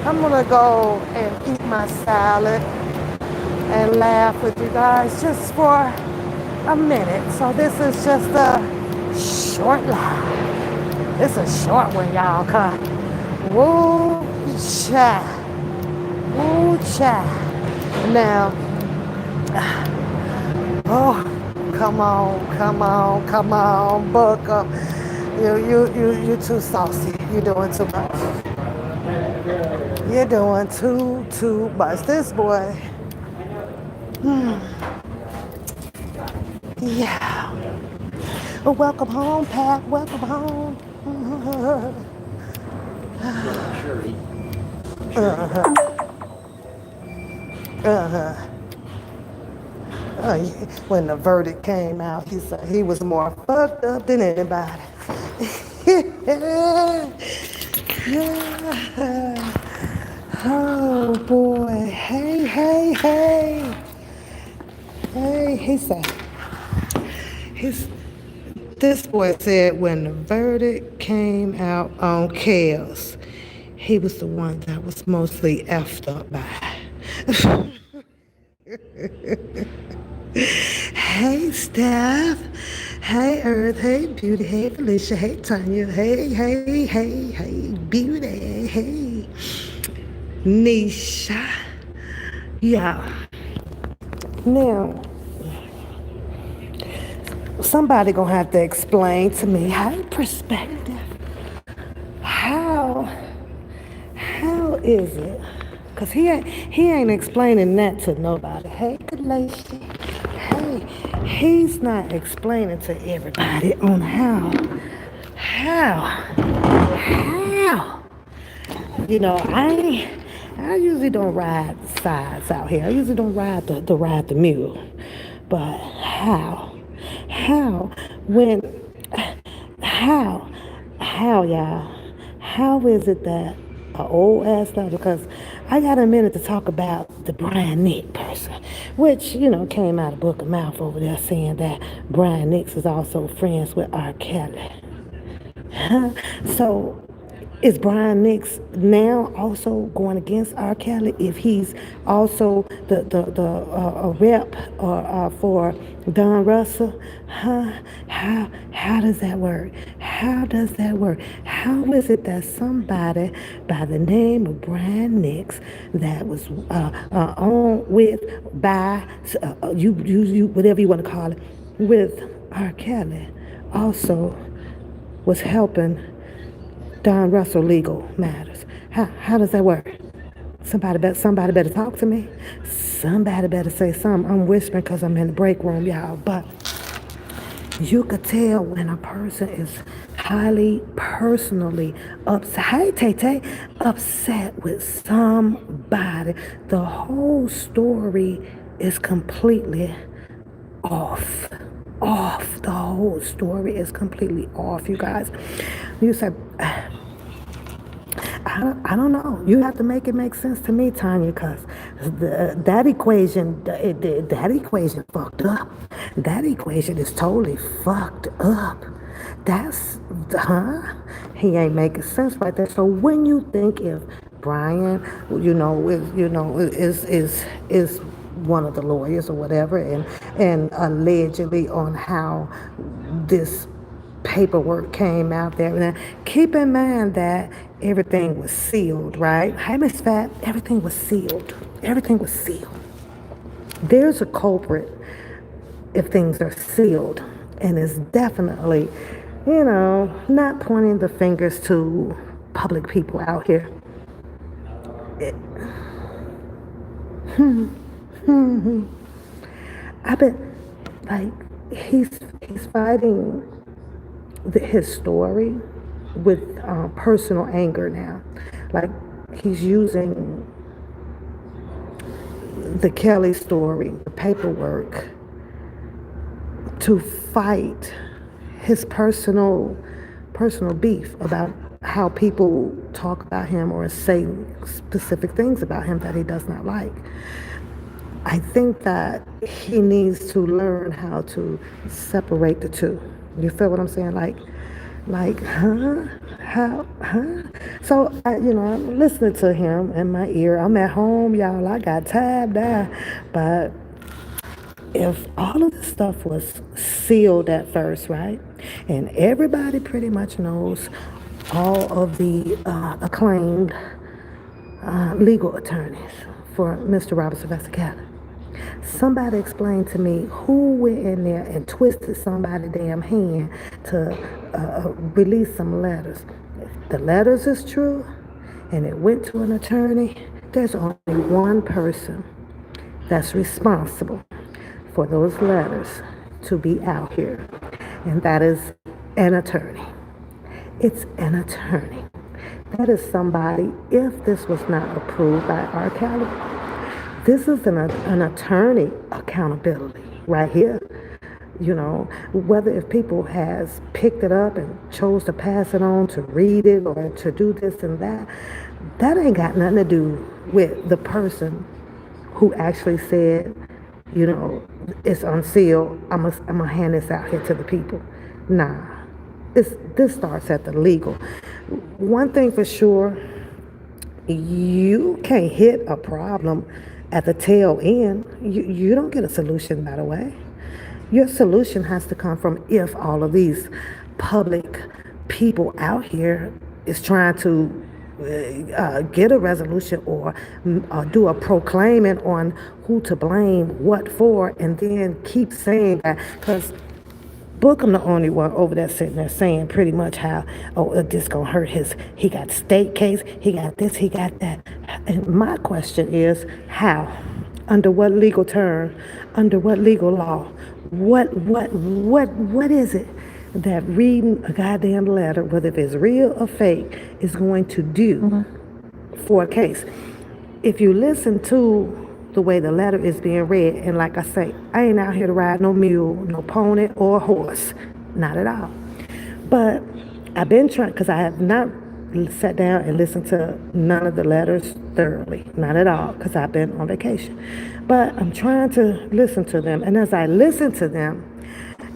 I'm gonna go and eat my salad and laugh with you guys just for a minute. So this is just a short live. It's a short one, y'all, cause woo cha, woo cha. Now, oh, come on, buck up. You too saucy. You doing too much. You're doing too much. This boy, yeah. Welcome home, Pat. Welcome home. When the verdict came out, he said he was more fucked up than anybody. Yeah. Oh boy. Hey, he said, his, this boy said when the verdict came out on Chaos, he was the one that was mostly effed up by. Hey, Steph. Hey, Earth. Hey, Beauty. Hey, Felicia. Hey, Tanya. Hey, Beauty. Hey, Nisha. Yeah. Now, somebody gonna have to explain to me how perspective. How is it? Cause he ain't explaining that to nobody. Hey, Galatia. Hey, he's not explaining to everybody on how. You know, I usually don't ride sides out here. I usually don't ride the mule. But how, when, how, y'all, how is it that an old ass stuff? Because I got a minute to talk about the Brian Nick person, which, came out of Book of Mouth over there saying that Brian Nix is also friends with R. Kelly. So is Brian Nix now also going against R. Kelly if he's also the rep for Don Russell? Huh? How does that work? How does that work? How is it that somebody by the name of Brian Nix that was on with by you whatever you want to call it with R. Kelly also was helping Don Russell legal matters? How does that work? Somebody better talk to me. Somebody better say something. I'm whispering because I'm in the break room, y'all. But you could tell when a person is highly personally upset. Hey, Tay, upset with somebody. The whole story is completely off. The whole story is completely off, you guys. You said, I don't know. You have to make it make sense to me, Tanya, because that equation fucked up. That equation is totally fucked up. That's, he ain't making sense right there. So when you think if Brian, is one of the lawyers or whatever, and allegedly on how this paperwork came out there. Now, keep in mind that everything was sealed, right? Hey, Miss Fat, everything was sealed. Everything was sealed. There's a culprit if things are sealed, and it's definitely, not pointing the fingers to public people out here. I bet, like, he's fighting his story with personal anger now. Like, he's using the Kelly story, the paperwork, to fight his personal beef about how people talk about him or say specific things about him that he does not like. I think that he needs to learn how to separate the two. You feel what I'm saying? Like, How, huh? So, I'm listening to him in my ear. I'm at home, y'all. I got tabbed out. But if all of this stuff was sealed at first, right? And everybody pretty much knows all of the acclaimed legal attorneys for Mr. Robert Sylvester Kelly. Somebody explained to me who went in there and twisted somebody's damn hand to release some letters. If the letters is true and it went to an attorney, there's only one person that's responsible for those letters to be out here, and that is an attorney. It's an attorney. That is somebody, if this was not approved by R. Kelly, this is an attorney accountability right here. Whether if people has picked it up and chose to pass it on to read it or to do this and that ain't got nothing to do with the person who actually said, it's unsealed. I'm gonna hand this out here to the people. Nah, this starts at the legal. One thing for sure, you can't hit a problem at the tail end. You don't get a solution right away. Your solution has to come from if all of these public people out here is trying to get a resolution or do a proclaiming on who to blame, what for, and then keep saying that. Because Bookham the only one over there sitting there saying pretty much how, this gonna hurt he got state case, he got this, he got that. And my question is, how? Under what legal term? Under what legal law? What is it that reading a goddamn letter, whether if it's real or fake, is going to do for a case? If you listen to the way the letter is being read, and like I say, I ain't out here to ride no mule, no pony, or horse. Not at all. But I've been trying, because I have not sat down and listened to none of the letters thoroughly. Not at all, because I've been on vacation. But I'm trying to listen to them. And as I listen to them,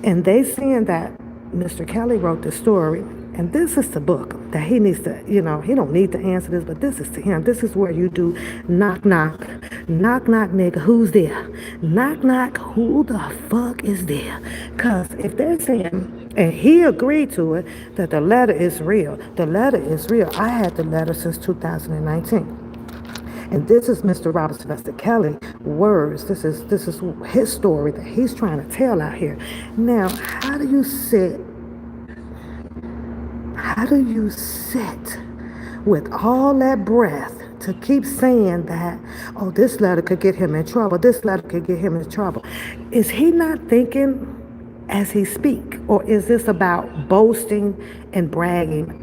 and they saying that Mr. Kelly wrote the story, and this is the book that he needs to, he don't need to answer this, but this is to him. This is where you do knock, knock, knock, knock, nigga, who's there? Knock, knock, who the fuck is there? Because if they're saying, and he agreed to it, that the letter is real. The letter is real. I had the letter since 2019. And this is Mr. Robert Sylvester Kelly words. This is his story that he's trying to tell out here. Now, how do you sit with all that breath to keep saying that, this letter could get him in trouble, this letter could get him in trouble? Is he not thinking as he speak? Or is this about boasting and bragging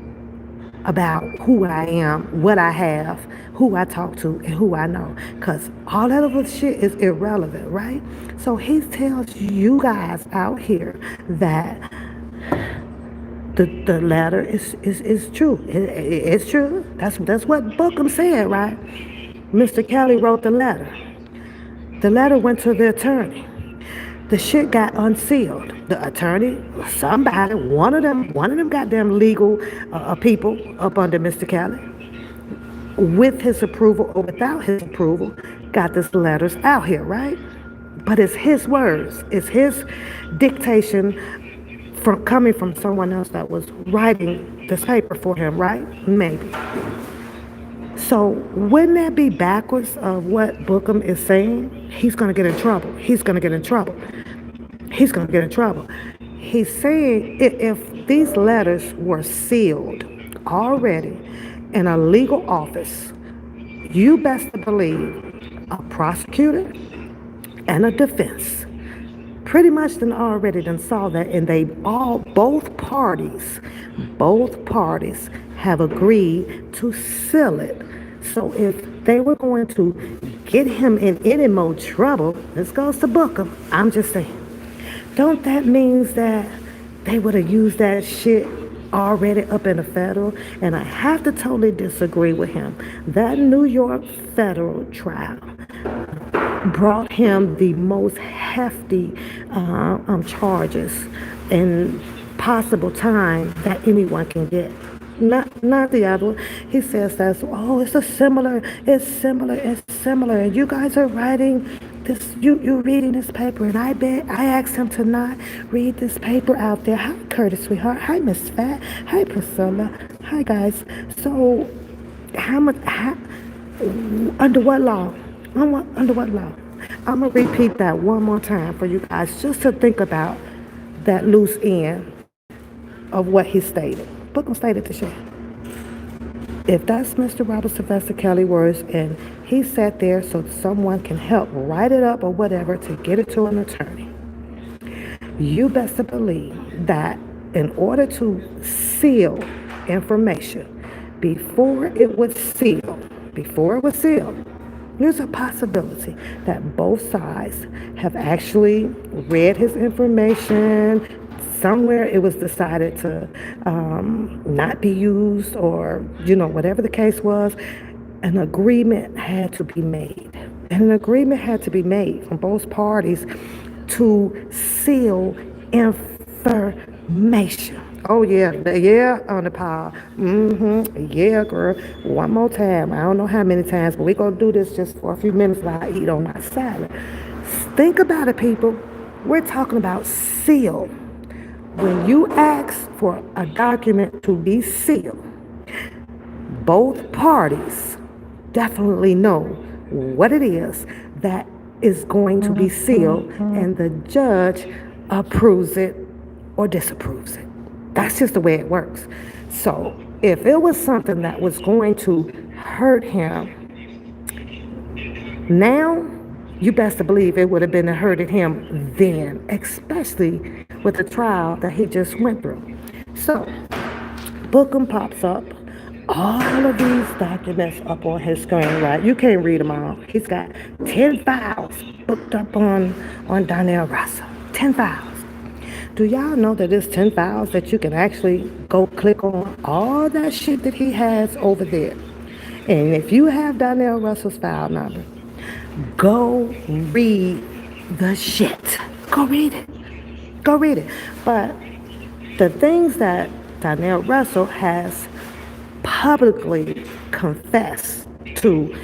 about who I am, what I have, who I talk to, and who I know? Because all that other shit is irrelevant, right? So he tells you guys out here that the letter is true. It's true. That's what Bookham said, right? Mr. Kelly wrote the letter. The letter went to the attorney. The shit got unsealed. The attorney, somebody, one of them goddamn legal people up under Mr. Kelly, with his approval or without his approval, got this letters out here, right? But it's his words. It's his dictation coming from someone else that was writing this paper for him, right? Maybe. So wouldn't that be backwards of what Bookham is saying? He's going to get in trouble. He's going to get in trouble. He's going to get in trouble. He's saying if these letters were sealed already in a legal office, you best believe a prosecutor and a defense pretty much already saw that, and both parties have agreed to seal it. So if they were going to get him in any more trouble, this goes to Bookham. I'm just saying, don't that means that they would have used that shit already up in the federal? And I have to totally disagree with him. That New York federal trial brought him the most hefty charges and possible time that anyone can get. Not the other one. He says that's, oh, it's similar. And you guys are writing this, you reading this paper, and I asked him to not read this paper out there. Hi, Curtis, sweetheart. Hi, Miss Fat. Hi, Priscilla. Hi, guys. So, under what law? Under what law? I'm gonna repeat that one more time for you guys, just to think about that loose end of what he stated. Bookham stated to share. If that's Mr. Robert Sylvester Kelly words, and he sat there so someone can help write it up or whatever to get it to an attorney, you best to believe that in order to seal information before it was sealed, there's a possibility that both sides have actually read his information. Somewhere it was decided to not be used, or, whatever the case was, an agreement had to be made. And an agreement had to be made from both parties to seal information. Oh, yeah, on the power. Yeah, girl. One more time. I don't know how many times, but we're going to do this just for a few minutes while I eat on my salad. Think about it, people. We're talking about seal. When you ask for a document to be sealed, both parties definitely know what it is that is going to be sealed, and the judge approves it or disapproves it. That's just the way it works. So if it was something that was going to hurt him now, you best to believe it would have been hurting him then, especially with the trial that he just went through. So Bookham pops up, all of these documents up on his screen, right? You can't read them all. He's got 10 files booked up on Donnell Russell. 10 files. Do y'all know that there's 10 files that you can actually go click on all that shit that he has over there? And if you have Donnell Russell's file number, go read the shit. Go read it. Go read it. But the things that Donnell Russell has publicly confessed to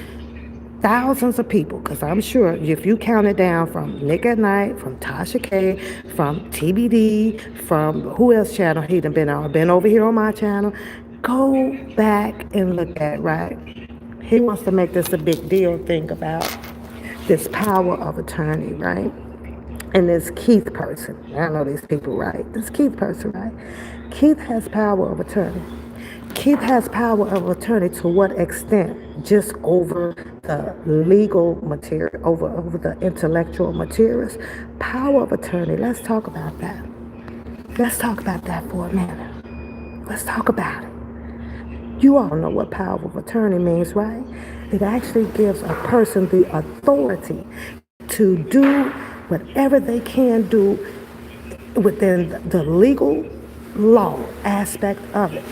thousands of people, because I'm sure if you count it down from Nick at Night, from Tasha K, from TBD, from who else channel he done been on, been over here on my channel, go back and look at, right? He wants to make this a big deal thing about this power of attorney, right? And this Keith person, I know these people, right? This Keith person, right? Keith has power of attorney. Keith has power of attorney to what extent? Just over the legal material, over the intellectual materials. Power of attorney, let's talk about that. Let's talk about that for a minute. Let's talk about it. You all know what power of attorney means, right? It actually gives a person the authority to do whatever they can do within the legal law aspect of it,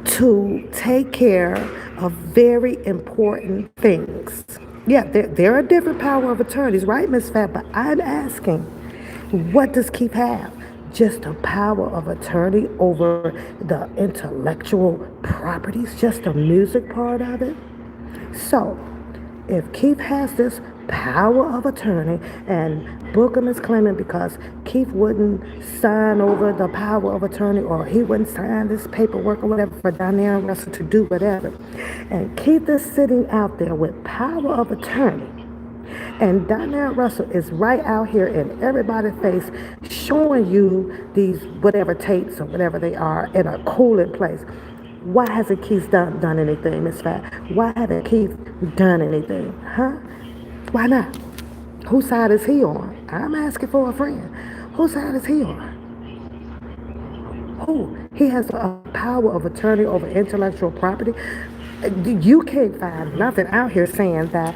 to take care of very important things. Yeah, there are different power of attorneys, right, Miss Fat? But I'm asking, what does Keith have? Just a power of attorney over the intellectual properties, just the music part of it. So, if Keith has this power of attorney, and Bookham is claiming because Keith wouldn't sign over the power of attorney, or he wouldn't sign this paperwork or whatever for Donnell Russell to do whatever, and Keith is sitting out there with power of attorney, and Donnell Russell is right out here in everybody's face showing you these whatever tapes or whatever they are in a cooling place. Why hasn't Keith done anything, Miss Fat? Why haven't Keith done anything? Huh? Why not? Whose side is he on? I'm asking for a friend. Whose side is he on? Who? He has a power of attorney over intellectual property. You can't find nothing out here saying that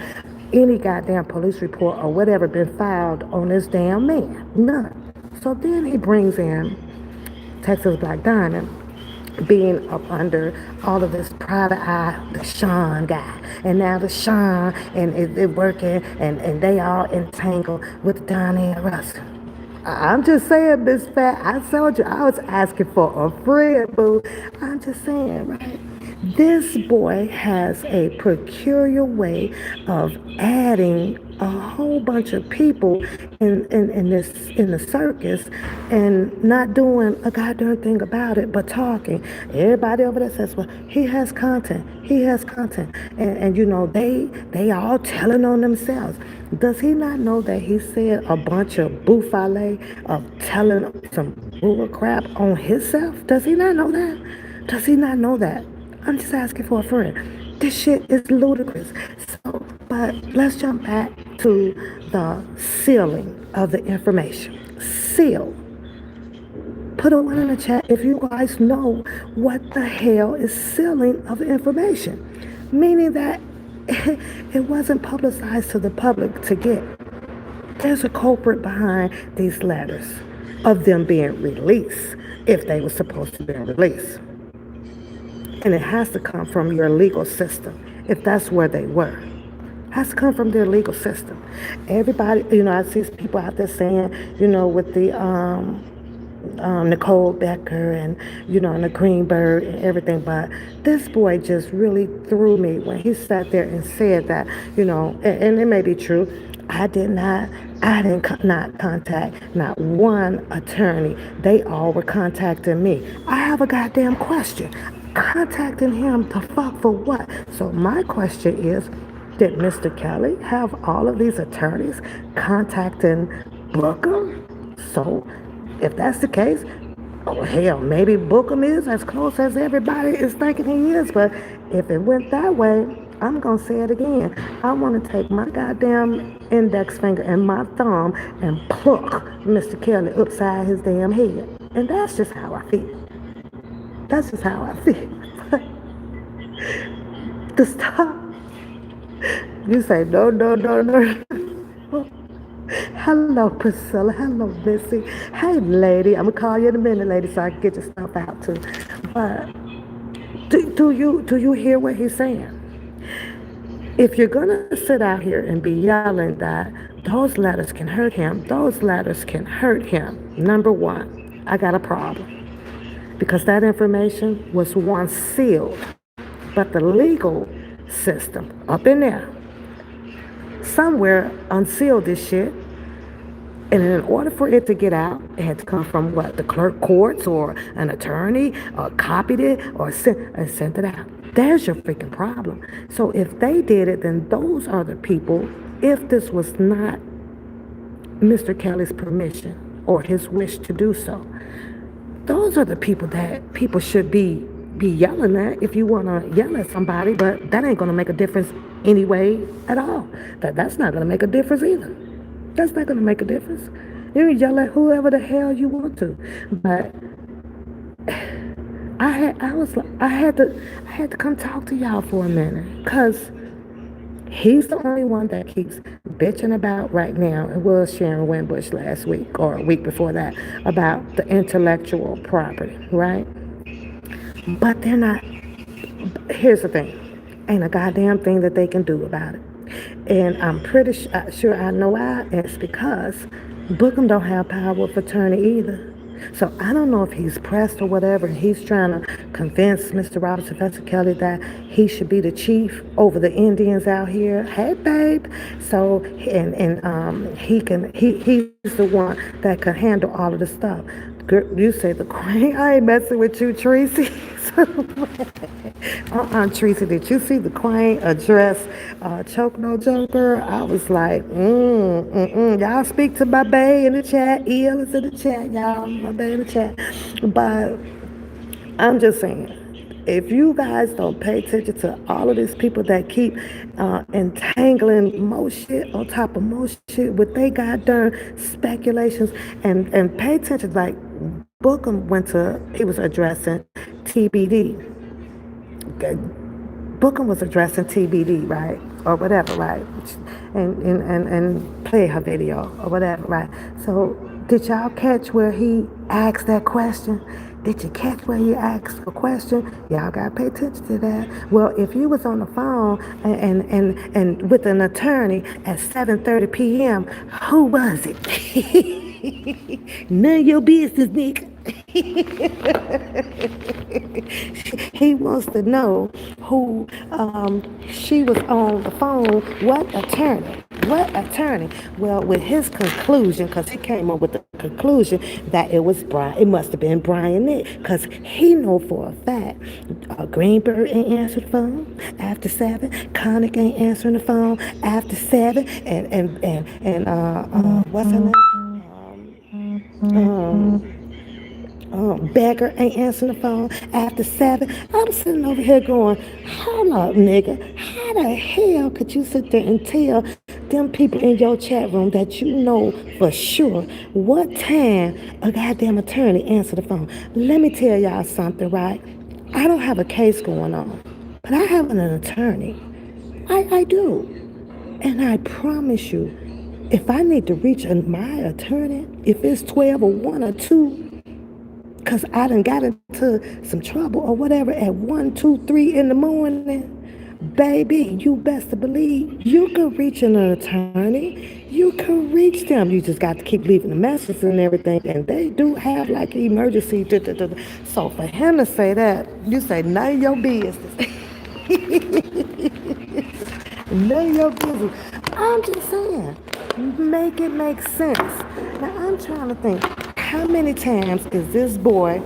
any goddamn police report or whatever been filed on this damn man. None. So then he brings in Texas Black Diamond, being up under all of this private eye, the Sean guy. And now the Sean, and they're working, and they all entangled with Donnell Russell. I'm just saying, Miss Fat. I told you I was asking for a friend, boo. I'm just saying, right? This boy has a peculiar way of adding a whole bunch of people in the circus and not doing a goddamn thing about it, but talking. Everybody over there says, "Well, he has content. He has content," and you know they all telling on themselves. Does he not know that he said a bunch of buffale of telling some bull crap on himself? Does he not know that? Does he not know that? I'm just asking for a friend. This shit is ludicrous. So, but let's jump back to the sealing of the information. Seal. Put a one in the chat if you guys know what the hell is sealing of information. Meaning that it wasn't publicized to the public to get. There's a culprit behind these letters of them being released if they were supposed to be released. And it has to come from your legal system if that's where they were. It has to come from their legal system. Everybody, you know, I see people out there saying, you know, with the Nicole Becker and, you know, and the Greenberg and everything. But this boy just really threw me when he sat there and said that, you know, and it may be true. I didn't not contact not one attorney. They all were contacting me. I have a goddamn question. Contacting him to fuck for what? So my question is, did Mr. Kelly have all of these attorneys contacting Booker? So if that's the case, oh hell, maybe Bookham is as close as everybody is thinking he is. But if it went that way, I'm gonna say it again. I want to take my goddamn index finger and my thumb and pluck Mr. Kelly upside his damn head. And that's just how I feel. That's just how I feel. To stop. You say no, no, no, no. Hello, Priscilla. Hello, Missy. Hey, lady. I'm gonna call you in a minute, lady, so I can get your stuff out too. But do you hear what he's saying? If you're gonna sit out here and be yelling that those letters can hurt him, those letters can hurt him. Number one, I got a problem because that information was once sealed, but the legal system up in there somewhere unsealed this shit. And in order for it to get out, it had to come from what? The clerk courts or an attorney copied it or sent it out. There's your freaking problem. So if they did it, then those are the people, if this was not Mr. Kelly's permission or his wish to do so, those are the people that people should be yelling at if you want to yell at somebody, but that ain't going to make a difference anyway at all. That's not going to make a difference either. That's not going to make a difference. You can yell at whoever the hell you want to, but I had to come talk to y'all for a minute, because he's the only one that keeps bitching about right now. It was Sharon Winbush last week or a week before that about the intellectual property, right? But they're not. Here's the thing. Ain't a goddamn thing that they can do about it. And I'm pretty sure I know why. It's because Bookham don't have power of attorney either. So I don't know if he's pressed or whatever, and he's trying to convince Mr. Robert Sylvester Kelly that he should be the chief over the Indians out here. Hey, babe. So he's the one that can handle all of the stuff. Girl, you say the queen. I ain't messing with you, Tracy. Tracy, did you see the Queen address Choke No Joker? I was like, y'all speak to my bae in the chat. EL is in the chat, y'all. My bae in the chat. But I'm just saying, if you guys don't pay attention to all of these people that keep entangling more shit on top of more shit with they goddamn speculations, and pay attention, like Bookham he was addressing TBD. Bookham was addressing TBD, right? Or whatever, right? And play her video or whatever, right? So did y'all catch where he asked that question? Did you catch where he asked a question? Y'all gotta pay attention to that. Well, if you was on the phone and with an attorney at 7:30 p.m., who was it? None of your business, nigga. He wants to know who she was on the phone. What attorney? What attorney? Well, with his conclusion, because he came up with the conclusion that it was Brian. It must have been Brian Nick, because he know for a fact Greenberg ain't answered the phone after 7. Connick ain't answering the phone after 7. And what's her name? Beggar ain't answering the phone after 7. I'm sitting over here going, hold up, nigga. How the hell could you sit there and tell them people in your chat room that you know for sure what time a goddamn attorney answer the phone? Let me tell y'all something, right? I don't have a case going on, but I have an attorney. I do. And I promise you, if I need to reach my attorney, if it's 12 or 1 or 2, because I done got into some trouble or whatever at 1, 2, 3 in the morning, baby, you best to believe you can reach an attorney. You can reach them. You just got to keep leaving the messages and everything. And they do have like emergency. So for him to say that, you say, none of your business. None of your business. I'm just saying, make it make sense. Now I'm trying to think, how many times is this boy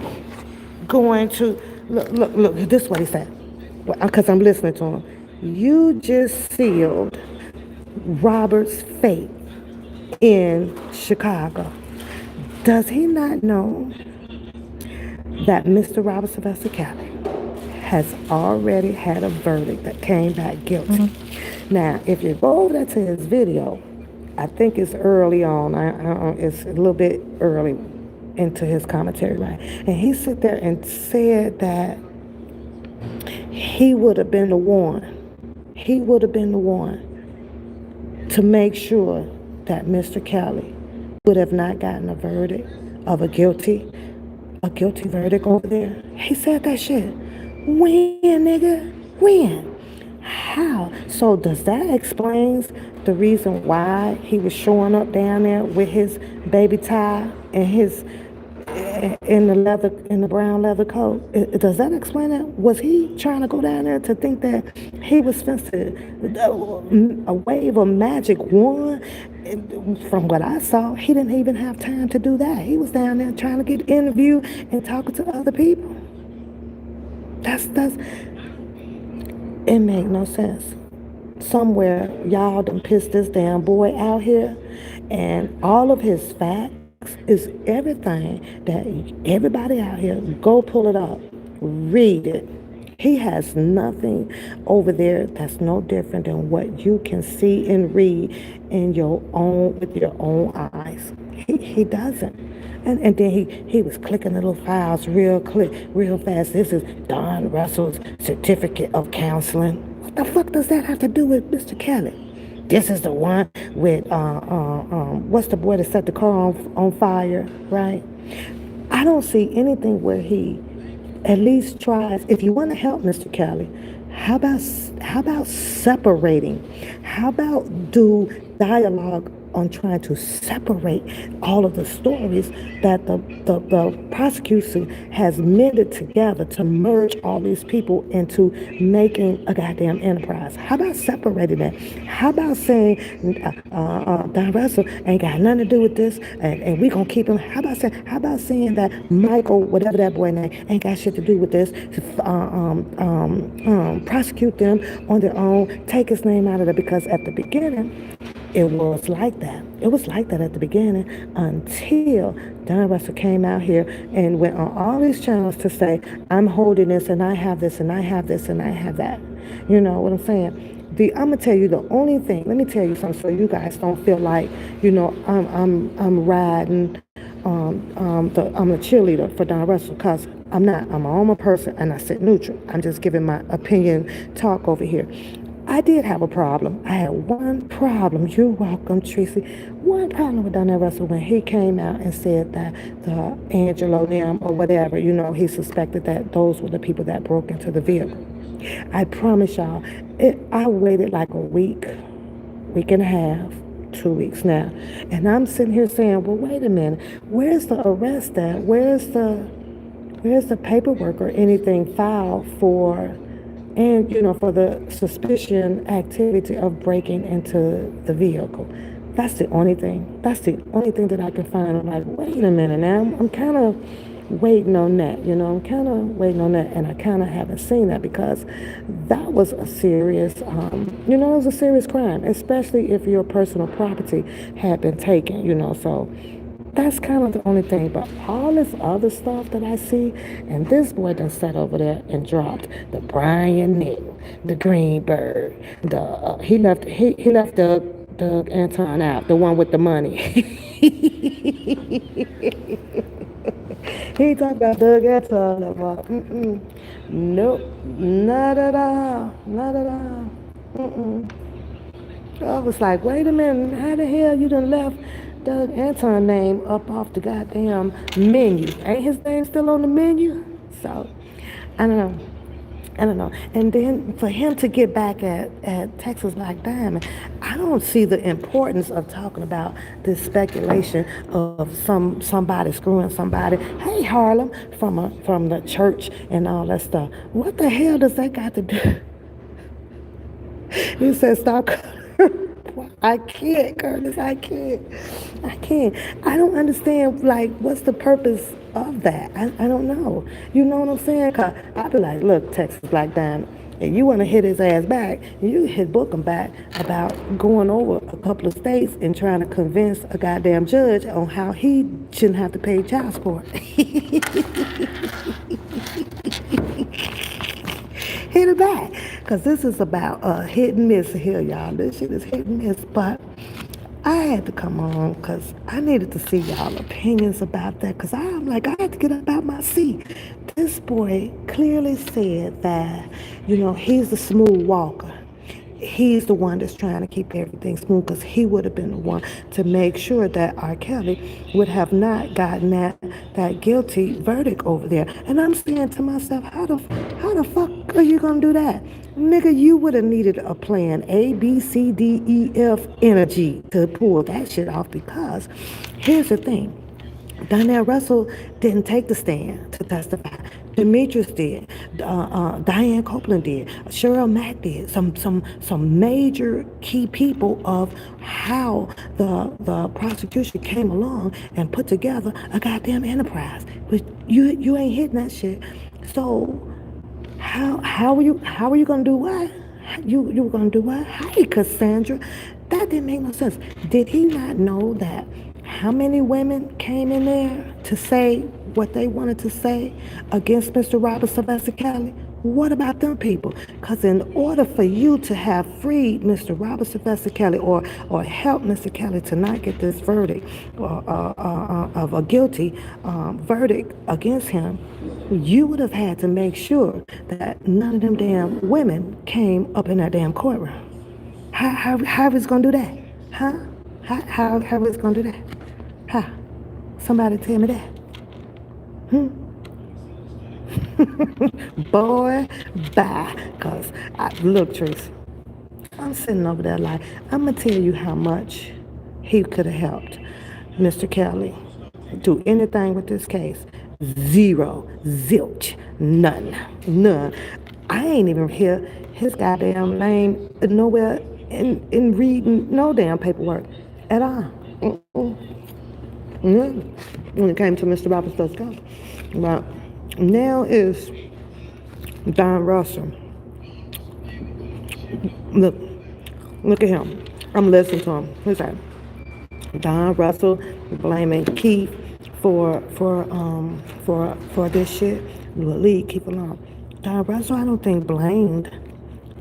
going to look? This is what he said, because I'm listening to him. You just sealed Robert's fate in Chicago. Does he not know that Mr. Robert Sylvester Kelly has already had a verdict that came back guilty? Now, if you go over there to his video, I think it's early on. It's a little bit early into his commentary, right? And he sit there and said that he would have been the one. He would have been the one to make sure that Mr. Kelly would have not gotten a verdict of a guilty verdict over there. He said that shit. When, nigga? When? How? So does that explains the reason why he was showing up down there with his baby tie and his in the brown leather coat? Does that explain it? Was he trying to go down there to think that he was supposed to a wave of magic wand? From what I saw, he didn't even have time to do that. He was down there trying to get interviewed and talking to other people. That's it make no sense. Somewhere y'all done pissed this damn boy out here, and all of his facts is everything that everybody out here, go pull it up, read it. He has nothing over there that's no different than what you can see and read in your own with your own eyes. He doesn't. And then he was clicking the little files real fast. This is Don Russell's certificate of counseling. What the fuck does that have to do with Mr. Kelly? This is the one with what's the boy that set the car on fire, right? I don't see anything where he at least tries. If you want to help Mr. Kelly, how about separating? How about do dialogue on trying to separate all of the stories that the prosecution has mended together to merge all these people into making a goddamn enterprise? How about separating that? How about saying Don Russell ain't got nothing to do with this, and we gonna keep him? How about saying that Michael, whatever that boy name, ain't got shit to do with this? Prosecute them on their own, take his name out of it, because at the beginning it was like that. It was like that at the beginning until Don Russell came out here and went on all these channels to say, I'm holding this and I have this and I have this and I have that. You know what I'm saying? I'm gonna tell you the only thing. Let me tell you something so you guys don't feel like, I'm riding. I'm a cheerleader for Don Russell, because I'm not. I'm a normal person and I sit neutral. I'm just giving my opinion talk over here. I did have a problem. I had one problem. You're welcome, Tracy. One problem with Donnell Russell when he came out and said that the Angelo Lim or whatever, he suspected that those were the people that broke into the vehicle. I promise y'all, I waited like a week and a half, 2 weeks now. And I'm sitting here saying, well, wait a minute, where's the arrest at? Where's the paperwork or anything filed for, and for the suspicion activity of breaking into the vehicle? That's the only thing. That's the only thing that I can find. I'm like, wait a minute now. I'm kind of waiting on that. I'm kind of waiting on that, and I kind of haven't seen that because that was a serious, it was a serious crime, especially if your personal property had been taken. So that's kind of the only thing. But all this other stuff that I see, and this boy done sat over there and dropped the Brian Nick, the Greenberg, he left Doug Anton out, the one with the money. He talked about Doug Anton. Nope, not at all, not at all. I was like, wait a minute, how the hell you done left Doug Anton name up off the goddamn menu? Ain't his name still on the menu? So, I don't know. I don't know. And then for him to get back at Texas Black Diamond, I don't see the importance of talking about this speculation of somebody screwing somebody. Hey, Harlem, from the church and all that stuff. What the hell does that got to do? He said, stop. I can't, Curtis. I can't. I don't understand, like, what's the purpose of that? I don't know. You know what I'm saying? 'Cause I'd be like, look, Texas Black Diamond, if you want to hit his ass back, you hit book him back about going over a couple of states and trying to convince a goddamn judge on how he shouldn't have to pay child support. Hit it back, because this is about hit and miss here, y'all. This shit is hit and miss. But I had to come on because I needed to see y'all opinions about that, because I'm like, I had to get up out my seat. This boy clearly said that, he's the smooth walker. He's the one that's trying to keep everything smooth, because he would have been the one to make sure that R. Kelly would have not gotten that guilty verdict over there. And I'm saying to myself, how the fuck are you gonna do that? Nigga, you would have needed a plan A, B, C, D, E, F energy to pull that shit off, because here's the thing. Donnell Russell didn't take the stand to testify. Demetrius did. Diane Copeland did. Cheryl Mack did. Some major key people of how the prosecution came along and put together a goddamn enterprise. But you ain't hitting that shit. So how are you gonna do what? You were gonna do what? Hi, Cassandra. That didn't make no sense. Did he not know that how many women came in there to say what they wanted to say against Mr. Robert Sylvester Kelly? What about them people? Because in order for you to have freed Mr. Robert Sylvester Kelly or help Mr. Kelly to not get this verdict of a guilty verdict against him, you would have had to make sure that none of them damn women came up in that damn courtroom. How is going to do that? Huh? How is going to do that? Huh? Somebody tell me that. Boy, bye. Because, look, Tracy, I'm sitting over there like, I'm going to tell you how much he could have helped Mr. Kelly do anything with this case. Zero. Zilch. None. I ain't even hear his goddamn name nowhere in reading no damn paperwork at all. When it came to Mr. Robert Sylvester. But now is Don Russell. Look at him. I'm listening to him. Who's that? Don Russell blaming Keith for this shit. Leave Keith alone. Don Russell, I don't think blamed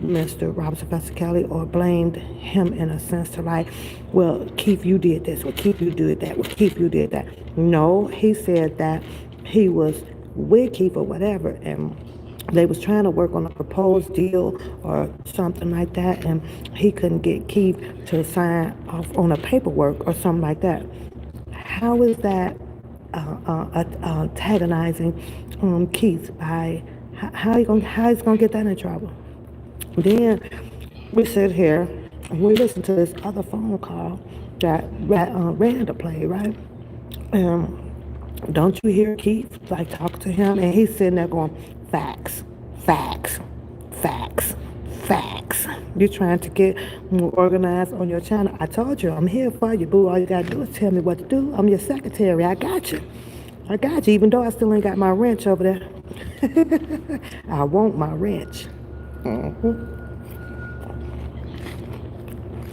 Mr. Robert Sylvester Kelly or blamed him in a sense to like, well, Keith, you did this, well, Keith, you did that, well, Keith, you did that. No, he said that he was with Keith or whatever, and they was trying to work on a proposed deal or something like that, and he couldn't get Keith to sign off on a paperwork or something like that. How is that antagonizing Keith by how he's gonna get that in trouble? Then we sit here and we listen to this other phone call that Randa played, right? Um, don't you hear Keith like talk to him, and he's sitting there going, facts, facts, facts, facts. You're trying to get more organized on your channel. I told you I'm here for you, boo. All you gotta do is tell me what to do. I'm your secretary. I got you. I got you. Even though I still ain't got my wrench over there. I want my wrench.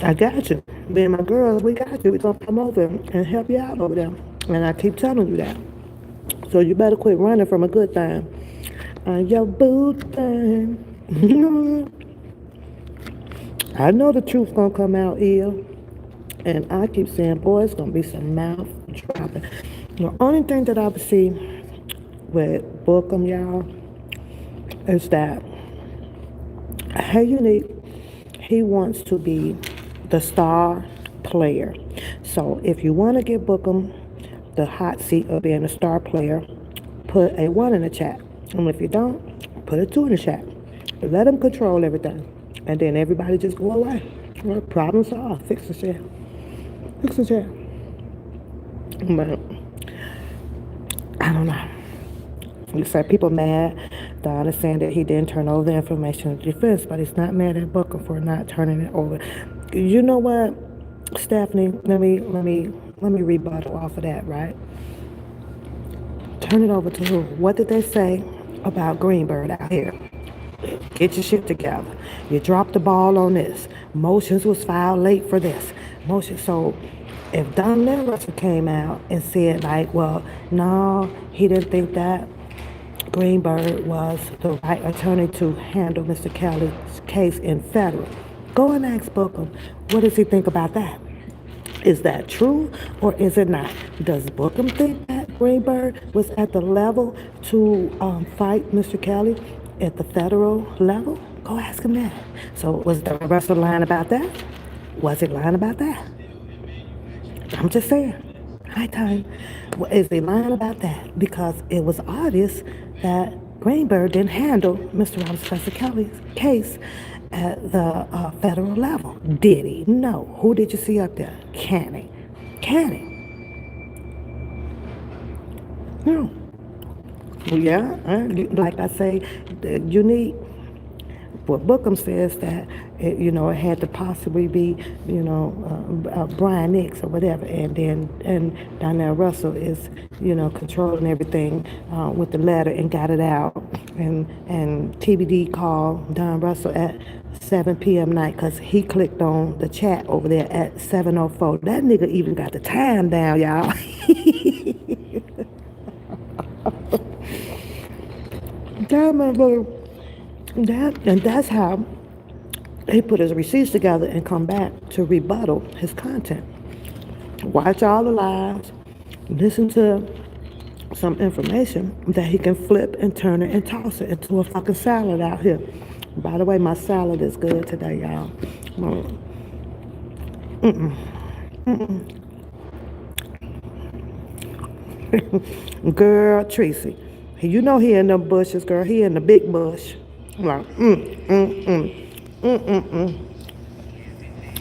I got you. Me and my girls, we got you. We gonna come over and help you out over there. And I keep telling you that. So you better quit running from a good thing. Your boo thing. I know the truth gonna come out ill. And I keep saying, boy, it's gonna be some mouth dropping. The only thing that I see with Bookham, y'all, is that Hey Unique, he wants to be the star player. So if you want to give Bookham the hot seat of being a star player, put a 1 in the chat. And if you don't, put a 2 in the chat. But let him control everything. And then everybody just go away. Well, problem solved. Fix the shit. Fix the shit. But I don't know. You said people mad. Don is saying that he didn't turn over the information to defense, but he's not mad at Bookham for not turning it over. You know what, Stephanie? Let me rebuttal off of that, right? Turn it over to who? What did they say about Greenberg out here? Get your shit together. You dropped the ball on this. Motions was filed late for this. So if Don Russell came out and said like, well, no, he didn't think that Greenberg was the right attorney to handle Mr. Kelly's case in federal, go and ask Bookham, what does he think about that? Is that true or is it not? Does Bookham think that Greenberg was at the level to fight Mr. Kelly at the federal level? Go ask him that. So was the Russell lying about that? Was it lying about that? I'm just saying. High time. Well, is he lying about that? Because it was obvious that Greenberg didn't handle Mr. Robert Spencer Kelly's case at the federal level. Did he? No. Who did you see up there? Canny. No. Well, yeah, like I say, you need. What Bookham says that it had to possibly be Brian Nix or whatever, and Donnell Russell is controlling everything with the letter and got it out, and TBD called Don Russell at 7 p.m. night because he clicked on the chat over there at 7:04. That nigga even got the time down, y'all. Damn, my brother. That's how he put his receipts together and come back to rebuttal his content. Watch all the lives, listen to some information that he can flip and turn it and toss it into a fucking salad out here. By the way, my salad is good today, y'all. Girl, Tracy, he in the bushes, girl. He in the big bush. Like,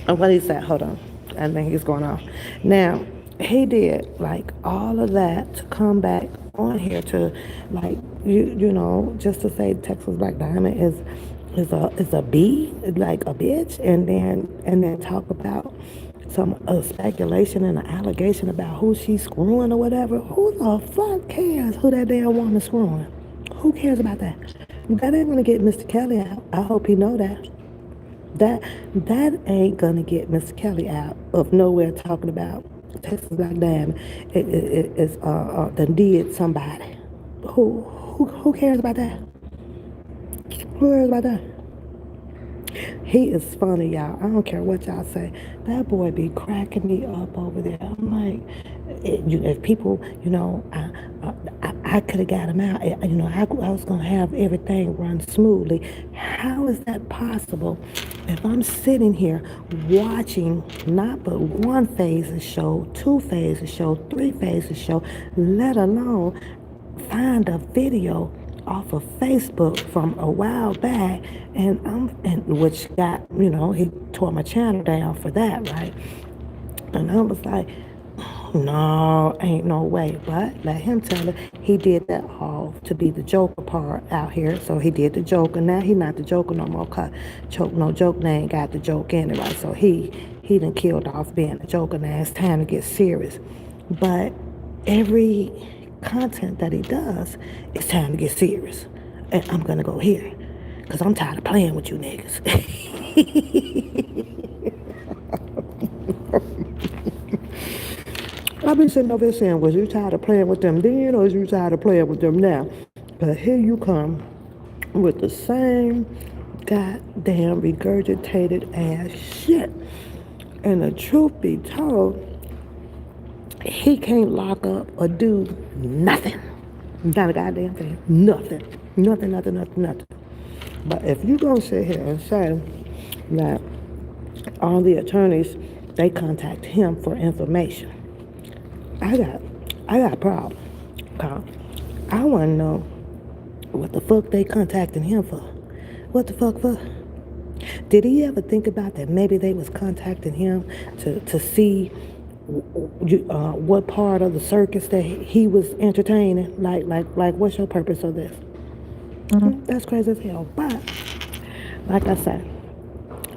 And what he said, hold on. I think he's going off. Now, he did like all of that to come back on here to like just to say Texas Black Diamond is a B, like a bitch, and then talk about some speculation and an allegation about who she's screwing or whatever. Who the fuck cares who that damn woman's screwing? Who cares about that? That ain't gonna get Mr. Kelly out. I hope he know that. That ain't gonna get Mr. Kelly out of nowhere talking about Texas Black Diamond is done did somebody. Who cares about that? Who cares about that? He is funny, y'all. I don't care what y'all say. That boy be cracking me up over there. I'm like, if people, I could have got him out. I was going to have everything run smoothly. How is that possible? If I'm sitting here watching not but one phase of show, two phases of show, three phases of show, let alone find a video off of Facebook from a while back, and which got, he tore my channel down for that, right? And I was like, no, ain't no way. But let him tell it. He did that all to be the Joker part out here. So he did the Joker. Now he not the Joker no more. Cause choke no joke. Now ain't got the joke anyway. So he done killed off being a Joker. Now it's time to get serious. But every content that he does, it's time to get serious. And I'm gonna go here. Cause I'm tired of playing with you niggas. I've been sitting over here saying, was you tired of playing with them then, or is you tired of playing with them now? But here you come with the same goddamn regurgitated ass shit. And the truth be told, he can't lock up or do nothing. Not a goddamn thing. Nothing. Nothing. But if you gonna sit here and say that all the attorneys, they contact him for information, I got a problem. Cause I wanna know what the fuck they contacting him for. What the fuck for? Did he ever think about that maybe they was contacting him to see what part of the circus that he was entertaining? Like what's your purpose of this? That's crazy as hell. But like I said,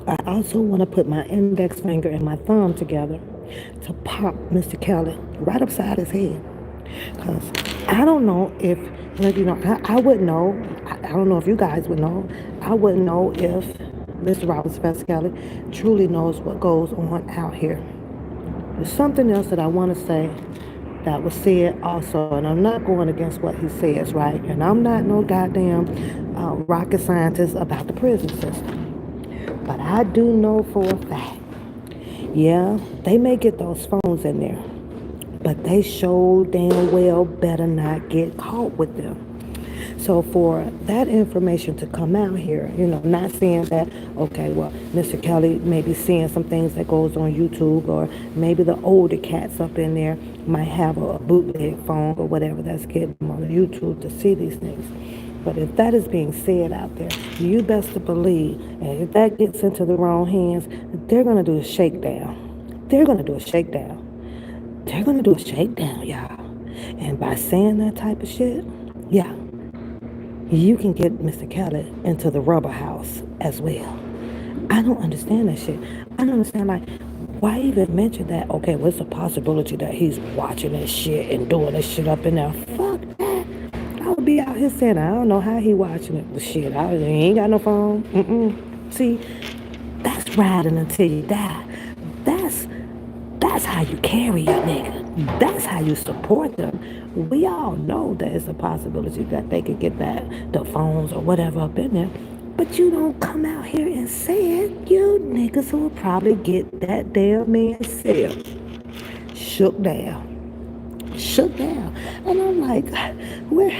I also want to put my index finger and my thumb together to pop Mr. Kelly right upside his head. Because I don't know if, I wouldn't know. I don't know if you guys would know. I wouldn't know if Mr. Robert Spencer Kelly truly knows what goes on out here. There's something else that I want to say that was said also, and I'm not going against what he says, right? And I'm not no goddamn rocket scientist about the prison system. But I do know for a fact, yeah, they may get those phones in there, but they sure damn well better not get caught with them. So for that information to come out here, not saying that, okay, well, Mr. Kelly may be seeing some things that goes on YouTube, or maybe the older cats up in there might have a bootleg phone or whatever that's getting them on YouTube to see these things. But if that is being said out there, you best to believe, and if that gets into the wrong hands, they're going to do a shakedown. They're going to do a shakedown. They're going to do a shakedown, y'all. And by saying that type of shit, yeah, you can get Mr. Kelly into the rubber house as well. I don't understand that shit. I don't understand, like, why even mention that? Okay, what's the possibility that he's watching this shit and doing this shit up in there? Fuck that. I would be out here saying, I don't know how he watching it. The shit, he ain't got no phone. See, that's riding until you die. That's how you carry your nigga. That's how you support them. We all know that it's a possibility that they could get the phones or whatever up in there. But you don't come out here and say it. You niggas will probably get that damn man's self shook down. And I'm like, where,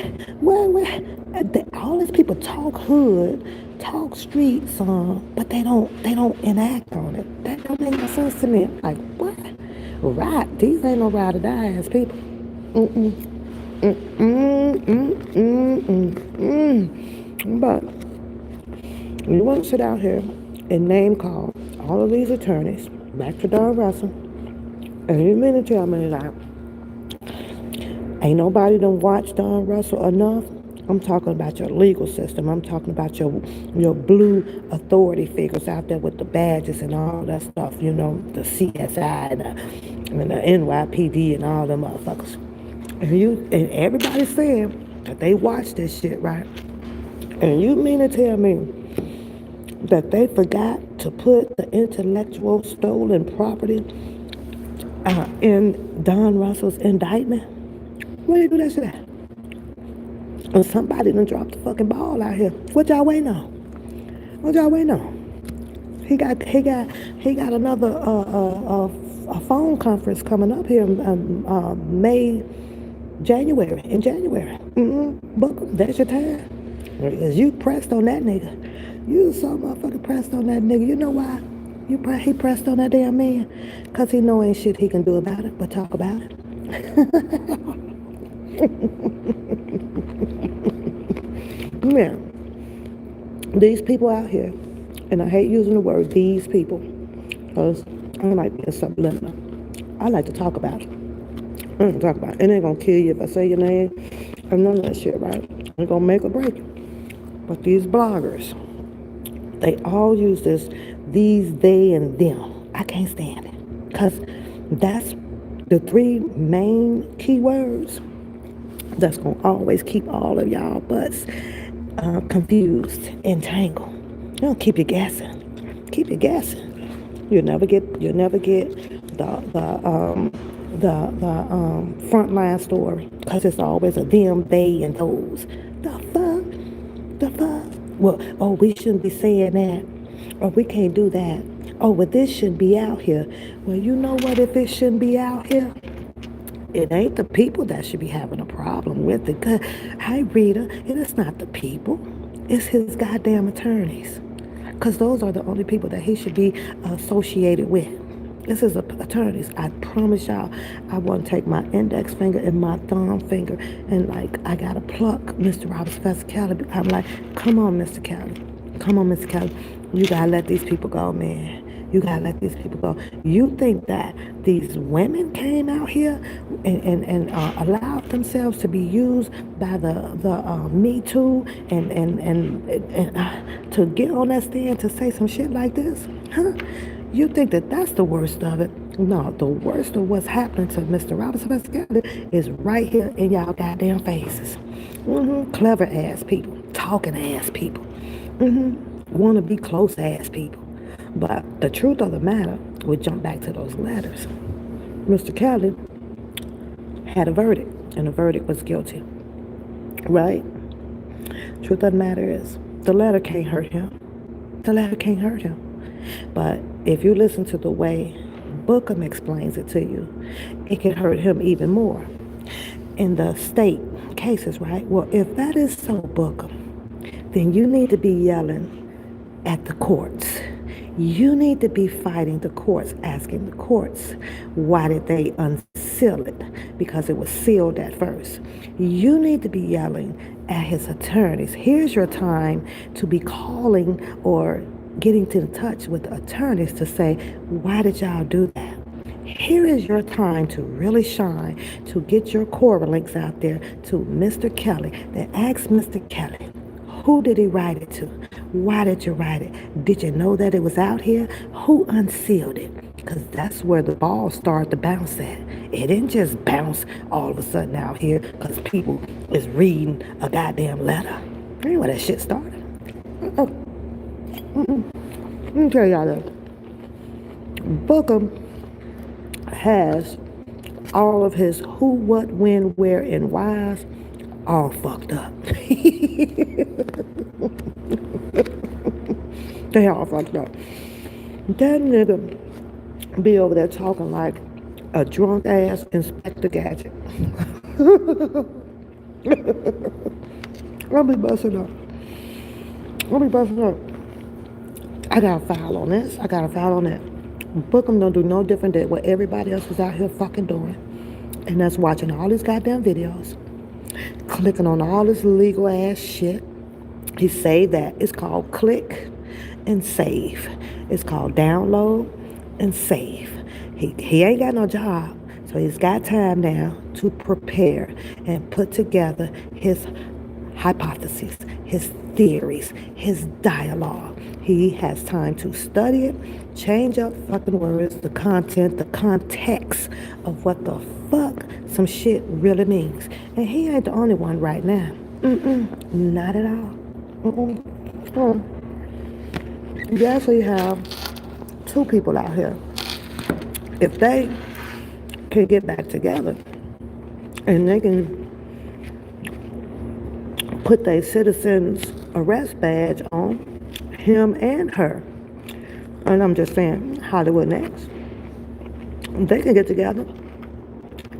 all these people talk hood, talk street song, but they don't enact on it. That don't make no sense to me. Like, what? Right, these ain't no ride or die ass people. But you want to sit out here and name call all of these attorneys back to Don Russell, and you mean to tell me that ain't nobody done watched Don Russell enough? I'm talking about your legal system. I'm talking about your blue authority figures out there with the badges and all that stuff, the CSI and the NYPD and all them motherfuckers. And everybody's saying that they watch this shit, right? And you mean to tell me that they forgot to put the intellectual stolen property in Don Russell's indictment? Where you do that shit at? And somebody done dropped the fucking ball out here. What y'all waiting on? He got another a phone conference coming up here in January. Book, that's your time. Because you pressed on that nigga. You so motherfucking pressed on that nigga. You know why? He pressed on that damn man? Because he know ain't shit he can do about it but talk about it. Yeah. These people out here, and I hate using the word these people, because I might be a subliminal. I like to talk about it. I like to talk about it. It ain't gonna kill you if I say your name and none of that shit, right? Ain't gonna make or break it. But these bloggers, they all use these, they, and them. I can't stand it. Because that's the three main keywords that's going to always keep all of y'all butts confused and tangled. It'll keep you guessing. Keep you guessing. You'll never get the frontline story because it's always a them, they, and those. The fuck? The fuck? Well, oh, we shouldn't be saying that. Or we can't do that. Oh, well, this shouldn't be out here. Well, you know what? If it shouldn't be out here, it ain't the people that should be having a problem with it. 'Cause, hi, Rita, it is not the people. It's his goddamn attorneys. Because those are the only people that he should be associated with. This is attorneys. I promise y'all, I want to take my index finger and my thumb finger and like, I got to pluck Mr. Roberts, Professor Kelly. I'm like, come on, Mr. Kelly. Come on, Mr. Kelly. You got to let these people go, man. You got to let these people go. You think that these women came out here and allowed themselves to be used by the Me Too and to get on that stand to say some shit like this? Huh? You think that that's the worst of it? No, the worst of what's happening to Mr. Robert Sylvester is right here in y'all goddamn faces. Clever ass people, talking ass people, want to be close ass people. But the truth of the matter, we jump back to those letters. Mr. Kelly had a verdict, and the verdict was guilty. Right? Truth of the matter is, the letter can't hurt him. The letter can't hurt him. But if you listen to the way Bookham explains it to you, it can hurt him even more. In the state cases, right? Well, if that is so, Bookham, then you need to be yelling at the courts. You need to be fighting the courts, asking the courts, why did they unseal it? Because it was sealed at first. You need to be yelling at his attorneys. Here's your time to be calling or getting to touch with the attorneys to say, why did y'all do that? Here is your time to really shine, to get your Quora links out there to Mr. Kelly, that ask Mr. Kelly, who did he write it to? Why did you write it? Did you know that it was out here? Who unsealed it? Because that's where the ball started to bounce at. It didn't just bounce all of a sudden out here because people is reading a goddamn letter. That ain't where that shit started. Let me tell y'all this. Bookham has all of his who, what, when, where, and whys all fucked up. They all fucked up. That nigga be over there talking like a drunk ass Inspector Gadget. I'll be busting up. I got a file on this. I got a file on that. Bookham don't do no different than what everybody else was out here fucking doing. And that's watching all these goddamn videos, clicking on all this legal ass shit. He say that. It's called click and save. It's called download and save. He ain't got no job, so he's got time now to prepare and put together his hypotheses, his theories, his dialogue. He has time to study it, change up fucking words, the content, the context of what the fuck some shit really means. And he ain't the only one right now. Not at all. You actually have two people out here. If they can get back together and they can put their citizen's arrest badge on him and her, and I'm just saying Hollywood Next, they can get together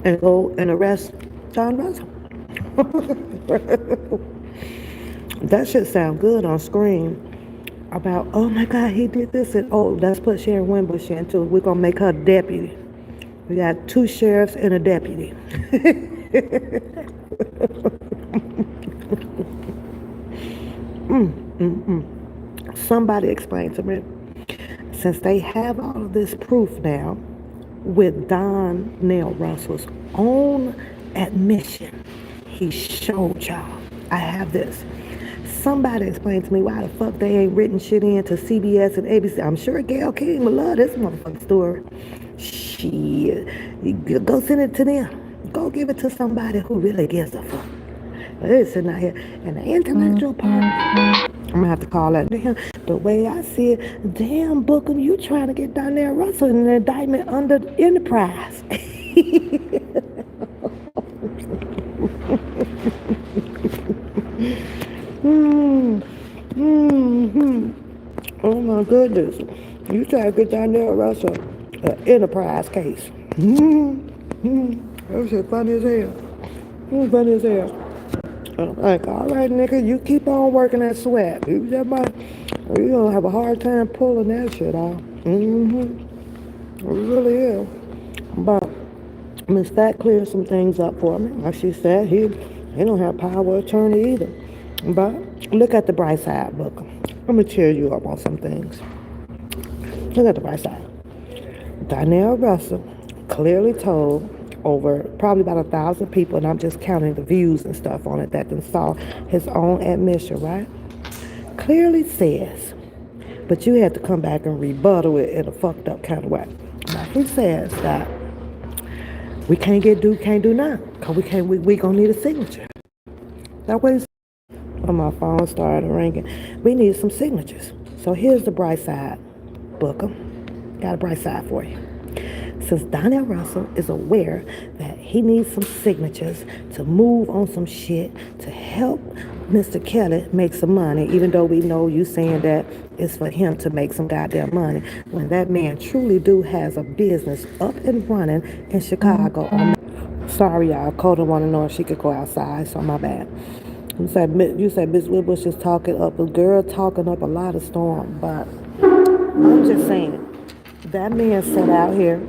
and go and arrest John Russell. That shit sound good on screen about, oh my God, he did this, and oh, let's put Sharon Winbush in too. We're gonna make her deputy. We got two sheriffs and a deputy. Somebody explain to me, since they have all of this proof now, with Donnell Russell's own admission. He showed y'all. I have this. Somebody explain to me why the fuck they ain't written shit in to CBS and ABC. I'm sure Gail King will love this motherfucking story. Shit. You go send it to them. Go give it to somebody who really gives a fuck. They're sitting out here in the intellectual part. I'm gonna have to call that damn. The way I see it, damn Bookham, you trying to get Donnell Russell in an indictment under Enterprise. mm, mm-hmm. Oh my goodness. You try to get Donnell Russell an Enterprise case. That shit funny as hell. Funny as hell. I'm like, all right, nigga, you keep on working that sweat. You gonna have a hard time pulling that shit off. It really is. But Miss Fat cleared some things up for me. Like she said, he don't have power of attorney either. But look at the bright side, Booker. I'm gonna cheer you up on some things. Look at the bright side. Donnell Russell clearly told over probably about 1,000 people, and I'm just counting the views and stuff on it, that then saw his own admission, right? Clearly says, but you had to come back and rebuttal it in a fucked up kind of way. Now he says that we can't do nothing, because we gonna need a signature. That way, when my phone started ringing, we need some signatures. So here's the bright side, Booker. Got a bright side for you. Since Donnell Russell is aware that he needs some signatures to move on some shit to help Mr. Kelly make some money, even though we know you saying that it's for him to make some goddamn money, when that man truly has a business up and running in Chicago. Sorry, y'all. Coda want to know if she could go outside, so my bad. You said Miss Whitbush is talking up a girl, talking up a lot of storm, but I'm just saying that man sat out here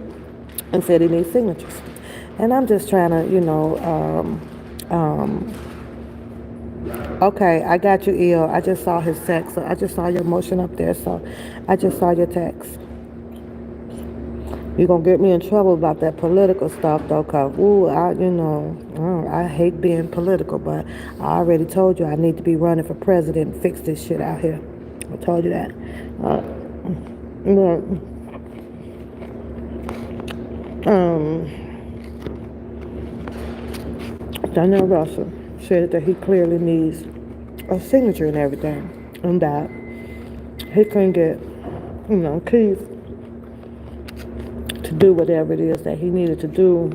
and said he needs signatures. And I'm just trying to, okay, I got you, Il. I just saw his text. So I just saw your motion up there, so I just saw your text. You're going to get me in trouble about that political stuff, though, because, I hate being political, but I already told you I need to be running for president and fix this shit out here. I told you that. Donnell Russell said that he clearly needs a signature and everything, and that he couldn't get, Keith to do whatever it is that he needed to do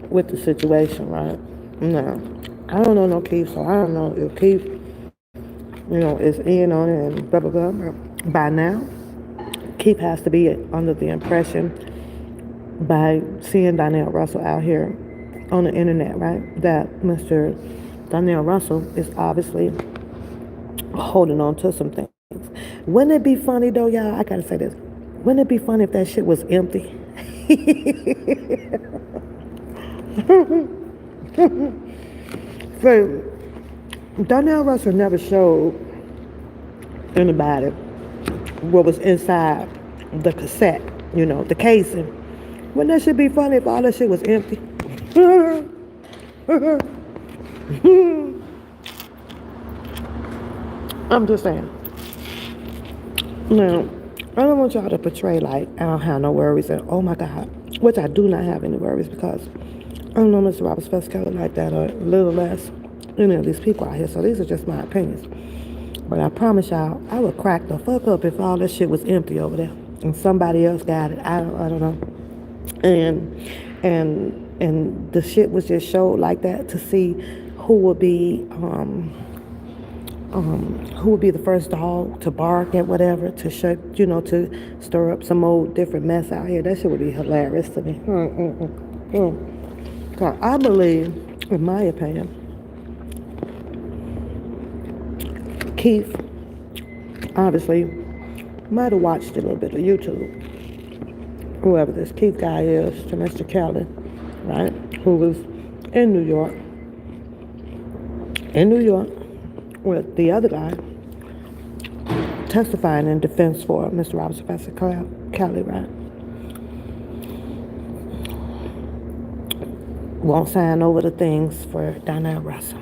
with the situation, right? No, I don't know no Keith, so I don't know if Keith, is in on it and blah, blah, blah. By now, Keith has to be under the impression by seeing Donnell Russell out here on the internet, right, that Mr. Donnell Russell is obviously holding on to some things. Wouldn't it be funny, though, y'all? I gotta say this. Wouldn't it be funny if that shit was empty? So, Donnell Russell never showed anybody what was inside the cassette, the casing. Wouldn't that shit be funny if all that shit was empty? I'm just saying. Now, I don't want y'all to portray like I don't have no worries and oh my God, which I do not have any worries, because I don't know Mr. Robert Feskelly like that, or a little less any of these people out here. So these are just my opinions. But I promise y'all, I would crack the fuck up if all this shit was empty over there and somebody else got it. I don't know. And the shit was just showed like that to see who would be the first dog to bark at whatever, to shut, to stir up some old different mess out here. That shit would be hilarious to me. I believe, in my opinion, Keith obviously might have watched a little bit of YouTube. Whoever this Keith guy is, to Mr. Kelly, right? Who was in New York with the other guy testifying in defense for Mr. Robert Sylvester Kelly, right? won't sign over the things for Donnell Russell.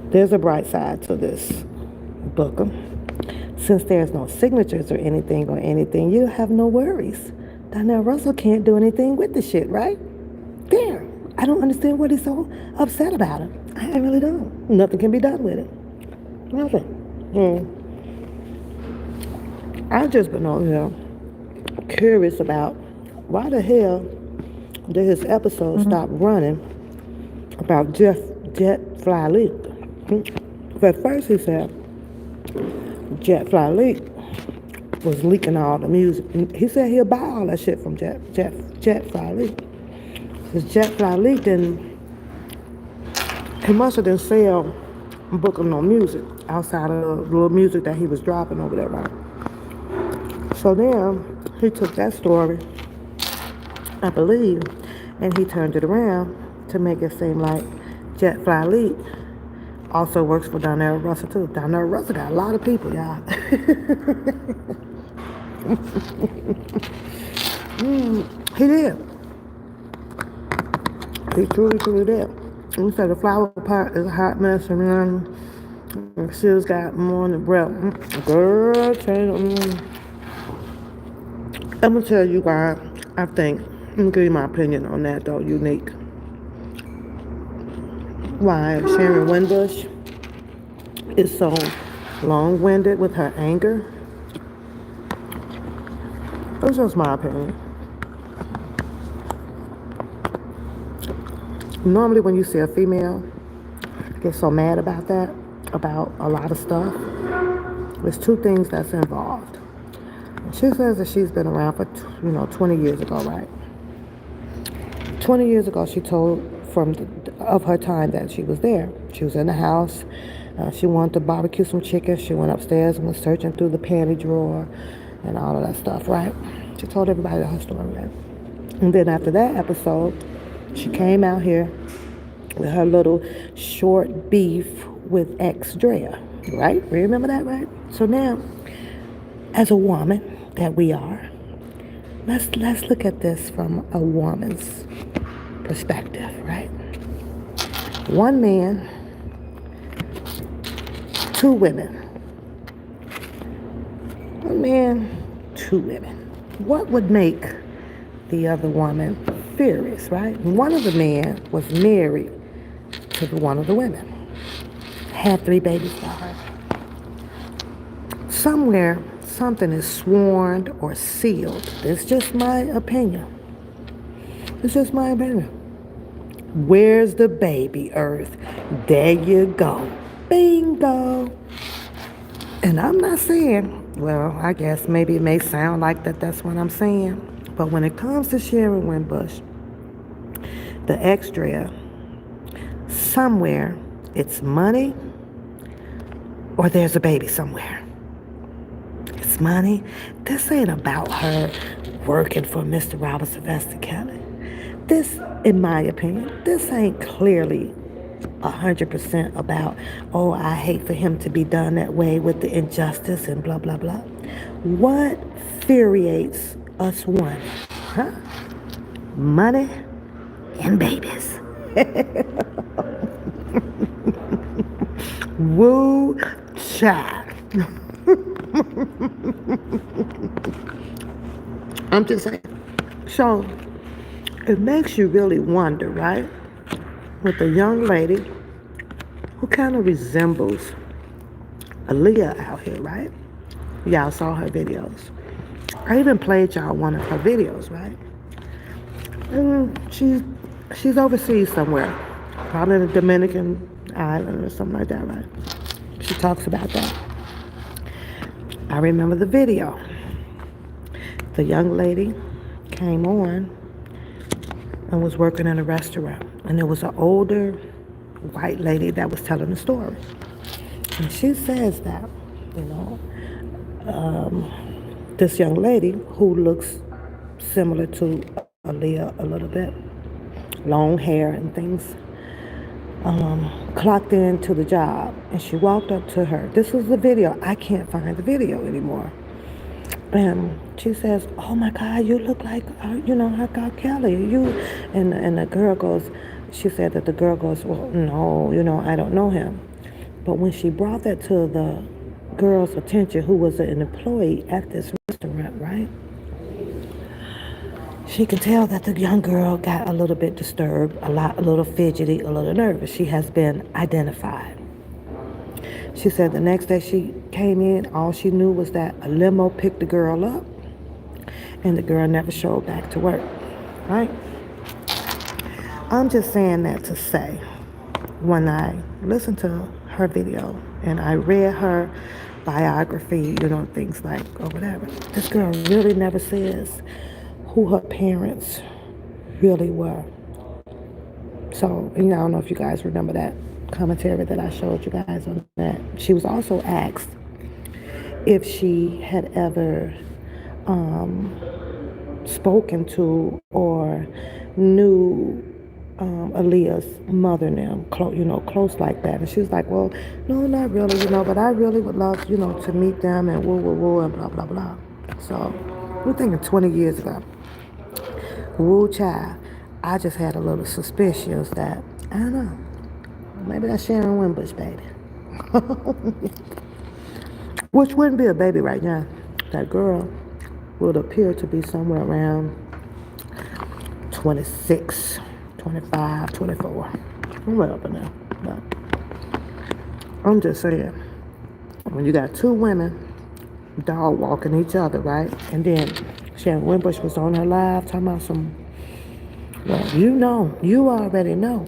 There's a bright side to this, Booker. Since there's no signatures or anything, you have no worries. Donnell Russell can't do anything with the shit, right? There. I don't understand what he's so upset about it. I really don't. Nothing can be done with it. Nothing. I've just been on here curious about why the hell did his episode stop running about Jet Fly Leak. At first he said Jet Fly Leak was leaking all the music. He said he'll buy all that shit from Jet Fly Leak. Because Jet Fly Leak he must have didn't sell Booker no music outside of the little music that he was dropping over there, right? So then he took that story, I believe, and he turned it around to make it seem like Jet Fly Leak also works for Donnell Russell too. Donnell Russell got a lot of people, y'all. He did. He truly did. He said the flower pot is a hot mess, and she's got more than breath. Girl, I'm gonna tell you why I think. I'm gonna give you my opinion on that though, Unique. Why Sharon Winbush is so long-winded with her anger. That's just my opinion. Normally when you see a female get so mad about a lot of stuff, there's two things that's involved. She says that she's been around for, 20 years ago, right? 20 years ago, she told of her time that she was there. She was in the house. She wanted to barbecue some chicken. She went upstairs and was searching through the panty drawer and all of that stuff, right? She told everybody her story, right? And then after that episode, she came out here with her little short beef with ex-Drea, right? Remember that, right? So now, as a woman that we are, let's look at this from a woman's perspective, right? One man, two women. One man, two women. What would make the other woman furious, right? One of the men was married to one of the women. Had 3 babies by her. Somewhere, something is sworn or sealed. It's just my opinion. It's just my opinion. Where's the baby, Earth? There you go. Bingo. And I'm not saying, well, I guess maybe it may sound like that's what I'm saying. But when it comes to Sharon Winbush, the ex-Drea, somewhere it's money or there's a baby somewhere. It's money. This ain't about her working for Mr. Robert Sylvester Kelly. This, in my opinion, this ain't clearly 100% about, oh, I hate for him to be done that way with the injustice and blah, blah, blah. What infuriates us women? Huh? Money and babies. Woo child. I'm just saying. So it makes you really wonder, right? With a young lady who kind of resembles Aaliyah out here, right? Y'all saw her videos. I even played y'all one of her videos, right? And she's overseas somewhere, probably in the Dominican island or something like that, right? She talks about that. I remember the video. The young lady came on and was working in a restaurant, and there was an older white lady that was telling the story. And she says that, this young lady who looks similar to Aaliyah a little bit, long hair and things, clocked into the job, and she walked up to her. This was the video. I can't find the video anymore. And she says, "Oh my God, you look like, like R. Kelly." And the girl goes, she said that the girl goes, well, no, I don't know him. But when she brought that to the girl's attention, who was an employee at this restaurant, right? She could tell that the young girl got a little bit disturbed, a little fidgety, a little nervous. She has been identified. She said the next day she came in, all she knew was that a limo picked the girl up and the girl never showed back to work, right? I'm just saying that to say, when I listened to her video and I read her biography, things like, or whatever, this girl really never says who her parents really were. So, I don't know if you guys remember that commentary that I showed you guys on that. She was also asked if she had ever spoken to or knew Aaliyah's mother and them, close like that. And she was like, well, no, not really, but I really would love, to meet them and woo, woo, woo, and blah, blah, blah. So we're thinking 20 years ago. Woo, child. I just had a little suspicions that, I don't know, maybe that's Sharon Wimbush, baby. Which wouldn't be a baby right now. That girl would appear to be somewhere around 26, 25, 24. I'm way up in there. But I'm just saying, when you got two women dog walking each other, right? And then Sharon Wimbush was on her live talking about some, well, you already know.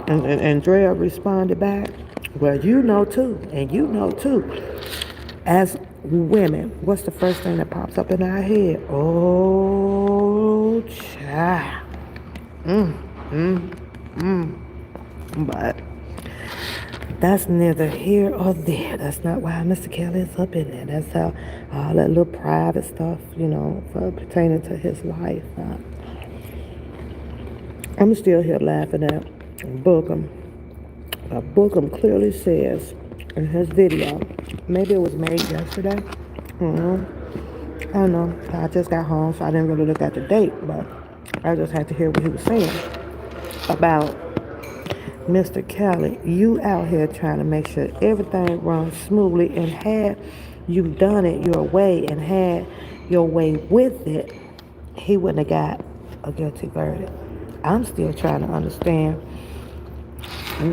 And Andrea responded back, well, you know too, and you know too. As women, what's the first thing that pops up in our head? Oh, child. But that's neither here or there. That's not why Mr. Kelly is up in there. That's how all that little private stuff, pertaining to his life. I'm still here laughing at Bookham. Bookham clearly says in his video, maybe it was made yesterday. I don't know. I just got home, so I didn't really look at the date, but I just had to hear what he was saying about Mr. Kelly. You out here trying to make sure everything runs smoothly, and had you done it your way and had your way with it, he wouldn't have got a guilty verdict. I'm still trying to understand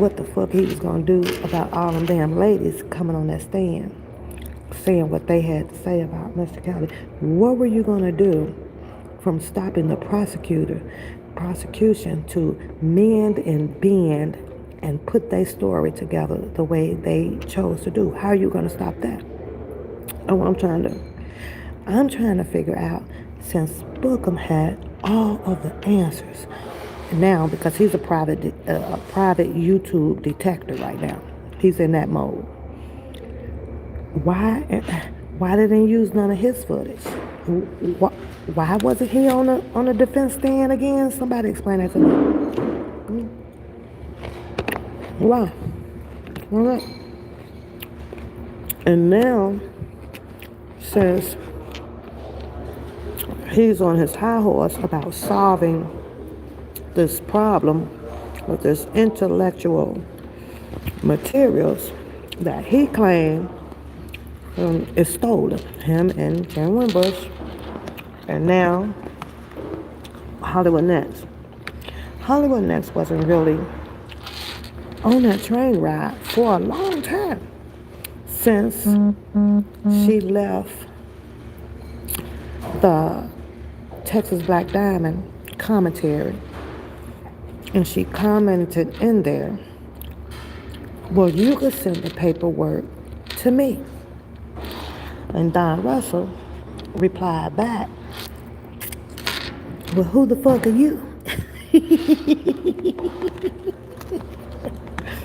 what the fuck he was going to do about all them damn ladies coming on that stand saying what they had to say about Mr. Kelly. What were you going to do from stopping the prosecution to mend and bend and put their story together the way they chose to do? How are you going to stop that? Oh, I'm trying to figure out, since Bookham had all of the answers now, because he's a private YouTube detective right now. He's in that mode. Why didn't he use none of his footage? Why wasn't he on the defense stand again? Somebody explain that to me. Why? Why not? And now, since he's on his high horse about solving this problem with this intellectual materials that he claimed is stolen, him and Sharon Wimbush, and now Hollywood Next. Hollywood Next wasn't really on that train ride for a long time, since she left the Texas Black Diamond commentary. And she commented in there, well, you could send the paperwork to me. And Don Russell replied back, well, who the fuck are you?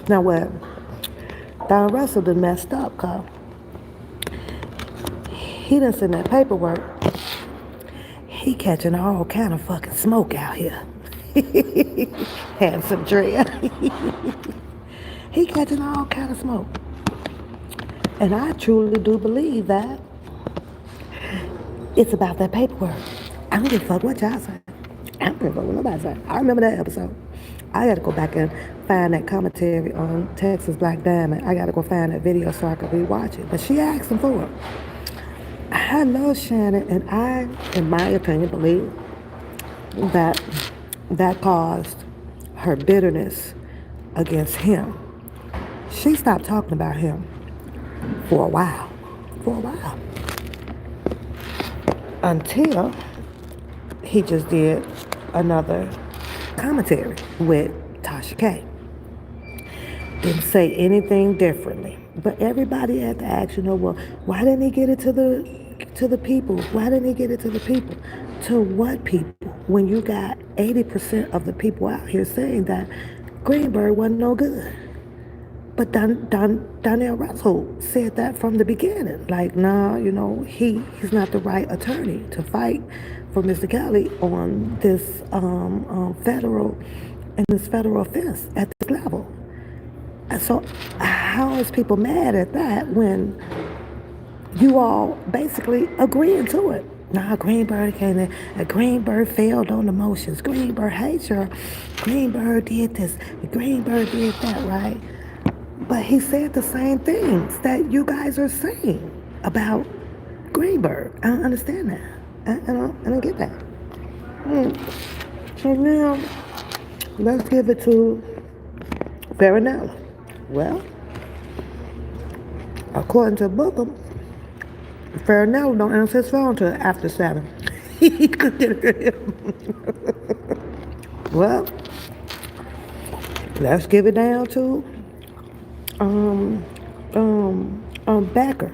Now, what? Don Russell done messed up, cause he done send that paperwork. He catching all kind of fucking smoke out here. Handsome Drea. He catching all kind of smoke. And I truly do believe that it's about that paperwork. I don't give a fuck what y'all say. I don't give a fuck what nobody say. I remember that episode. I gotta go back and find that commentary on Texas Black Diamond. I gotta go find that video so I can rewatch it. But she asked him for it. I love Shannon, and I, in my opinion, believe that that caused her bitterness against him. She stopped talking about him for a while. For a while. Until he just did another commentary with Tasha K. Didn't say anything differently. But everybody had to ask, well, why didn't he get it to the people? Why didn't he get it to the people? To what people? When you got 80% of the people out here saying that Greenberg wasn't no good. But Donnell Russell said that from the beginning. Like, nah, he's not the right attorney to fight for Mr. Kelly on this federal offense at this level. And so how is people mad at that when you all basically agreeing to it? Nah, Greenberg came in. Greenberg failed on the motions. Greenberg hates her. Greenberg did this. Greenberg did that, right? But he said the same things that you guys are saying about Greenberg. I don't understand that. I don't get that. So now, let's give it to Farinella. Well, according to Bookham, Farinella don't answer his phone till after 7. He could get it. Well, let's give it down to Becker.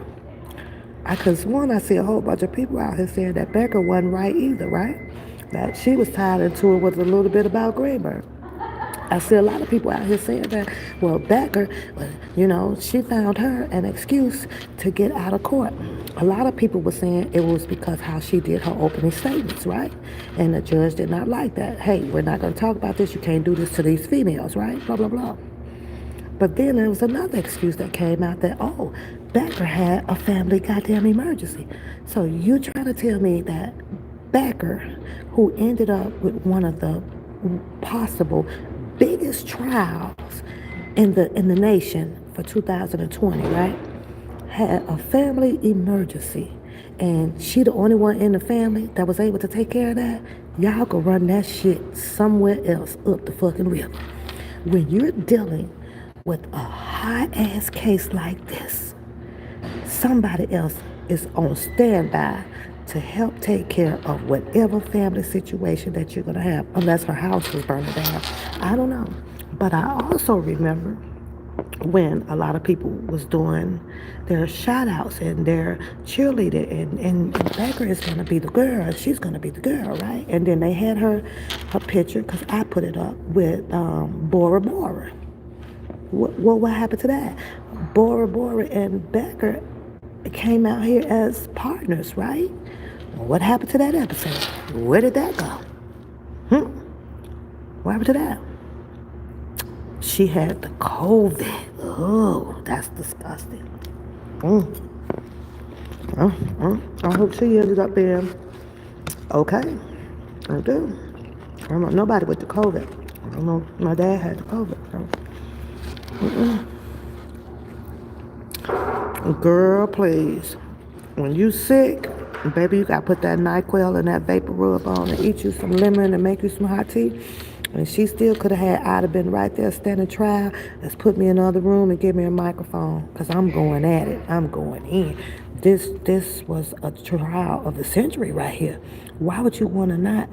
I could sworn I see a whole bunch of people out here saying that Becker wasn't right either, right? That she was tied into it with a little bit about Greenberg. I see a lot of people out here saying that, well, Becker, she found her an excuse to get out of court. A lot of people were saying it was because how she did her opening statements, right? And the judge did not like that. Hey, we're not going to talk about this. You can't do this to these females, right? Blah, blah, blah. But then there was another excuse that came out that, Becker had a family goddamn emergency. So you trying to tell me that Becker, who ended up with one of the possible biggest trials in the nation for 2020, right, had a family emergency, and she the only one in the family that was able to take care of that? Y'all could run that shit somewhere else up the fucking river. When you're dealing with a high-ass case like this, somebody else is on standby to help take care of whatever family situation that you're going to have, unless her house was burning down. I don't know. But I also remember when a lot of people was doing their shout-outs and their cheerleader, and Becker is going to be the girl, she's going to be the girl, right? And then they had her picture, because I put it up, with Bora Bora. What happened to that? Bora Bora and Becker came out here as partners, right? What happened to that episode? Where did that go? What happened to that? She had the COVID. Oh, that's disgusting. I hope she ended up being okay. I do. I don't know nobody with the COVID. I don't know. My dad had the COVID. So. Girl, please. When you sick, baby, you got to put that NyQuil and that vapor rub on and eat you some lemon and make you some hot tea. And she still could have had, I'd have been right there standing trial. Let's put me in another room and give me a microphone, because I'm going at it. I'm going in. This was a trial of the century right here. Why would you want to not?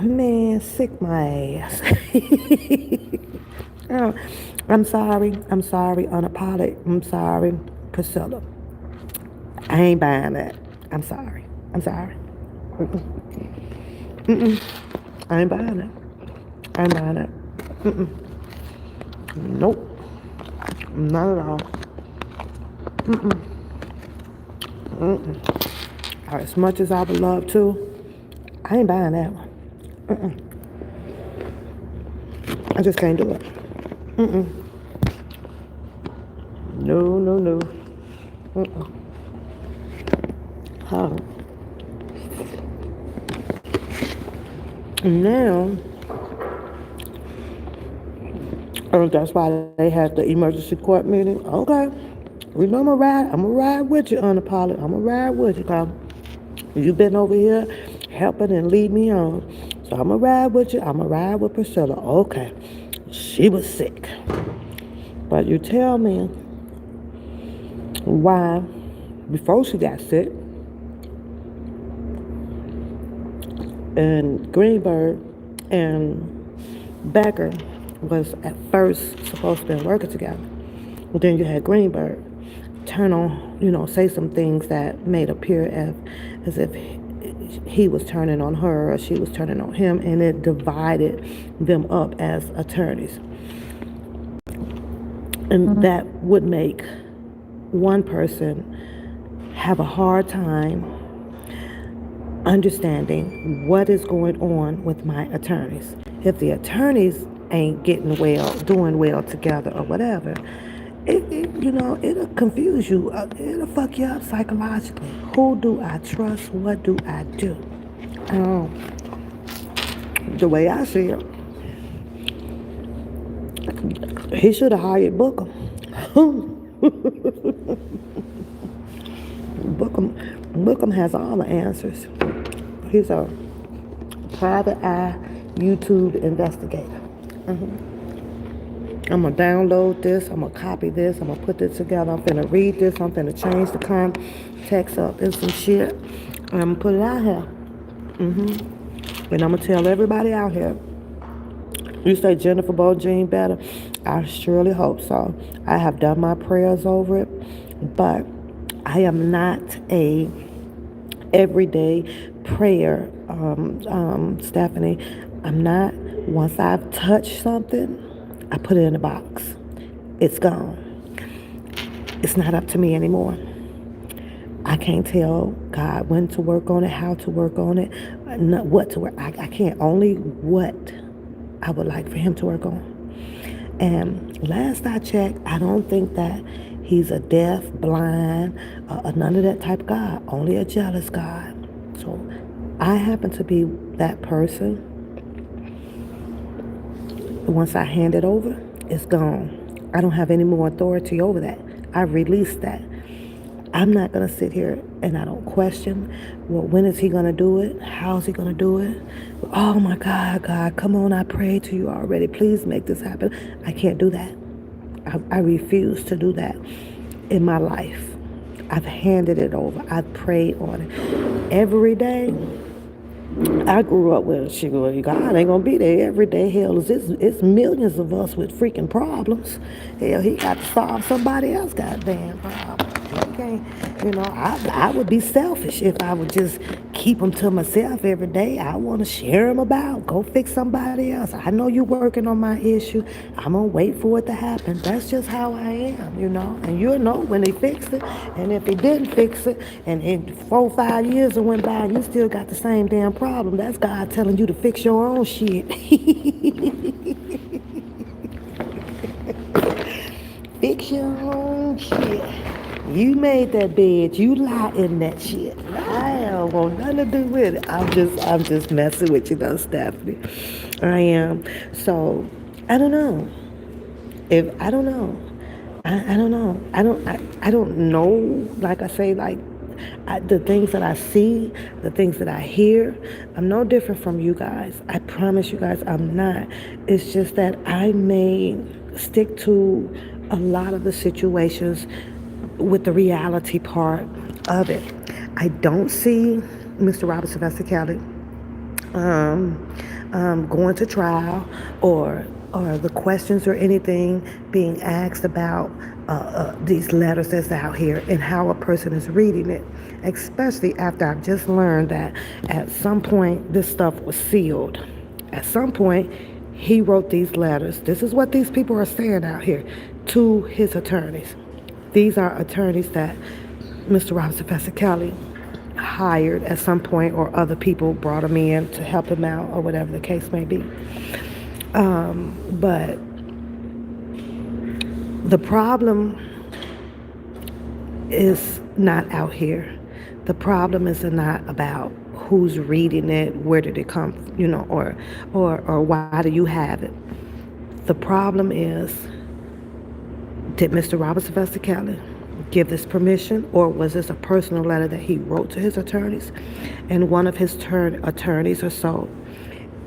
Man, sick my ass. Oh, I'm sorry, unapologetic. I'm sorry, Priscilla. I ain't buying that. I'm sorry. I ain't buying it. Nope. Not at all. As much as I would love to, I ain't buying that one. I just can't do it. No. Oh. Now, That's why they had the emergency court meeting. Okay. We know I'm gonna ride with you, unapologetic. I'm gonna ride with you, cause you've been over here helping and lead me on. So I'm gonna ride with you. I'm gonna ride with Priscilla. Okay. She was sick. But you tell me why, before she got sick, and Greenberg and Becker was at first supposed to be working together. But then you had Greenberg turn on, say some things that made appear as if he was turning on her or she was turning on him, and it divided them up as attorneys. And that would make one person have a hard time understanding what is going on with my attorneys. If the attorneys ain't doing well together or whatever, it'll confuse you. It'll fuck you up psychologically. Who do I trust? What do I do? The way I see it, he should have hired Bookham. Bookham has all the answers. He's a private eye YouTube investigator. I'm going to download this. I'm going to copy this. I'm going to put this together. I'm going to read this. I'm going to change the context up and some shit. And I'm going to put it out here. And I'm going to tell everybody out here. You say Jennifer Bojine better? I surely hope so. I have done my prayers over it. But I am not a everyday prayer, Stephanie. I'm not. Once I've touched something, I put it in a box. It's gone. It's not up to me anymore. I can't tell God when to work on it, how to work on it, not what to work. I can't. Only what I would like for him to work on. And last I checked, I don't think that he's a deaf, blind, none of that type of God. Only a jealous God. So I happen to be that person. Once I hand it over, it's gone. I don't have any more authority over that. I released that. I'm not going to sit here and I don't question, well, when is he going to do it? How is he going to do it? Oh my God, God, come on, I prayed to you already. Please make this happen. I can't do that. I refuse to do that in my life. I've handed it over. I've prayed on it. Every day, I grew up with, God ain't gonna be there every day. Hell, it's millions of us with freaking problems. Hell, he got to solve somebody else's goddamn problem. Okay, I would be selfish if I would just keep them to myself every day. I want to share them about. Go fix somebody else. I know you're working on my issue. I'm gonna wait for it to happen. That's just how I am, And you'll know when he fixed it, and if he didn't fix it, and in 4 or 5 years it went by, and you still got the same damn problem. That's God telling you to fix your own shit. Fix your own shit. You made that bed. You lie in that shit. I don't want nothing to do with it. I'm just messing with you, Stephanie. I am. So I don't know. I don't know. I don't know. I don't know. Like I say, the things that I see, the things that I hear, I'm no different from you guys. I promise you guys, I'm not. It's just that I may stick to a lot of the situations with the reality part of it. I don't see Mr. Robert Sylvester Kelly going to trial or the questions or anything being asked about these letters that's out here and how a person is reading it, especially after I've just learned that at some point this stuff was sealed. At some point he wrote these letters. This is what these people are saying out here to his attorneys. These are attorneys that Mr. Robert Sylvester Kelly hired at some point, or other people brought him in to help him out, or whatever the case may be. But the problem is not out here. The problem is not about who's reading it, where did it come, or why do you have it. The problem is, did Mr. Robert Sylvester Kelly give this permission, or was this a personal letter that he wrote to his attorneys? And one of his attorneys or so,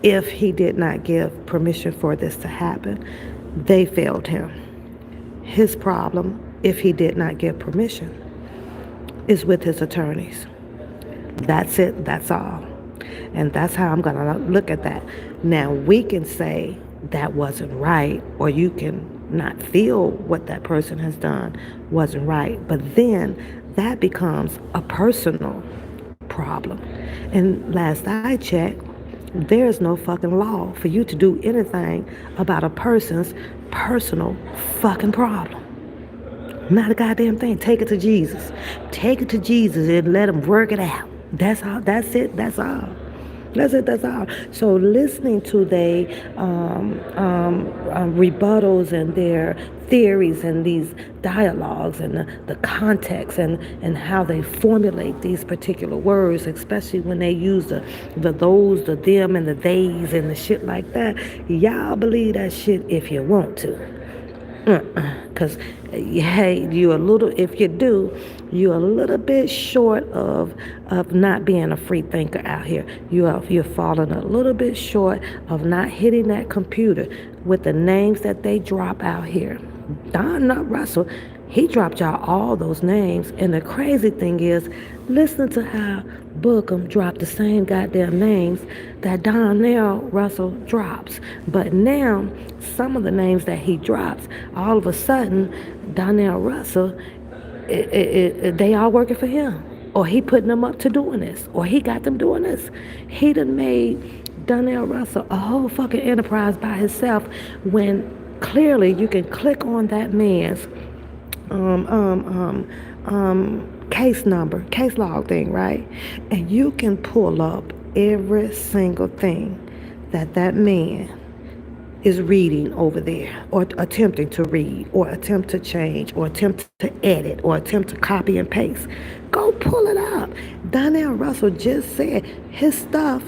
if he did not give permission for this to happen, they failed him. His problem, if he did not give permission, is with his attorneys. That's it. That's all. And that's how I'm going to look at that. Now, we can say that wasn't right, or you can not feel what that person has done wasn't right. But then that becomes a personal problem. And last I checked, there's no fucking law for you to do anything about a person's personal fucking problem. Not a goddamn thing. Take it to Jesus. Take it to Jesus and let him work it out. That's all. That's it. That's all. That's it. That's all. So listening to their rebuttals and their theories and these dialogues and the context and how they formulate these particular words, especially when they use the those, the them, and the theys and the shit like that. Y'all believe that shit if you want to. Because, hey, if you do, you're a little bit short of not being a free thinker out here. You're falling a little bit short of not hitting that computer with the names that they drop out here. Don Russell, he dropped y'all all those names. And the crazy thing is, listen to how Bookham dropped the same goddamn names that Donnell Russell drops. But now, some of the names that he drops, all of a sudden, Donnell Russell, they all working for him. Or he putting them up to doing this. Or he got them doing this. He done made Donnell Russell a whole fucking enterprise by himself, when clearly you can click on that man's case number, case log thing, right? And you can pull up every single thing that man is reading over there, or attempting to read, or attempt to change, or attempt to edit, or attempt to copy and paste. Go pull it up. Donnell Russell just said his stuff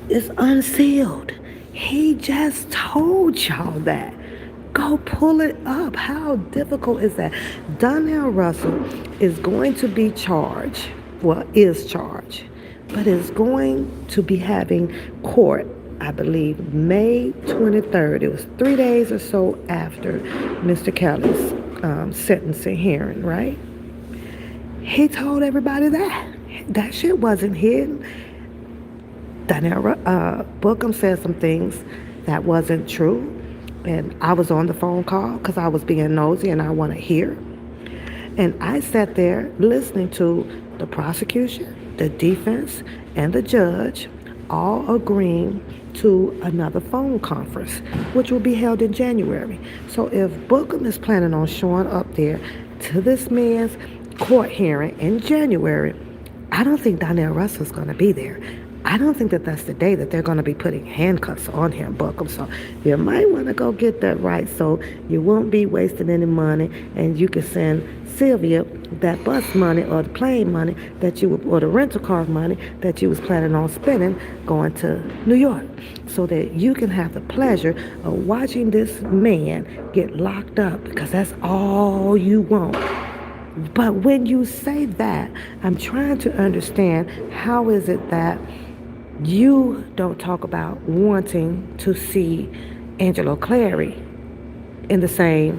is unsealed. He just told y'all that. Go pull it up. How difficult is that? Donnell Russell is going to be charged, is charged, but is going to be having court, I believe, May 23rd. It was 3 days or so after Mr. Kelly's sentencing hearing, right? He told everybody that shit wasn't hidden. Donnell Bookham said some things that wasn't true. And I was on the phone call because I was being nosy and I want to hear. And I sat there listening to the prosecution, the defense, and the judge all agreeing to another phone conference, which will be held in January. So if Bookham is planning on showing up there to this man's court hearing in January, I don't think Donnell Russell's going to be there. I don't think that that's the day that they're going to be putting handcuffs on him, Bookham. So you might want to go get that right, so you won't be wasting any money, and you can send Sylvia that bus money or the plane money or the rental car money that you was planning on spending going to New York, so that you can have the pleasure of watching this man get locked up, because that's all you want. But when you say that, I'm trying to understand, how is it that you don't talk about wanting to see Angelo Clary in the same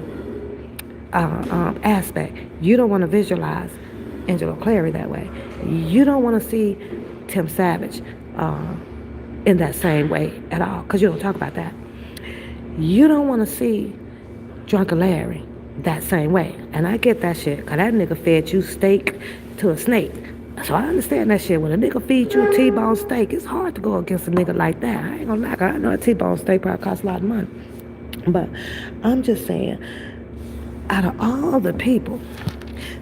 aspect? You don't want to visualize Angelo Clary that way. You don't want to see Tim Savage in that same way at all, because you don't talk about that. You don't want to see Drunken Larry that same way. And I get that shit, because that nigga fed you steak to a snake. So I understand that shit. When a nigga feeds you a T-bone steak, it's hard to go against a nigga like that. I ain't gonna lie. I know a T-bone steak probably costs a lot of money. But I'm just saying, out of all the people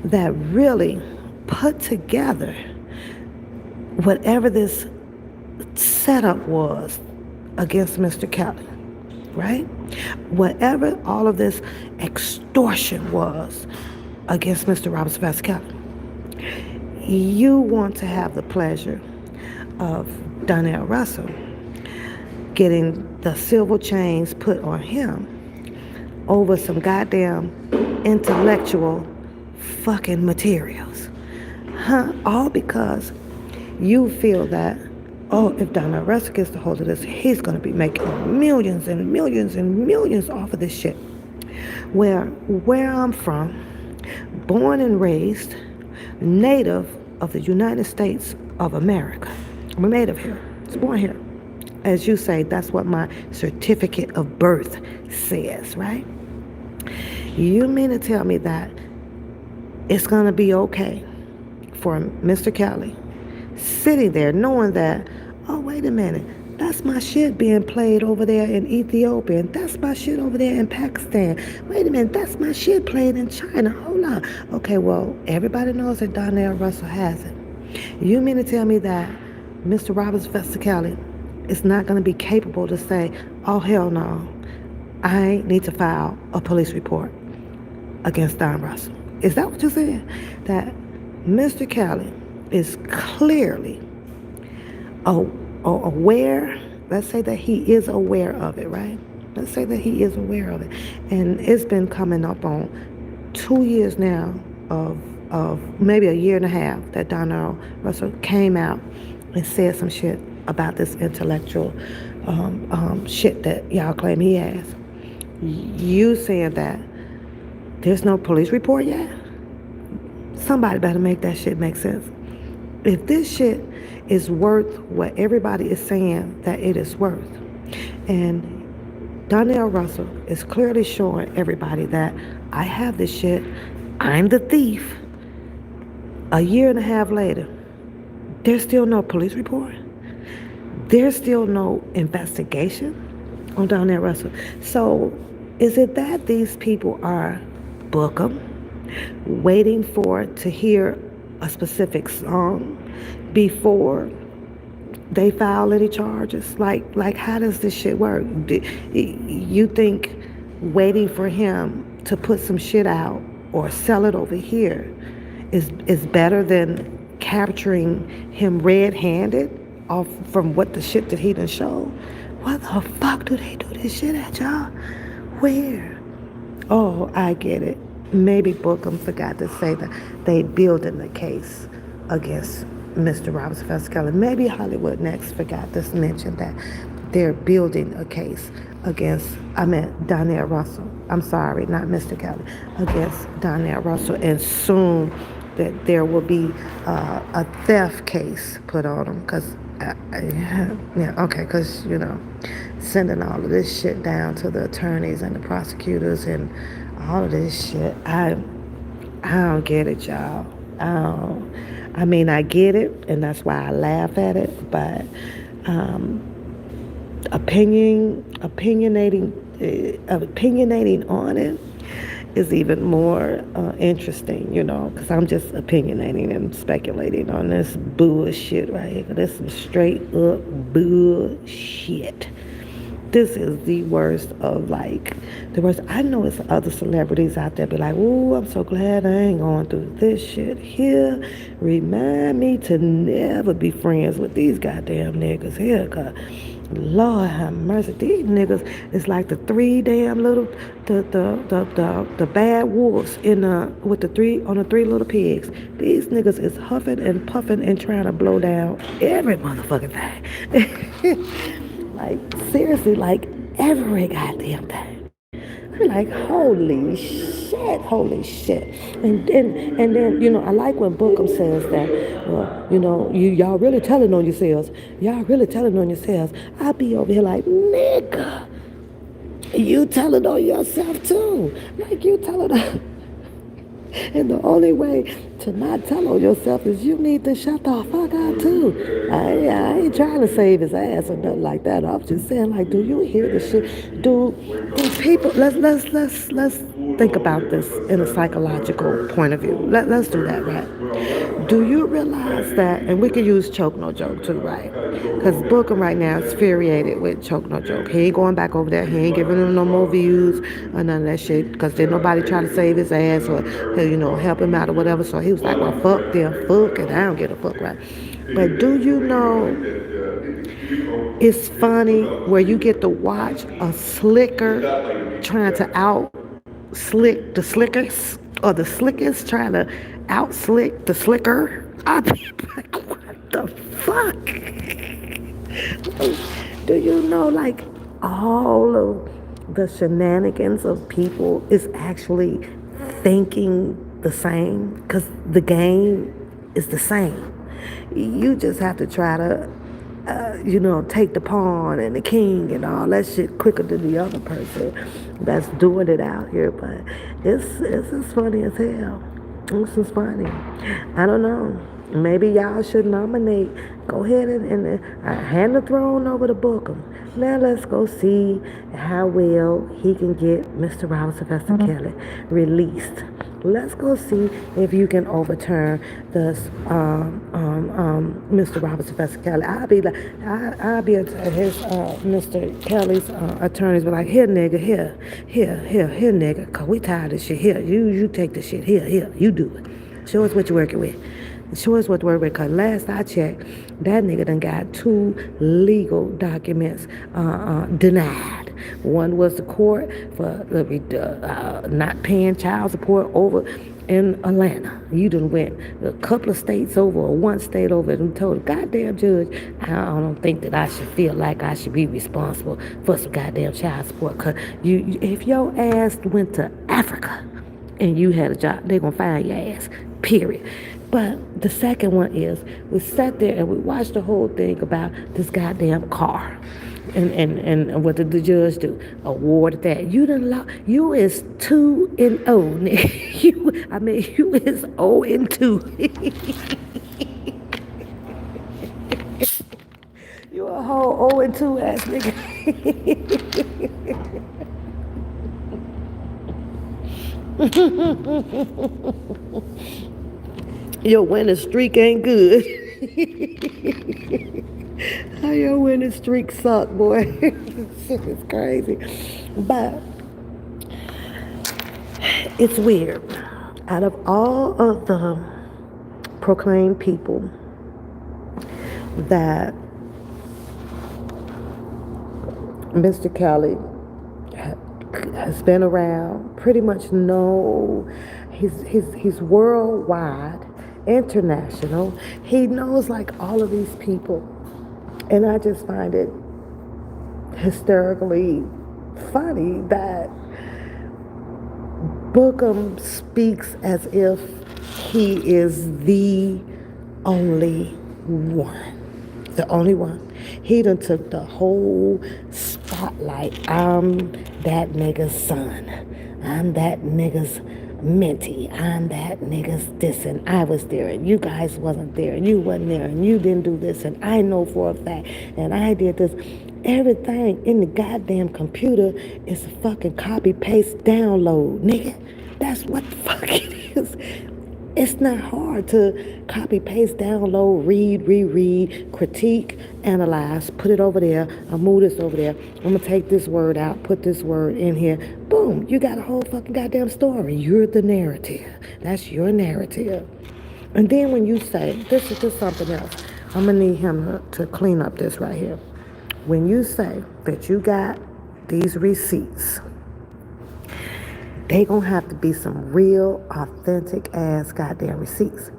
that really put together whatever this setup was against Mr. Kelly, right? Whatever all of this extortion was against Mr. Robert Sylvester Kelly, you want to have the pleasure of Donnell Russell getting the silver chains put on him over some goddamn intellectual fucking materials. Huh? All because you feel that, oh, if Donnell Russell gets a hold of this, he's going to be making millions and millions and millions off of this shit. Where I'm from, born and raised, native of the United States of America. I'm a native here. I was born here. As you say, that's what my certificate of birth says, right? You mean to tell me that it's going to be okay for Mr. Kelly sitting there knowing that, oh, wait a minute, that's my shit being played over there in Ethiopia, and that's my shit over there in Pakistan. Wait a minute, that's my shit played in China. Hold on. Okay, well, everybody knows that Donnell Russell has it. You mean to tell me that Mr. Robert Sylvester Kelly is not going to be capable to say, oh, hell no, I need to file a police report against Don Russell? Is that what you're saying? That Mr. Kelly is clearly aware, let's say that he is aware of it, right? Let's say that he is aware of it. And it's been coming up on 2 years now of maybe a year and a half that Donnell Russell came out and said some shit about this intellectual shit that y'all claim he has. You saying that there's no police report yet? Somebody better make that shit make sense. If this shit is worth what everybody is saying that it is worth, and Donnell Russell is clearly showing everybody that I have this shit, I'm the thief, a year and a half later, there's still no police report. There's still no investigation on Donnell Russell. So is it that these people are bookum, waiting to hear a specific song before they file any charges? Like how does this shit work? You think waiting for him to put some shit out or sell it over here is better than capturing him red-handed off from what the shit that he done showed? What the fuck do they do this shit at, y'all? Where? Oh, I get it. Maybe Bookham forgot to say that they building the case against Mr. Robert Sylvester Kelly. Maybe Hollywood Next forgot to mention that they're building a case against, Donnell Russell. I'm sorry, not Mr. Kelly. Against Donnell Russell. And soon that there will be a theft case put on him. Because, sending all of this shit down to the attorneys and the prosecutors and all of this shit. I don't get it, y'all. I get it, and that's why I laugh at it, but opinionating on it is even more interesting, because I'm just opinionating and speculating on this bullshit right here. This is straight up bullshit. This is the worst of the worst. I know it's other celebrities out there be like, ooh, I'm so glad I ain't going through this shit here. Remind me to never be friends with these goddamn niggas here, cause Lord have mercy. These niggas is like the three damn little the bad wolves with the three little pigs. These niggas is huffing and puffing and trying to blow down every motherfucking thing. Like, seriously, like every goddamn thing. I'm like, holy shit. And then, I like when Bookham says that, y'all really telling on yourselves. I'll be over here like, nigga, you telling on yourself too. Like, you telling on. And the only way to not tell on yourself is you need to shut the fuck up too. I ain't trying to save his ass or nothing like that. I'm just saying, like, do you hear the shit? Do these people? Let's think about this in a psychological point of view. Let's do that, right? Do you realize that, and we can use Choke No Joke too, right? Because Bookham right now is infuriated with Choke No Joke. He ain't going back over there. He ain't giving him no more views or none of that shit. Because did nobody try to save his ass or, help him out or whatever. So he was like, well, fuck them, fuck it. I don't give a fuck, right? But do you know it's funny where you get to watch a slicker trying to out slick the slickers, or the slickers trying to out slick the slicker? I be like, what the fuck? Do you know, like, all of the shenanigans of people is actually thinking the same? Because the game is the same. You just have to try to take the pawn and the king and all that shit quicker than the other person that's doing it out here. But it's as funny as hell. This is funny. I don't know. Maybe y'all should nominate. Go ahead and hand the throne over to Bookham. Now let's go see how well he can get Mr. Robert Sylvester Kelly released. Let's go see if you can overturn this Mr. Robert Sylvester Kelly. I'll be his Mr. Kelly's attorneys be like, here nigga, here nigga, cause we tired of this shit. Here, you take the shit. Here, you do it. Show us what you're working with. Show us what to work with, because last I checked, that nigga done got 2 legal documents denied. One was the court for not paying child support over in Atlanta. You done went a couple of states over, or one state over, and told the goddamn judge, I don't think that I should feel like I should be responsible for some goddamn child support. Because if your ass went to Africa and you had a job, they gonna find your ass, period. But the second one is, we sat there and we watched the whole thing about this goddamn car. And what did the judge do? Awarded that. You is 2-0, nigga. You is 0-2. You a whole 0-2 ass nigga. Your winning streak ain't good. How your winning streak suck, boy. Shit is crazy. But it's weird. Out of all of the proclaimed people that Mr. Kelly has been around, pretty much know he's worldwide, international. He knows like all of these people. And I just find it hysterically funny that Bookham speaks as if he is the only one. The only one. He done took the whole spotlight. I'm that nigga's son. I'm that nigga's mentee. I'm that nigga's this, and I was there and you guys wasn't there and you wasn't there and you didn't do this and I know for a fact and I did this. Everything in the goddamn computer is a fucking copy paste download, nigga. That's what the fuck it is. It's not hard to copy, paste, download, read, reread, critique, analyze, put it over there. I'll move this over there. I'm going to take this word out, put this word in here. Boom, you got a whole fucking goddamn story. You're the narrative. That's your narrative. And then when you say, this is just something else, I'm going to need him to clean up this right here. When you say that you got these receipts, they gonna have to be some real, authentic ass goddamn receipts.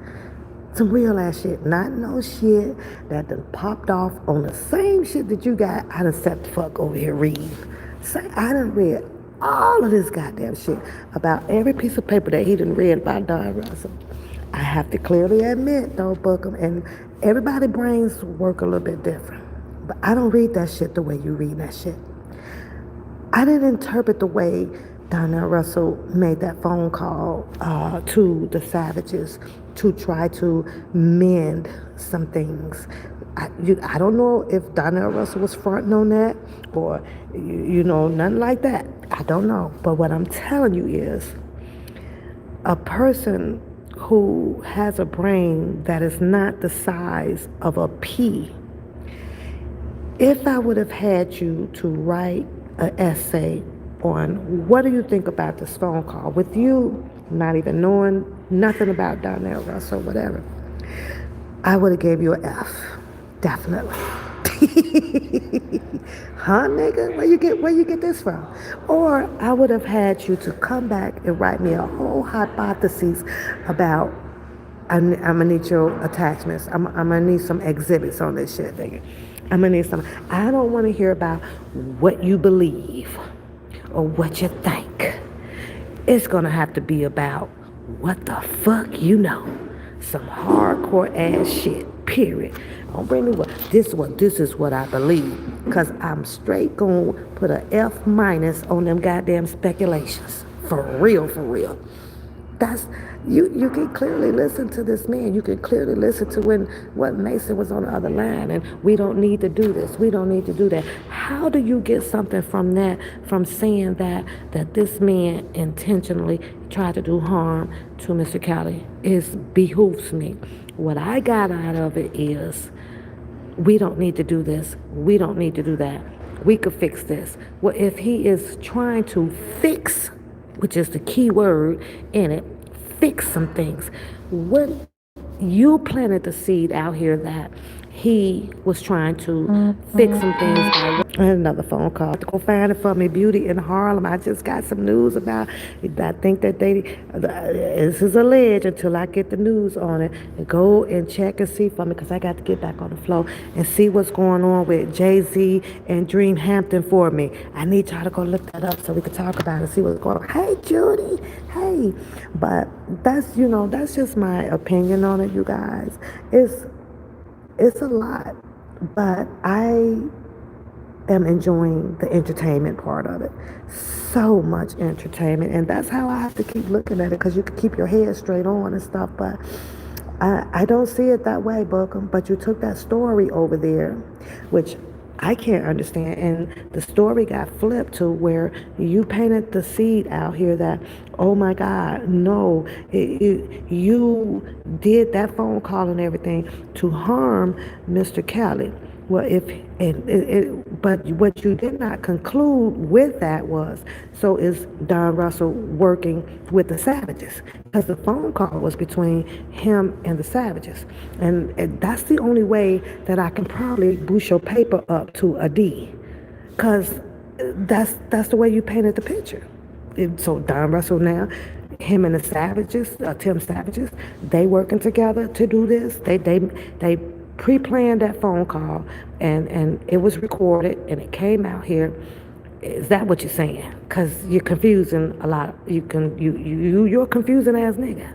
Some real ass shit. Not no shit that done popped off on the same shit that you got. I done sat the fuck over here reading. I done read all of this goddamn shit about every piece of paper that he done read about Don Russell. I have to clearly admit, though, Bookham, and everybody's brains work a little bit different. But I don't read that shit the way you read that shit. I didn't interpret the way Donnell Russell made that phone call to the Savages to try to mend some things. I don't know if Donnell Russell was fronting on that or, nothing like that. I don't know. But what I'm telling you is a person who has a brain that is not the size of a pea, if I would have had you to write an essay on what do you think about this phone call, with you not even knowing nothing about Donnell Russell, whatever, I would have gave you an F, definitely. Huh, nigga? Where you get this from? Or I would have had you to come back and write me a whole hypothesis about. I'm gonna need your attachments. I'm gonna need some exhibits on this shit, nigga. I'm gonna need some. I don't want to hear about what you believe or what you think. It's gonna have to be about what the fuck you know. Some hardcore ass shit. Period. Don't bring me this is what I believe. Cause I'm straight gonna put a F minus on them goddamn speculations. For real, for real. That's you can clearly listen to this man. You can clearly listen to what Mason was on the other line, and we don't need to do this. We don't need to do that. How do you get something from that, from saying that this man intentionally tried to do harm to Mr. Cali? It behooves me. What I got out of it is we don't need to do this. We don't need to do that. We could fix this. Well, if he is trying to fix, which is the key word in it, fix some things. What you planted the seed out here that he was trying to fix some things. Another phone call to go find it for me, Beauty in Harlem. I just got some news about it. I think that this is alleged until I get the news on it. And go and check and see for me, because I got to get back on the floor and see what's going on with Jay-Z and Dream Hampton for me. I need y'all to go look that up so we can talk about it and see what's going on. Hey, Judy. Hey. But that's just my opinion on it, you guys. It's a lot, but I am enjoying the entertainment part of it. So much entertainment, and that's how I have to keep looking at it, because you can keep your head straight on and stuff, but I don't see it that way, Bookham. But you took that story over there, which I can't understand, and the story got flipped to where you painted the seed out here that, oh my God, no, you did that phone call and everything to harm Mr. Cali. Well, but what you did not conclude with that was, so is Don Russell working with the Savages? Because the phone call was between him and the Savages. And that's the only way that I can probably boost your paper up to a D. Because that's the way you painted the picture. So Don Russell now, him and the Savages, Tim Savages, they working together to do this. They pre-planned that phone call, and it was recorded, and it came out here. Is that what you're saying? Because you're confusing a lot. You're confusing ass nigga.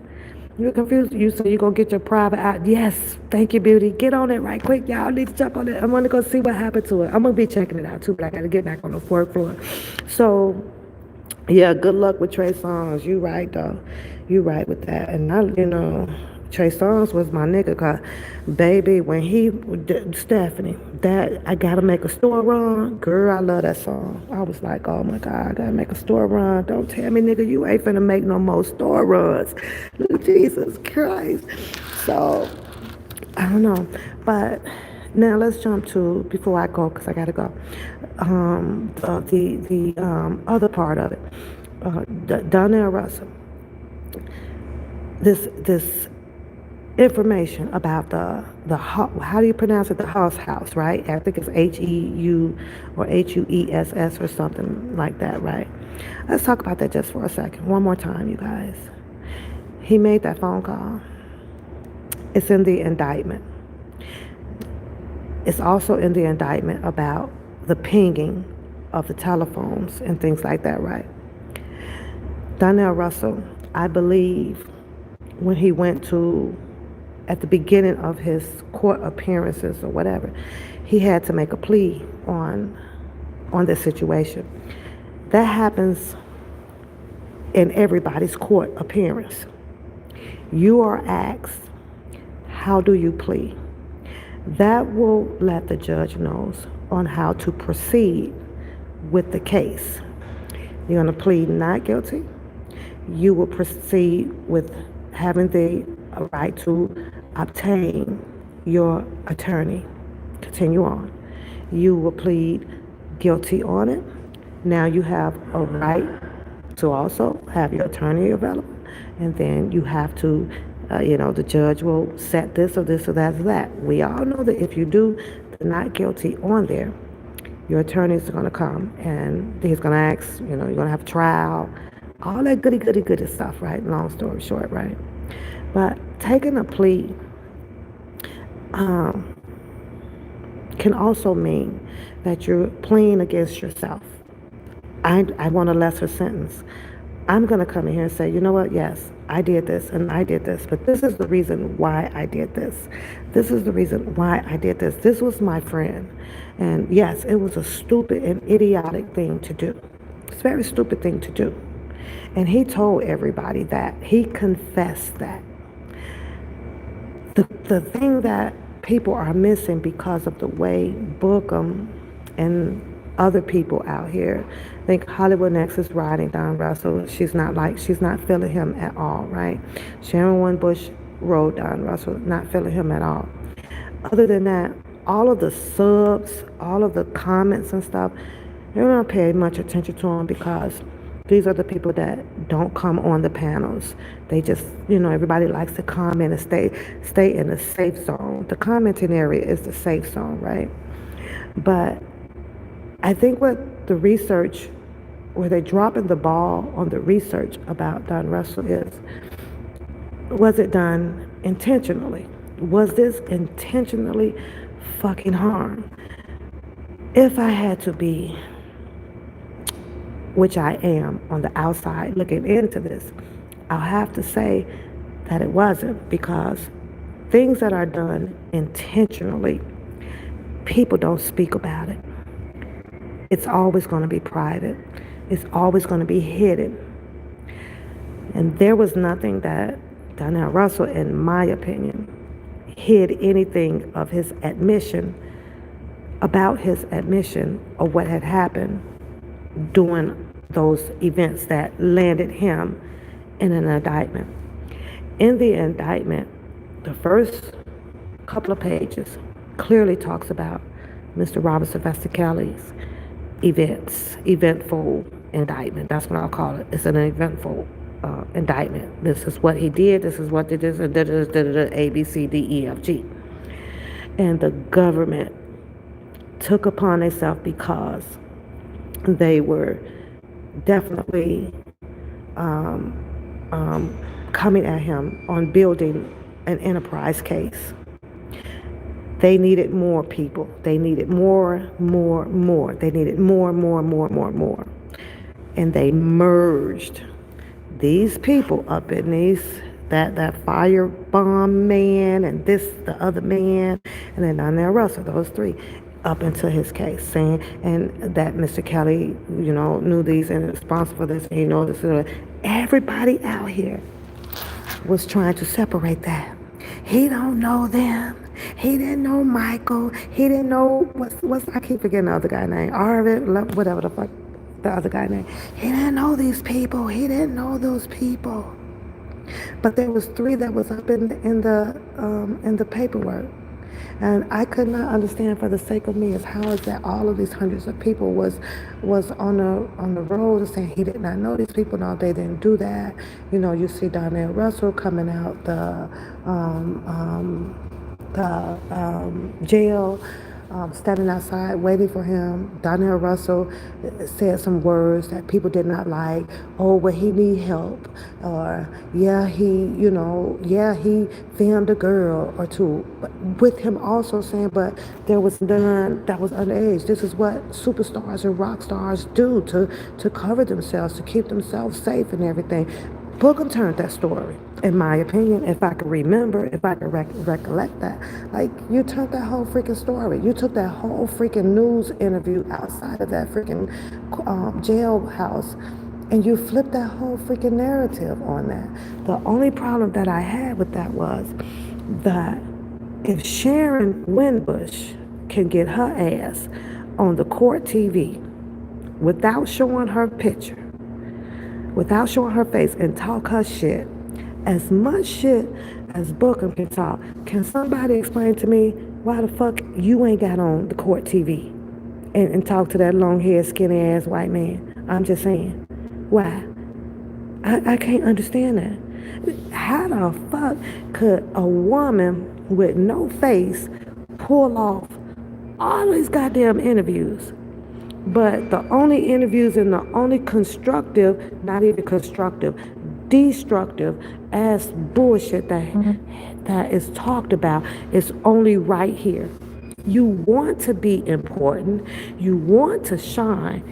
You're confused. You say you're gonna get your private out. Yes, thank you, Beauty. Get on it right quick, y'all. Need to jump on it. I'm gonna go see what happened to it. I'm gonna be checking it out too, but I gotta get back on the work floor. So yeah, good luck with Trey Songz. You right though. You right with that. And Trey Songz was my nigga, cause baby, when Stephanie, that I gotta make a store run, girl, I love that song. I was like, oh my God, I gotta make a store run. Don't tell me, nigga, you ain't finna make no more store runs. Jesus Christ. So, I don't know. But now let's jump to, before I go, cause I gotta go, the other part of it. Donnell Russell. This information about the how do you pronounce it? The house, right? I think it's Heu or Huess or something like that, right? Let's talk about that just for a second. One more time, you guys. He made that phone call. It's in the indictment. It's also in the indictment about the pinging of the telephones and things like that, right? Donnell Russell, I believe, when he went to, at the beginning of his court appearances or whatever, he had to make a plea on this situation. That happens in everybody's court appearance. You are asked, how do you plead? That will let the judge knows on how to proceed with the case. You're going to plead not guilty. You will proceed with having the right to obtain your attorney. Continue on. You will plead guilty on it. Now you have a right to also have your attorney available. And then you have to, the judge will set this or this or that or that. We all know that if you do the not guilty on there, your attorney is going to come and he's going to ask, you're going to have a trial, all that goody stuff, right? Long story short, right? But taking a plea can also mean that you're pleading against yourself. I want a lesser sentence. I'm going to come in here and say, you know what? Yes, I did this and I did this, but this is the reason why I did this. This is the reason why I did this. This was my friend. And yes, it was a stupid and idiotic thing to do. It's a very stupid thing to do. And he told everybody that. He confessed that. The thing that people are missing because of the way Bookham and other people out here think Hollywood Next is riding Don Russell. She's not feeling him at all, right? Sharon One Bush rode Don Russell, not feeling him at all. Other than that, all of the subs, all of the comments and stuff, they're not paying much attention to them because these are the people that don't come on the panels. They just, everybody likes to comment and stay in a safe zone. The commenting area is the safe zone, right? But I think what the research, where they're dropping the ball on the research about Don Russell is, was it done intentionally? Was this intentionally fucking harm? If I had to be, which I am on the outside looking into this, I'll have to say that it wasn't, because things that are done intentionally, people don't speak about it. It's always going to be private. It's always going to be hidden. And there was nothing that Donnell Russell, in my opinion, hid anything of his admission, about his admission of what had happened during those events that landed him in an indictment. In the indictment, the first couple of pages clearly talks about Mr. Robert Sylvester Kelly's eventful indictment. That's what I'll call it. It's an eventful indictment. This is what he did. This is what they did. A, B, C, D, E, F, G. And the government took upon themselves, because they were definitely coming at him on building an enterprise case. They needed more people. They needed more. They needed more. And they merged these people up in that firebomb man and the other man, and then Donnell Russell, those three, up into his case, saying, and that Mr. Kelly, knew these and responsible for this, and this. Everybody out here was trying to separate that. He don't know them. He didn't know Michael. He didn't know what's I keep forgetting the other guy's name. Arvin, whatever the fuck the other guy's name. He didn't know these people. He didn't know those people. But there was three that was up in the paperwork. And I could not understand, for the sake of me, is how is that all of these hundreds of people was on the road and saying he did not know these people. No, they didn't do that. You see Donnell Russell coming out the jail, standing outside waiting for him. Donnell Russell said some words that people did not like. Oh, well, he need help, or he filmed a girl or two. But with him also saying, but there was none that was underage. This is what superstars and rock stars do to cover themselves, to keep themselves safe and everything. Bookham turned that story, in my opinion, if I could remember, if I could recollect that. Like, you turned that whole freaking story. You took that whole freaking news interview outside of that freaking jailhouse, and you flipped that whole freaking narrative on that. The only problem that I had with that was that if Sharon Winbush can get her ass on the court TV without showing her picture, without showing her face, and talk her shit, As much shit as Bookham can talk, can somebody explain to me why the fuck you ain't got on the court TV and talk to that long-haired, skinny-ass white man? I'm just saying. Why? I can't understand that. How the fuck could a woman with no face pull off all these goddamn interviews? But the only interviews and the only constructive, not even constructive, destructive ass bullshit that is talked about is only right here. You want to be important. You want to shine.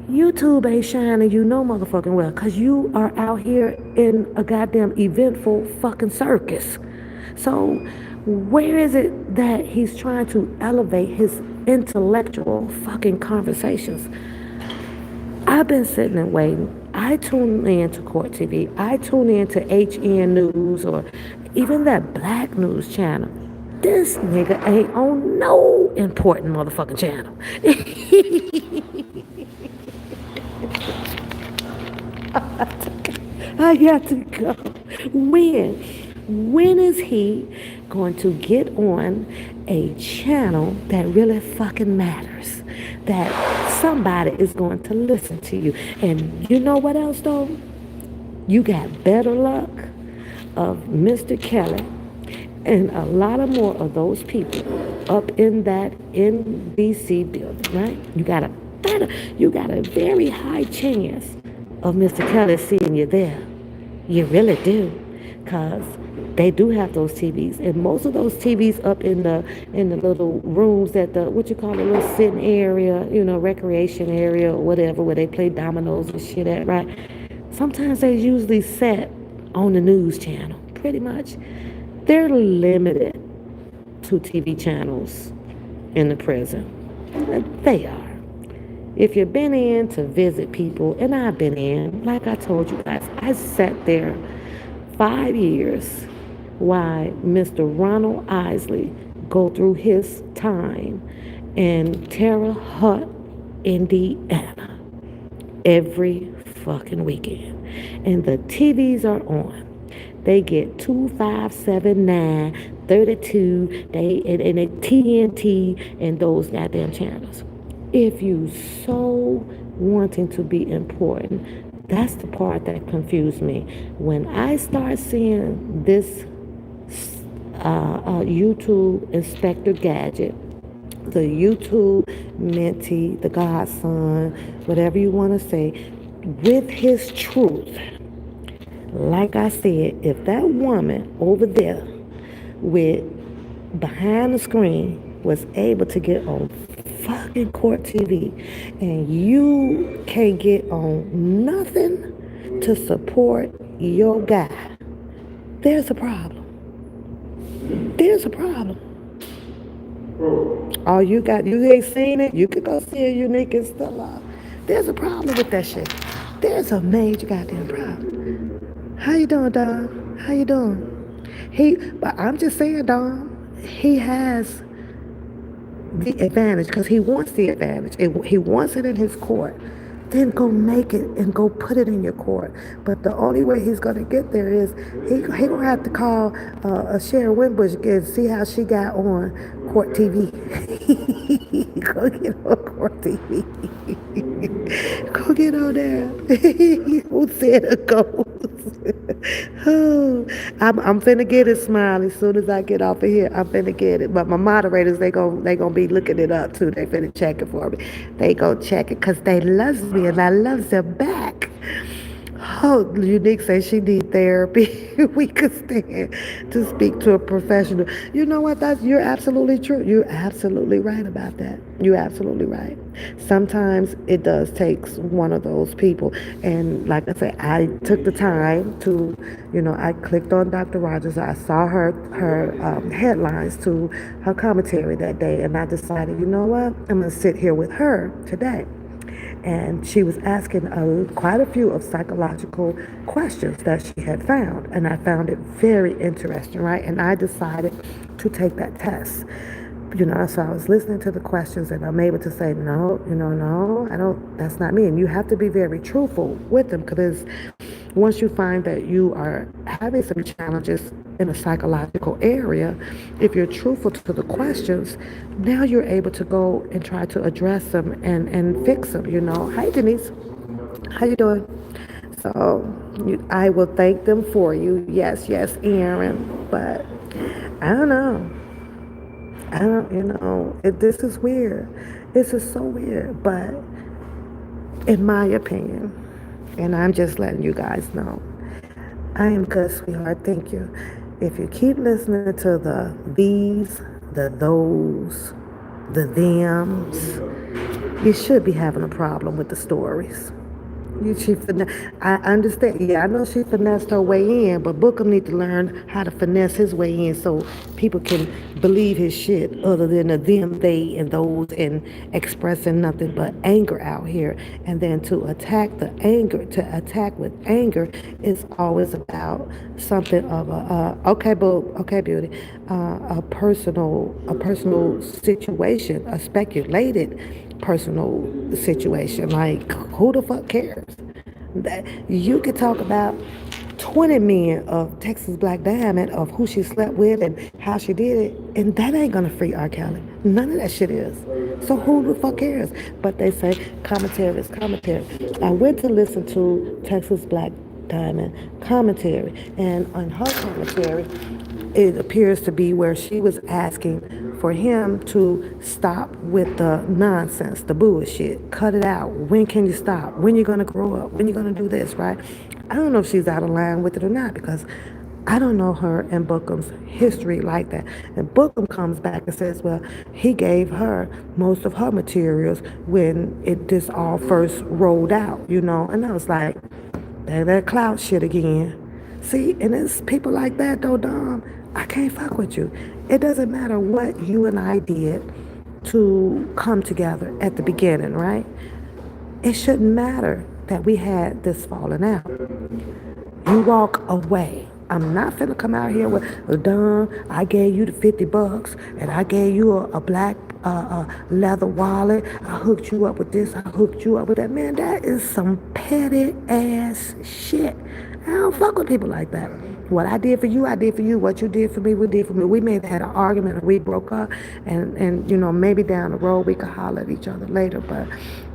YouTube ain't shining you no motherfucking well because you are out here in a goddamn eventful fucking circus. So where is it that he's trying to elevate his intellectual fucking conversations? I've been sitting and waiting. I tune in to Court TV. I tune in to HN News or even that Black News channel. This nigga ain't on no important motherfucking channel. I got to go. When is he going to get on a channel that really fucking matters? That somebody is going to listen to you. And you know what else though? You got better luck of Mr. Kelly and a lot of more of those people up in that NBC building, right? You got a very high chance of Mr. Kelly seeing you there. You really do, because they do have those TVs, and most of those TVs up in the little rooms that the what you call a little sitting area, recreation area or whatever, where they play dominoes and shit at, right? Sometimes they usually set on the news channel, pretty much. They're limited to TV channels in the prison. They are. If you've been in to visit people, and I've been in, like I told you guys, I sat there 5 years while Mr. Ronald Isley go through his time in Terre Haute, Indiana, every fucking weekend. And the TVs are on. They get 2, 5, 7, 9, 32, and TNT and those goddamn channels. If you so wanting to be important, that's the part that confused me. When I start seeing this YouTube Inspector Gadget, the YouTube Minty, the Godson, whatever you want to say, with his truth, like I said, if that woman over there with behind the screen was able to get on fucking Court TV and you can't get on nothing to support your guy, there's a problem. There's a problem. All you ain't seen it, you could go see it, Unique and still up. There's a problem with that shit. There's a major goddamn problem. How you doing, Dom? How you doing? But I'm just saying, Dom, he has the advantage because he wants the advantage. He wants it in his court. Then go make it and go put it in your court. But the only way he's going to get there is he going to have to call Sharon Winbush and see how she got on Court TV. Go get on Court TV. Go get on there. Who said it goes? Oh, I'm finna get it, Smile. As soon as I get off of here, I'm finna get it. But my moderators, they gonna be looking it up too. They finna check it for me. They go check it because they loves me and I loves them back. Oh, Unique says she need therapy. We could stand to speak to a professional. You know what? You're absolutely true. You're absolutely right about that. You're absolutely right. Sometimes it does take one of those people. And like I said, I took the time to, I clicked on Dr. Rogers. I saw her headlines to her commentary that day. And I decided, you know what? I'm going to sit here with her today. And she was asking quite a few of psychological questions that she had found. And I found it very interesting, right? And I decided to take that test. So I was listening to the questions and I'm able to say, no, I don't, that's not me. And you have to be very truthful with them because once you find that you are having some challenges in a psychological area, if you're truthful to the questions, now you're able to go and try to address them and fix them, you know. Hi, Denise. How you doing? So I will thank them for you. Yes, yes, Aaron. But I don't know. I don't, this is weird. This is so weird. But in my opinion, and I'm just letting you guys know, I am good, sweetheart. Thank you. If you keep listening to the these, the those, the thems, you should be having a problem with the stories. I understand. Yeah, I know she finessed her way in, but Bookham need to learn how to finesse his way in so people can believe his shit other than the them, they, and those, and expressing nothing but anger out here. And then to attack the anger, to attack with anger is always about something of okay, boo, okay, beauty, a personal situation, a speculated personal situation. Like, who the fuck cares? That you could talk about 20 men of Texas Black Diamond of who she slept with and how she did it, and that ain't gonna free R. Kelly. None of that shit is. So who the fuck cares? But they say commentary is commentary. I went to listen to Texas Black Diamond commentary, and on her commentary, it appears to be where she was asking for him to stop with the nonsense, the bullshit. Cut it out. When can you stop? When you gonna grow up? When you gonna do this, right? I don't know if she's out of line with it or not because I don't know her and Bookham's history like that. And Bookham comes back and says, well, he gave her most of her materials when this all first rolled out, And I was like, that clout shit again. See, and it's people like that though, Dom. I can't fuck with you. It doesn't matter what you and I did to come together at the beginning, right? It shouldn't matter that we had this falling out. You walk away. I'm not finna come out here with, Don, I gave you the $50 and I gave you a black leather wallet. I hooked you up with this. I hooked you up with that. Man, that is some petty ass shit. I don't fuck with people like that. What I did for you, I did for you. What you did for me, we did for me. We may have had an argument and we broke up, and maybe down the road we could holler at each other later. But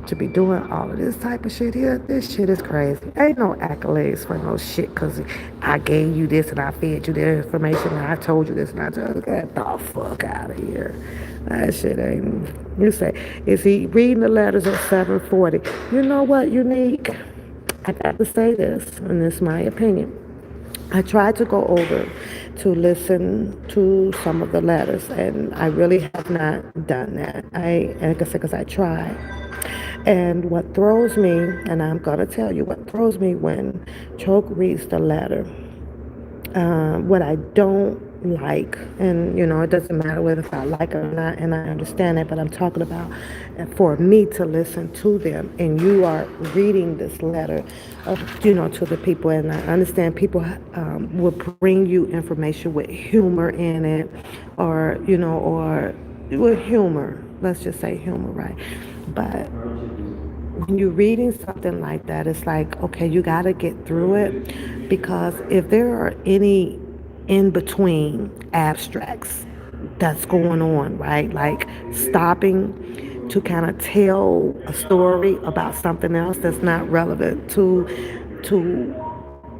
to be doing all of this type of shit here, this shit is crazy. Ain't no accolades for no shit because I gave you this and I fed you the information and I told you this and I told you, get the fuck out of here. That shit ain't. You say, is he reading the letters at 7:40? You know what, Unique? I got to say this, and this is my opinion. I tried to go over to listen to some of the letters, and I really have not done that. Like I said, because I tried. And what throws me, and I'm going to tell you what throws me when Choke reads the letter, what I don't like, and it doesn't matter whether if I like it or not, and I understand that, but I'm talking about for me to listen to them, and you are reading this letter, to the people, and I understand people will bring you information with humor in it, or with humor, let's just say humor, right? But when you're reading something like that, it's like, okay, you got to get through it, because if there are any in between abstracts that's going on, right? Like stopping to kind of tell a story about something else that's not relevant to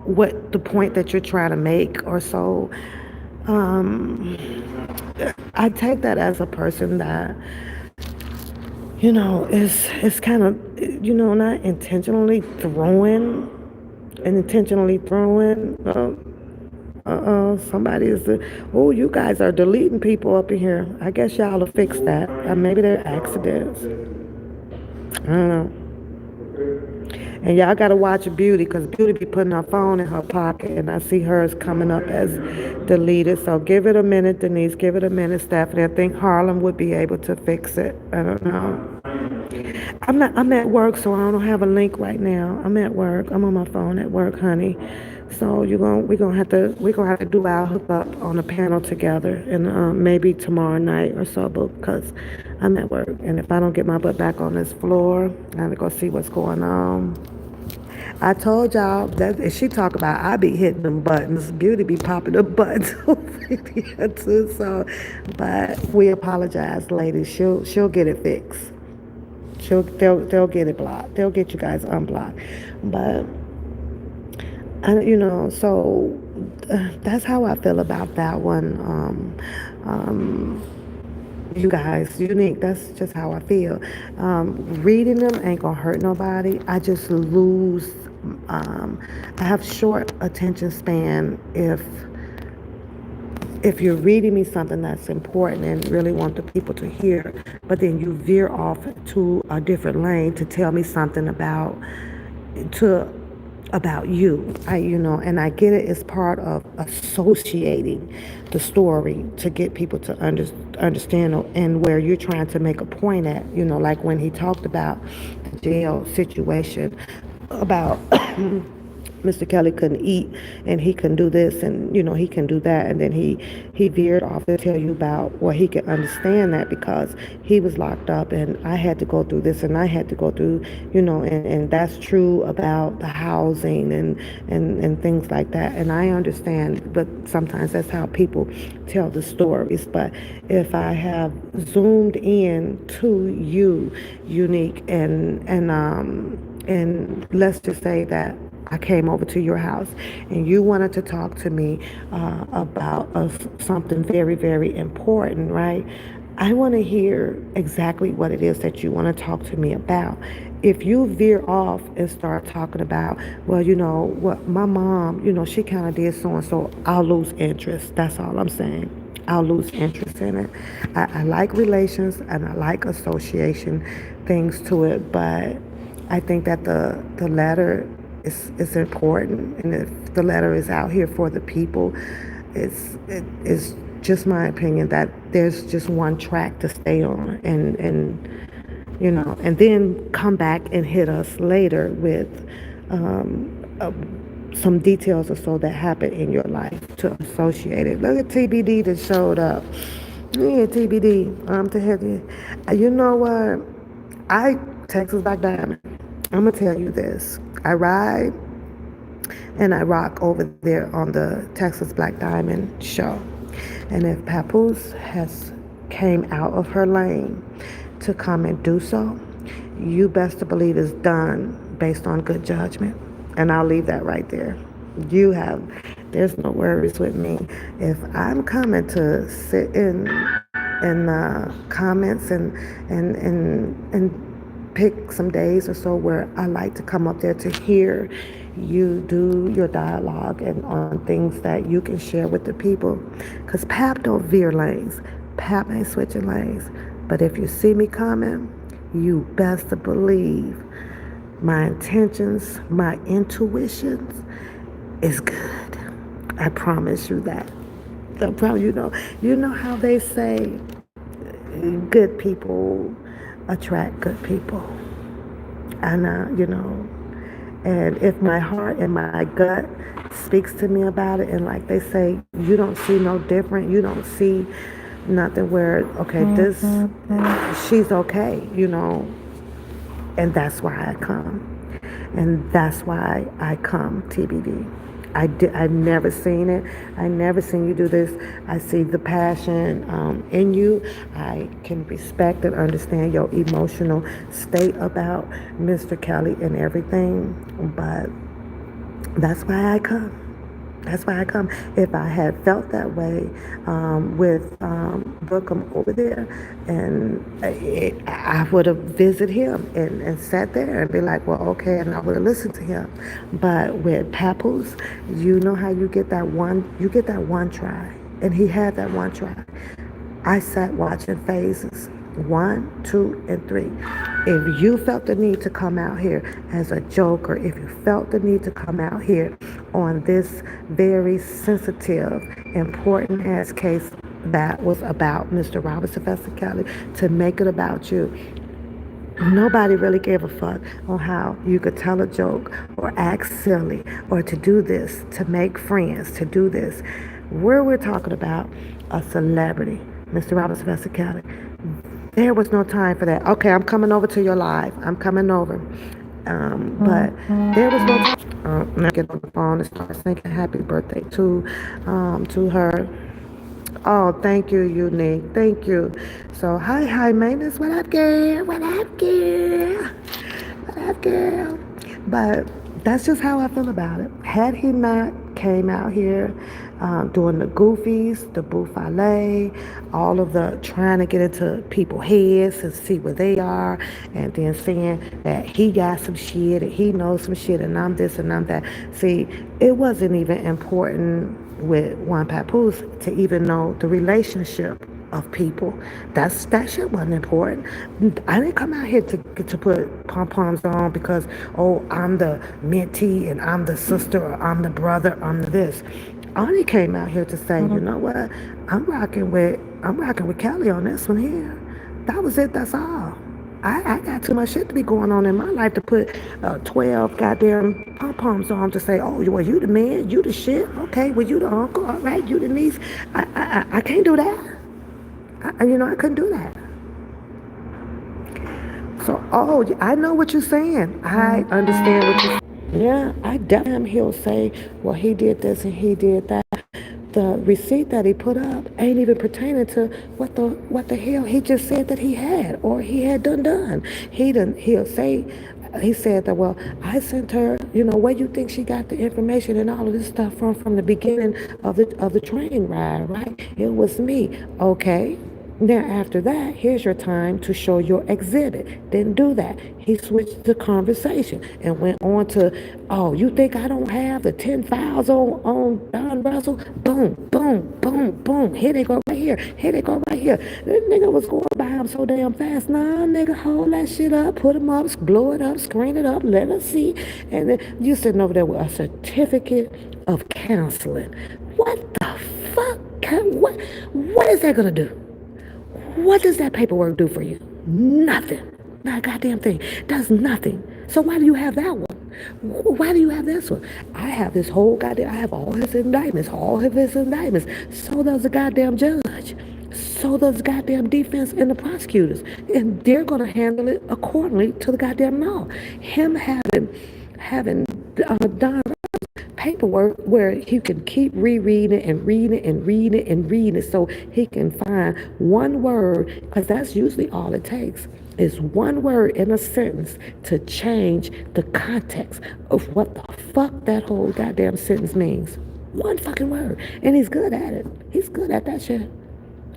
what the point that you're trying to make or so. I take that as a person that is kind of, not intentionally throwing, somebody is, oh, you guys are deleting people up in here. I guess y'all will fix that. Maybe they're accidents. I don't know. And y'all got to watch Beauty, because Beauty be putting her phone in her pocket, and I see hers coming up as deleted. So give it a minute, Denise. Give it a minute, Stephanie. I think Harlem would be able to fix it. I don't know. I'm at work, so I don't have a link right now. I'm at work. I'm on my phone at work, honey. So we're gonna have to do our hookup on a panel together, and maybe tomorrow night or so, because I'm at work, and if I don't get my butt back on this floor, I have to go see what's going on. I told y'all that if she talk about I be hitting them buttons, Beauty be popping the buttons over here too. So, but we apologize, ladies. She'll get it fixed. They'll get it blocked. They'll get you guys unblocked. But so that's how I feel about that one. You guys, unique. That's just how I feel. Reading them ain't gonna hurt nobody. I just lose. I have short attention span if you're reading me something that's important and really want the people to hear, but then you veer off to a different lane to tell me something to about you. And I get it. It's part of associating the story to get people to understand and where you're trying to make a point at. Like when he talked about the jail situation, about Mr. Kelly couldn't eat and he couldn't do this and he can do that, and then he veered off to tell you about he could understand that because he was locked up and I had to go through this and I had to go through and that's true about the housing and things like that, and I understand, but sometimes that's how people tell the stories. But if I have zoomed in to you, unique, and let's just say that I came over to your house and you wanted to talk to me about something very, very important, right? I want to hear exactly what it is that you want to talk to me about. If you veer off and start talking about, well, what my mom, she kind of did so and so, I'll lose interest. That's all I'm saying. I'll lose interest in it. I like relations and I like association things to it, but I think that the letter is important, and if the letter is out here for the people, it's just my opinion that there's just one track to stay on, and then come back and hit us later with some details or so that happened in your life to associate it. Look at TBD that showed up. Yeah, TBD. To have you. You know what? Texas Black Diamond. I'm gonna tell you this. I ride and I rock over there on the Texas Black Diamond show. And if Papoose has came out of her lane to come and do so, you best to believe it's done based on good judgment. And I'll leave that right there. There's no worries with me. If I'm coming to sit in comments and pick some days or so where I like to come up there to hear you do your dialogue and on things that you can share with the people. Because Pap don't veer lanes. Pap ain't switching lanes. But if you see me coming, you best to believe my intentions, my intuitions is good. I promise you that. I promise you know how they say good people attract good people. And and if my heart and my gut speaks to me about it, and like they say, you don't see no different, you don't see nothing where, okay, this, she's okay, and that's why I come. And that's why I come, TBD. I've never seen it. I never seen you do this. I see the passion in you. I can respect and understand your emotional state about Mr. Kelly and everything. But that's why I come. That's why I come. If I had felt that way with Bookham over there, and I would have visited him and sat there and be like, well, okay, and I would have listened to him. But with Papoose, you know how you get that one try, and he had that one try. I sat watching phases 1, 2, and 3. If you felt the need to come out here as a joker, if you felt the need to come out here on this very sensitive, important ass case that was about Mr. Robert Sylvester Kelly, to make it about you, nobody really gave a fuck on how you could tell a joke or act silly or to do this, to make friends, to do this. Where we're talking about a celebrity, Mr. Robert Sylvester Kelly, there was no time for that. Okay, I'm coming over to your live. I'm coming over. But there was no time. Now get on the phone and start singing happy birthday to her. Oh, thank you, Unique. Thank you. So, hi, maintenance. What up, girl? What up, girl? What up, girl? But that's just how I feel about it. Had he not came out here doing the goofies, the buffale, all of the trying to get into people's heads and see where they are, and then saying that he got some shit and he knows some shit and I'm this and I'm that. See, it wasn't even important with Juan Papoose to even know the relationship of people. That shit wasn't important. I didn't come out here to put pom poms on because I'm the mentee and I'm the sister or I'm the brother, I'm the this. I only came out here to say, you know what? I'm rocking with Kelly on this one here. That was it. That's all. I got too much shit to be going on in my life to put 12 goddamn pom-poms on to say, oh, well, you the man, you the shit. Okay, well, you the uncle, all right, you the niece. I can't do that. I couldn't do that. So, I know what you're saying. I understand what you're saying. Yeah, I definitely he'll say, well, he did this and he did that. The receipt that he put up ain't even pertaining to what the hell he just said that he had or he had done. He said that, well, I sent her, where you think she got the information and all of this stuff from the beginning of the train ride, right? It was me. Okay. Now, after that, here's your time to show your exhibit. Didn't do that. He switched the conversation and went on to, oh, you think I don't have the 10 files on Don Russell? Boom, boom, boom, boom. Here they go right here. Here they go right here. This nigga was going by him so damn fast. Nah, nigga, hold that shit up, put him up, blow it up, screen it up, let us see. And then you sitting over there with a certificate of counseling. What the fuck? What is that gonna do? What does that paperwork do for you? Nothing. Not a goddamn thing. Does nothing. So why do you have that one? Why do you have this one? I have this whole goddamn, I have all his indictments. So does the goddamn judge. So does the goddamn defense and the prosecutors. And they're going to handle it accordingly to the goddamn law. Him having Don paperwork where he can keep rereading and reading it so he can find one word, because that's usually all it takes is one word in a sentence to change the context of what the fuck that whole goddamn sentence means. One fucking word. And he's good at it. He's good at that shit.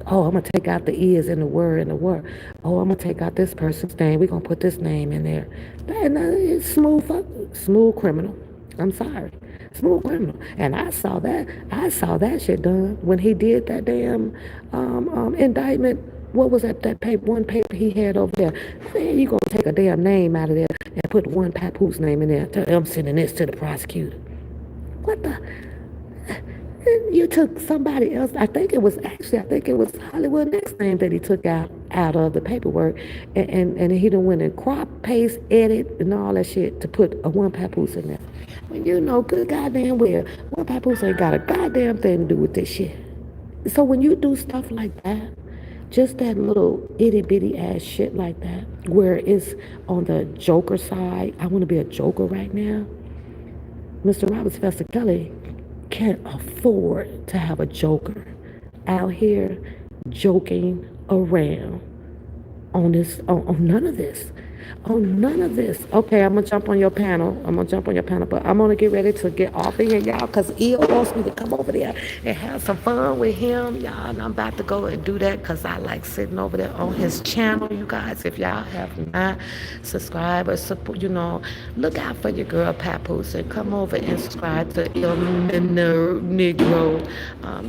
Oh, I'm going to take out the ears in the word Oh, I'm going to take out this person's name. We're going to put this name in there. It's smooth criminal. I'm sorry. Smooth criminal. And I saw that shit done when he did that damn indictment. What was that one paper he had over there? Man, you going to take a damn name out of there and put one Papoose name in there. I'm sending this to the prosecutor. What the? You took somebody else. I think it was Hollywood Next name that he took out of the paperwork, and he done went and crop, paste, edit, and all that shit to put a one Papoose in there. When you know good goddamn well, one Papoose ain't got a goddamn thing to do with this shit. So when you do stuff like that, just that little itty bitty ass shit like that, where it's on the joker side, I want to be a joker right now. Mr. Robert Sylvester Kelly can't afford to have a joker out here joking around on none of this. On none of this. Okay, I'm gonna jump on your panel, but I'm gonna get ready to get off of here, y'all, because Eel wants me to come over there and have some fun with him, y'all, and I'm about to go and do that because I like sitting over there on his channel, you guys. If y'all have not subscribed or support, look out for your girl Papoose and come over and subscribe to Il Negro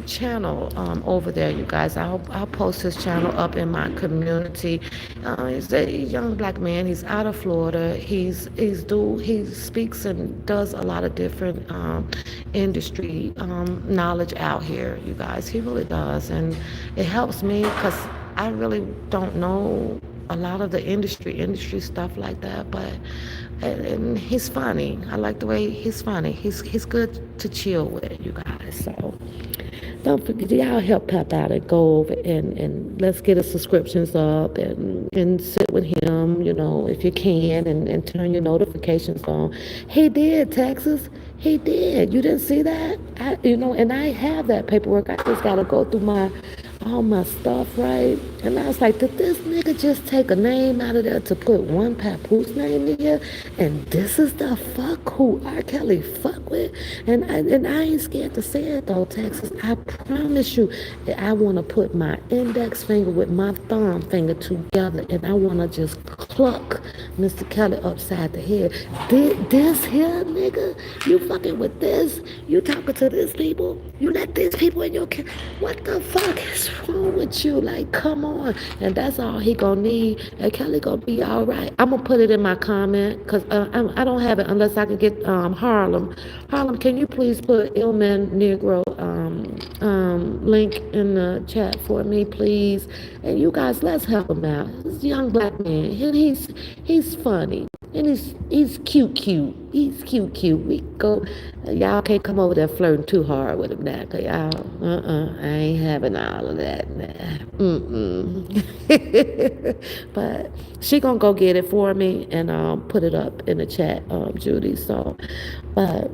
channel over there, you guys. I'll post his channel up in my community. He's a young black man. He's out of Florida. He speaks and does a lot of different industry knowledge out here, you guys. He really does, and it helps me because I really don't know a lot of the industry stuff like that, but and he's funny. I like the way he's funny. He's good to chill with, you guys. So don't forget, y'all help Pep out and go over and let's get his subscriptions up and sit with him, if you can, and turn your notifications on. He did, Texas. He did. You didn't see that? And I have that paperwork. I just got to go through all my stuff, right? And I was like, did this nigga just take a name out of there to put one Papoose name in here? And this is the fuck who R. Kelly fuck with? And I ain't scared to say it though, Texas. I promise you that I want to put my index finger with my thumb finger together and I want to just cluck Mr. Kelly upside the head. This here, nigga, you fucking with this? You talking to these people? You let these people in your what the fuck is wrong with you? Like, come on. And that's all he gonna need. And Kelly gonna be all right. I'm gonna put it in my comment because I don't have it unless I can get Harlem. Harlem, can you please put Illman Negro link in the chat for me, please? And you guys, let's help him out. He's a young black man, and he's funny. And he's cute. He's cute. We go. Y'all can't come over there flirting too hard with him now, cause y'all, I ain't having all of that now. But she gonna go get it for me and put it up in the chat, Judy. So, but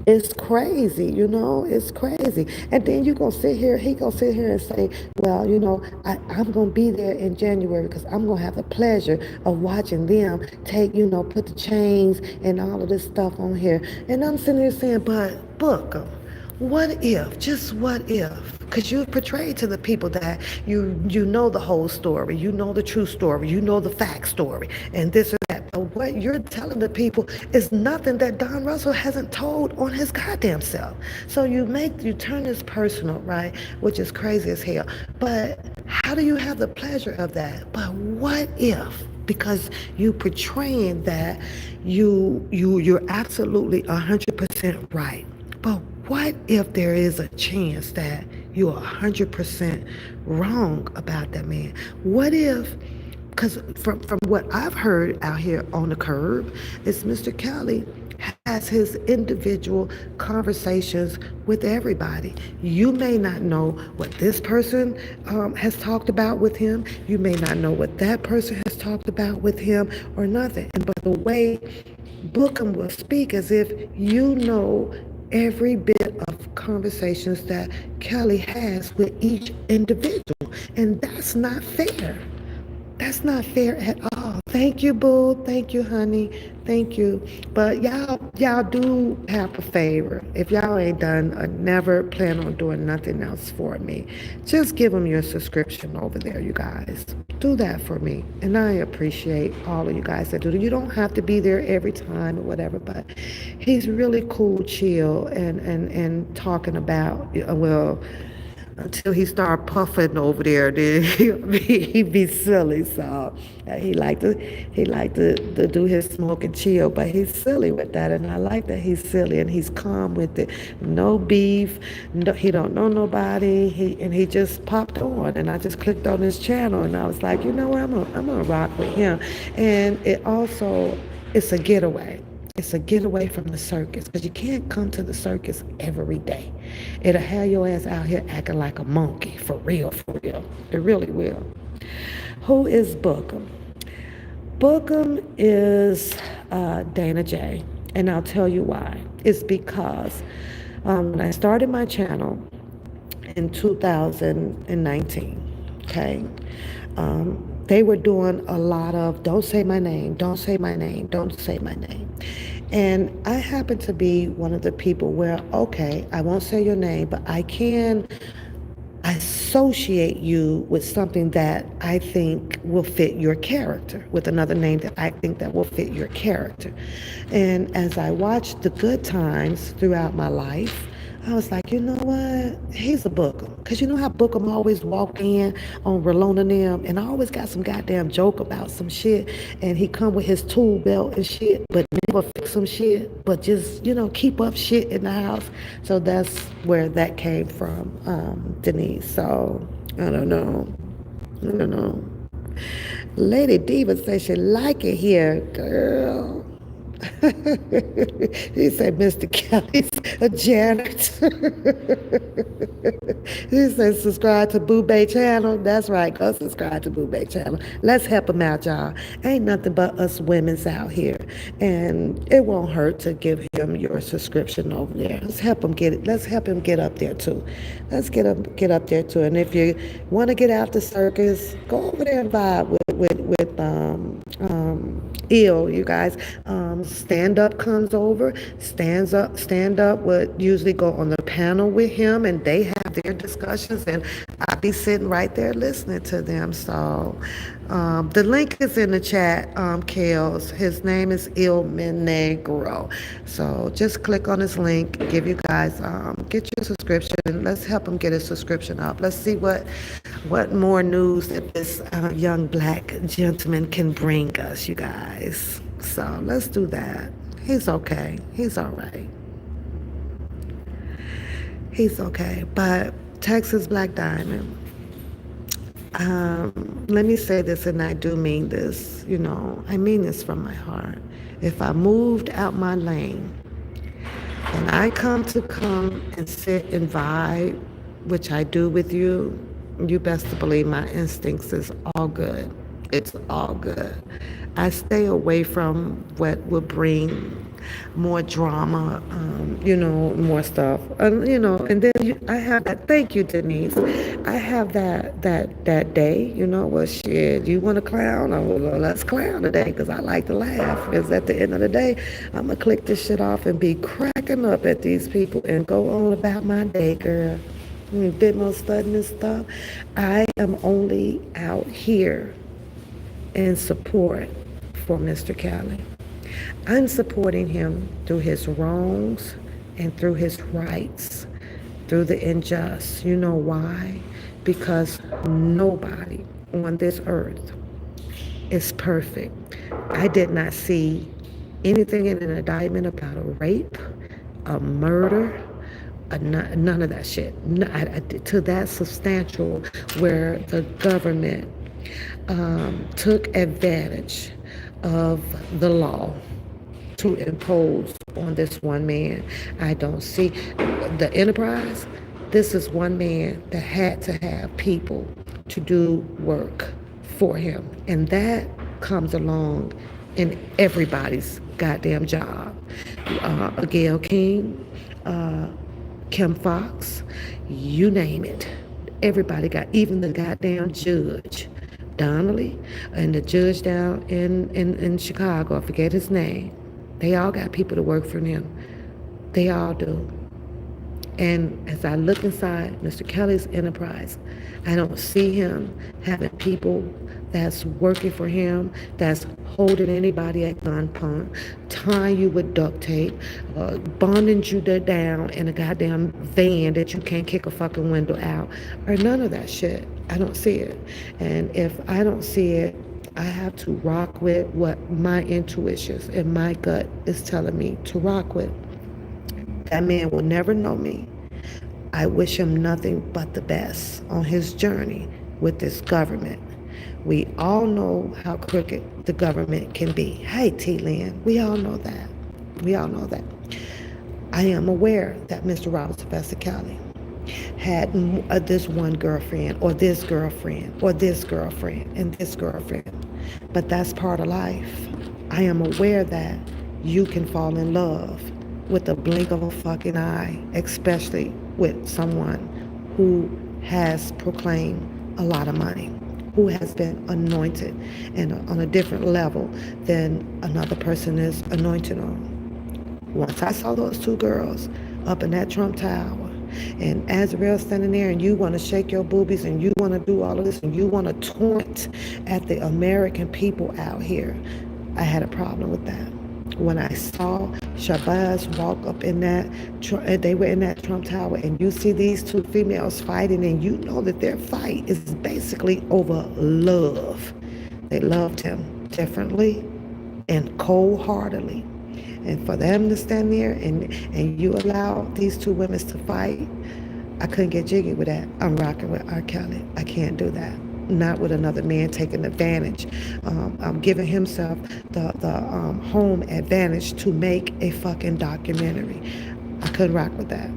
it's crazy, it's crazy. And then he gonna sit here and say, well, I'm gonna be there in January because I'm gonna have the pleasure of watching them take, put the chains and all of this stuff on here. And I'm sitting there saying, but Booker, what if? Because you've portrayed to the people that you know the whole story, you know the true story, you know the fact story, and this and that. But what you're telling the people is nothing that Don Russell hasn't told on his goddamn self. So you turn this personal, right? Which is crazy as hell. But how do you have the pleasure of that? But what if? Because you portraying that you're absolutely 100% right. But what if there is a chance that you're 100% wrong about that man? What if, because from what I've heard out here on the curb, is Mr. Kelly has his individual conversations with everybody. You may not know what this person has talked about with him. You may not know what that person has talked about with him or nothing. But the way Bookham will speak as if you know every bit of conversations that Kelly has with each individual. And that's not fair. That's not fair at all. Thank you, boo. Thank you, honey. Thank you. But y'all do have a favor. If y'all ain't done, never plan on doing nothing else for me. Just give him your subscription over there, you guys. Do that for me. And I appreciate all of you guys that do it. You don't have to be there every time or whatever, but he's really cool, chill, and talking about, until he start puffing over there, then he'd be silly. So he like to do his smoke and chill, but he's silly with that, and I like that he's silly and he's calm with it. No beef. No, he don't know nobody. He just popped on, and I just clicked on his channel, and I was like, you know what, I'm gonna rock with him, and it's a getaway. It's a getaway from the circus, because you can't come to the circus every day. It'll have your ass out here acting like a monkey, for real, for real. It really will. Who is Bookham? Bookham is Dana J, and I'll tell you why. It's because when I started my channel in 2019, okay, they were doing a lot of don't say my name, don't say my name, don't say my name. And I happen to be one of the people where, okay, I won't say your name, but I can associate you with something that I think will fit your character, with another name that I think that will fit your character. And as I watched the good times throughout my life, I was like, you know what? He's a Bookham. Because you know how Bookham always walk in on Rolona and them, and I always got some goddamn joke about some shit, and he come with his tool belt and shit, but never fix some shit, but just, keep up shit in the house. So that's where that came from, Denise. So, I don't know. Lady Diva says she like it here, girl. He said, Mr. Kelly's a janitor. He said, subscribe to Boo Bay channel. That's right. Go subscribe to Boo Bay channel. Let's help him out, y'all. Ain't nothing but us women's out here. And it won't hurt to give him your subscription over there. Let's help him get it. Let's help him get up there too. Let's get up there too. And if you want to get out the circus, go over there and vibe with ill, you guys. Stand up comes over, stand up would usually go on the panel with him, and they have their discussions, and I'd be sitting right there listening to them. So the link is in the chat, Kales. His name is Il Minegro. So just click on his link, give you guys, get your subscription. Let's help him get his subscription up. Let's see what more news that this young black gentleman can bring us, you guys. So let's do that. He's okay. He's all right. He's okay. But Texas Black Diamond, let me say this, and I do mean this, I mean this from my heart. If I moved out my lane and I come and sit and vibe, which I do with you, you best to believe my instincts is all good. It's all good. I stay away from what will bring more drama, more stuff. And then I have that. Thank you, Denise. I have that day, well, shit, you want to clown? Oh, well, let's clown today, because I like to laugh. Because at the end of the day, I'm going to click this shit off and be cracking up at these people and go on about my day, girl. A bit more studying and stuff. I am only out here in support for Mr. Kelly. I'm supporting him through his wrongs and through his rights, through the unjust. You know why? Because nobody on this earth is perfect. I did not see anything in an indictment about a rape, a murder, none of that shit. To that substantial where the government took advantage of the law to impose on this one man. I don't see the enterprise. This is one man that had to have people to do work for him. And that comes along in everybody's goddamn job. Gayle King, Kim Fox, you name it. Everybody got, even the goddamn judge, Donnelly, and the judge down in Chicago, I forget his name. They all got people to work for them. They all do. And as I look inside Mr. Kelly's enterprise, I don't see him having people that's working for him, that's holding anybody at gunpoint, tying you with duct tape, bonding you down in a goddamn van that you can't kick a fucking window out, or none of that shit. I don't see it. And if I don't see it, I have to rock with what my intuitions and my gut is telling me to rock with. That man will never know me. I wish him nothing but the best on his journey with this government. We all know how crooked the government can be. Hey, T-Lynn, we all know that. We all know that. I am aware that Mr. Robert Sylvester Kelly had this one girlfriend, or this girlfriend, or this girlfriend, and this girlfriend. But that's part of life. I am aware that you can fall in love with the blink of a fucking eye, especially with someone who has proclaimed a lot of money, who has been anointed and on a different level than another person is anointed on. Once I saw those two girls up in that Trump Tower, and Azrael standing there, and you want to shake your boobies, and you want to do all of this, and you want to taunt at the American people out here, I had a problem with that. When I saw Shabazz walk up in that, they were in that Trump Tower, and you see these two females fighting, and you know that their fight is basically over love. They loved him differently and cold-heartedly. And for them to stand there and you allow these two women to fight, I couldn't get jiggy with that. I'm rocking with R. Kelly. I can't do that. not with another man taking advantage, giving himself the home advantage to make a fucking documentary. I couldn't rock with that.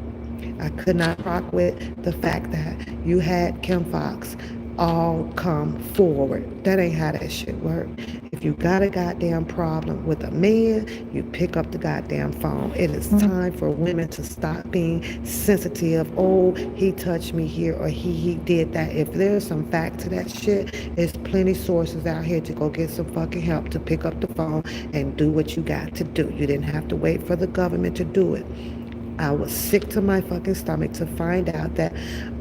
I could not rock with the fact that you had Kim Fox all come forward. That ain't how that shit work. If you got a goddamn problem with a man, you pick up the goddamn phone. It is time for women to stop being sensitive. Oh, he touched me here or he did that. If there's some fact to that shit, there's plenty sources out here to go get some fucking help to pick up the phone and do what you got to do. You didn't have to wait for the government to do it. I was sick to my fucking stomach to find out that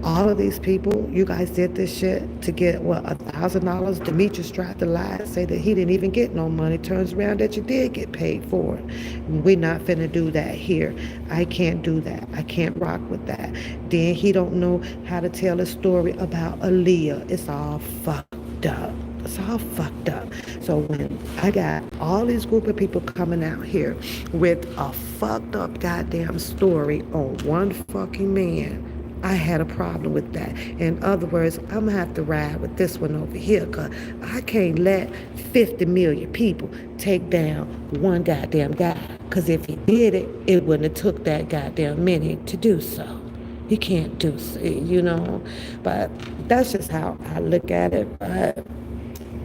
all of these people, you guys did this shit to get, what, $1,000? Demetrius tried to lie, say that he didn't even get no money. Turns around that you did get paid for it. We're not finna do that here. I can't do that. I can't rock with that. Then he don't know how to tell a story about Aaliyah. It's all fucked up. It's all fucked up. So when I got all these group of people coming out here with a fucked up goddamn story on one fucking man, I had a problem with that. In other words, I'm gonna have to ride with this one over here, because I can't let 50 million people take down one goddamn guy. Because if he did it, it wouldn't have took that goddamn many to do so. You can't do so, you know. But that's just how I look at it. But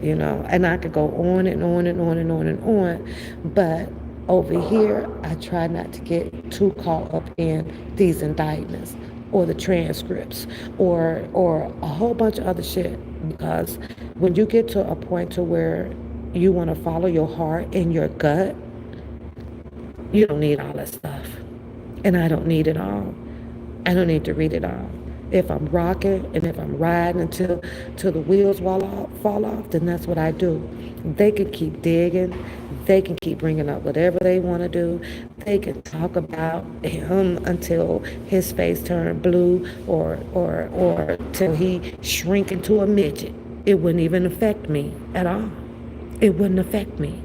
you know, and I could go on and on and on and on and on, but over here, I try not to get too caught up in these indictments or the transcripts or a whole bunch of other shit, because when you get to a point to where you want to follow your heart and your gut, you don't need all that stuff, and I don't need it all. I don't need to read it all. If I'm rocking and if I'm riding until the wheels fall off, then that's what I do. They can keep digging. They can keep bringing up whatever they want to do. They can talk about him until his face turned blue or till he shrink into a midget. It wouldn't even affect me at all. It wouldn't affect me.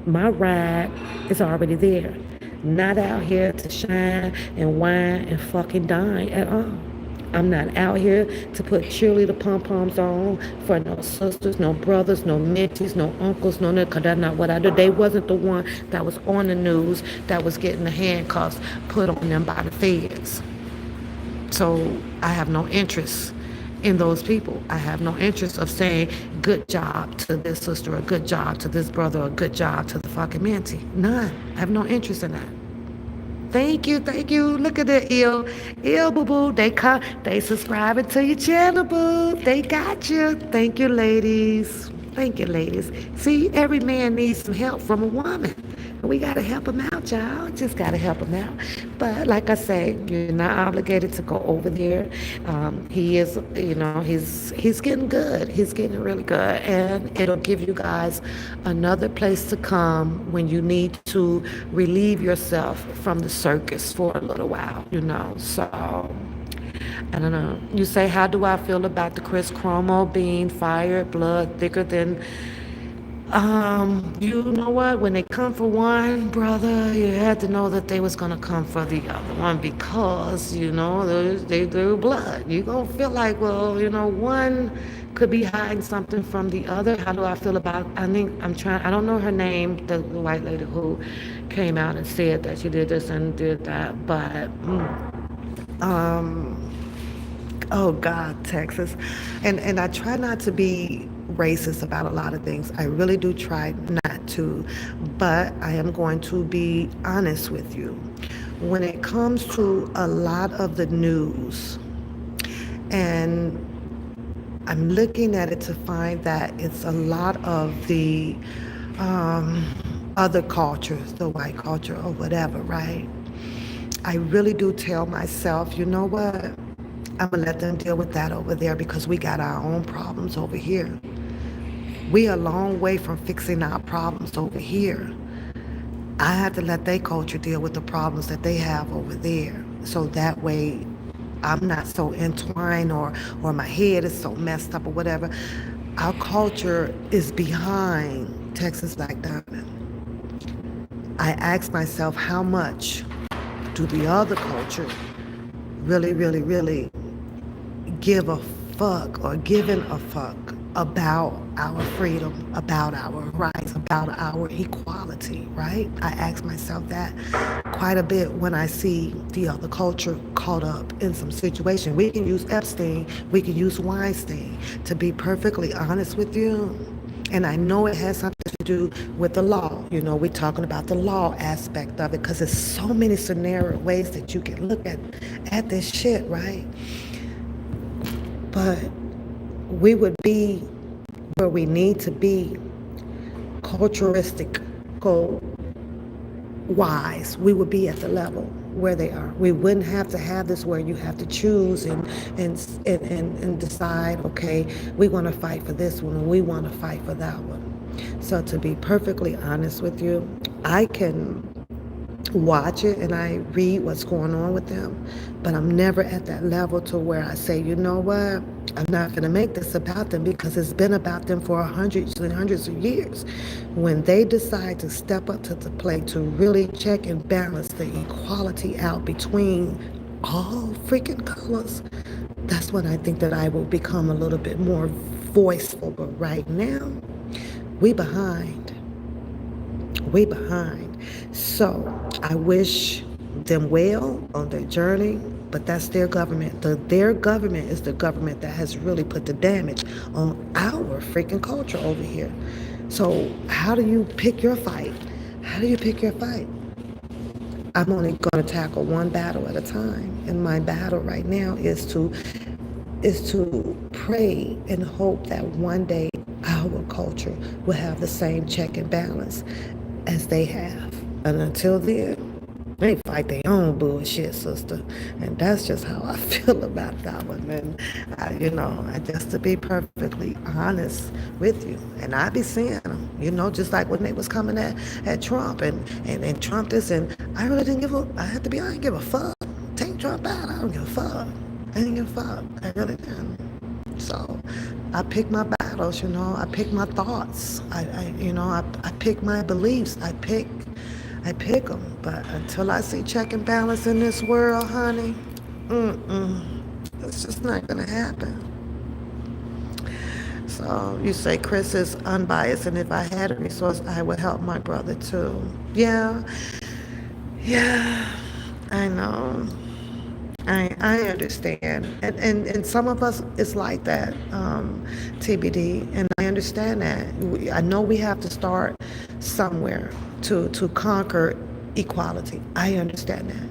My ride is already there. Not out here to shine and whine and fucking dine at all. I'm not out here to put cheerleader pom-poms on for no sisters, no brothers, no mentees, no uncles, no nothing, because that's not what I do. They wasn't the one that was on the news that was getting the handcuffs put on them by the feds. So I have no interest in those people. I have no interest of saying good job to this sister or good job to this brother or good job to the fucking mentee. None. I have no interest in that. Thank you. Look at the ill boo boo. They subscribing to your channel, boo. They got you. Thank you, ladies. See, every man needs some help from a woman. We gotta help him out, y'all. Just gotta help him out. But like I say, you're not obligated to go over there. He is, you know, he's getting good. He's getting really good, and it'll give you guys another place to come when you need to relieve yourself from the circus for a little while, you know. So I don't know. You say, how do I feel about the Chris Cuomo being fired? Blood thicker than you know what? When they come for one brother, you had to know that they was gonna come for the other one, because you know they're blood. You gonna feel like, well, you know, one could be hiding something from the other. How do I feel about? I don't know her name, the white lady who came out and said that she did this and did that, but oh God, Texas, and I try not to be racist about a lot of things. I really do try not to, but I am going to be honest with you. When it comes to a lot of the news, and I'm looking at it to find that it's a lot of the other cultures, the white culture or whatever, right? I really do tell myself, you know what? I'm gonna let them deal with that over there, because we got our own problems over here. We are a long way from fixing our problems over here. I have to let their culture deal with the problems that they have over there. So that way I'm not so entwined or my head is so messed up or whatever. Our culture is behind Texas Black Diamond. I ask myself, how much do the other culture really give a fuck or giving a fuck about our freedom, about our rights, about our equality, right? I ask myself that quite a bit when I see the other culture caught up in some situation. We can use Epstein, we can use Weinstein. To be perfectly honest with you, and I know it has something to do with the law. We're talking about the law aspect of it because there's so many scenario ways that you can look at this shit, right? But we would be where we need to be culturistic wise. We would be at the level where they are. We wouldn't have to have this where you have to choose and decide, okay, we want to fight for this one and we want to fight for that one. So to be perfectly honest with you, I can watch it and I read what's going on with them, but I'm never at that level to where I say, you know what, I'm not going to make this about them because it's been about them for hundreds and hundreds of years. When they decide to step up to the plate to really check and balance the equality out between all freaking colors, that's when I think that I will become a little bit more voiceful. But right now, we behind. We behind. So I wish them well on their journey, but that's their government. Their government is the government that has really put the damage on our freaking culture over here. So how do you pick your fight? How do you pick your fight? I'm only going to tackle one battle at a time, and my battle right now is to pray and hope that one day our culture will have the same check and balance as they have. And until then, they fight their own bullshit, sister. And that's just how I feel about that one. And, just to be perfectly honest with you. And I be seeing them, just like when they was coming at Trump and Trump this. And I really didn't I didn't give a fuck. Take Trump out. I don't give a fuck. I didn't give a fuck. I really didn't. So I pick my battles, I pick my thoughts. I pick my beliefs. I pick them. But until I see check and balance in this world, honey, it's just not going to happen. So you say Chris is unbiased, and if I had a resource, I would help my brother too. Yeah, I know. I understand. And some of us, it's like that, TBD, and I understand that. I know we have to start somewhere to conquer equality. I understand that.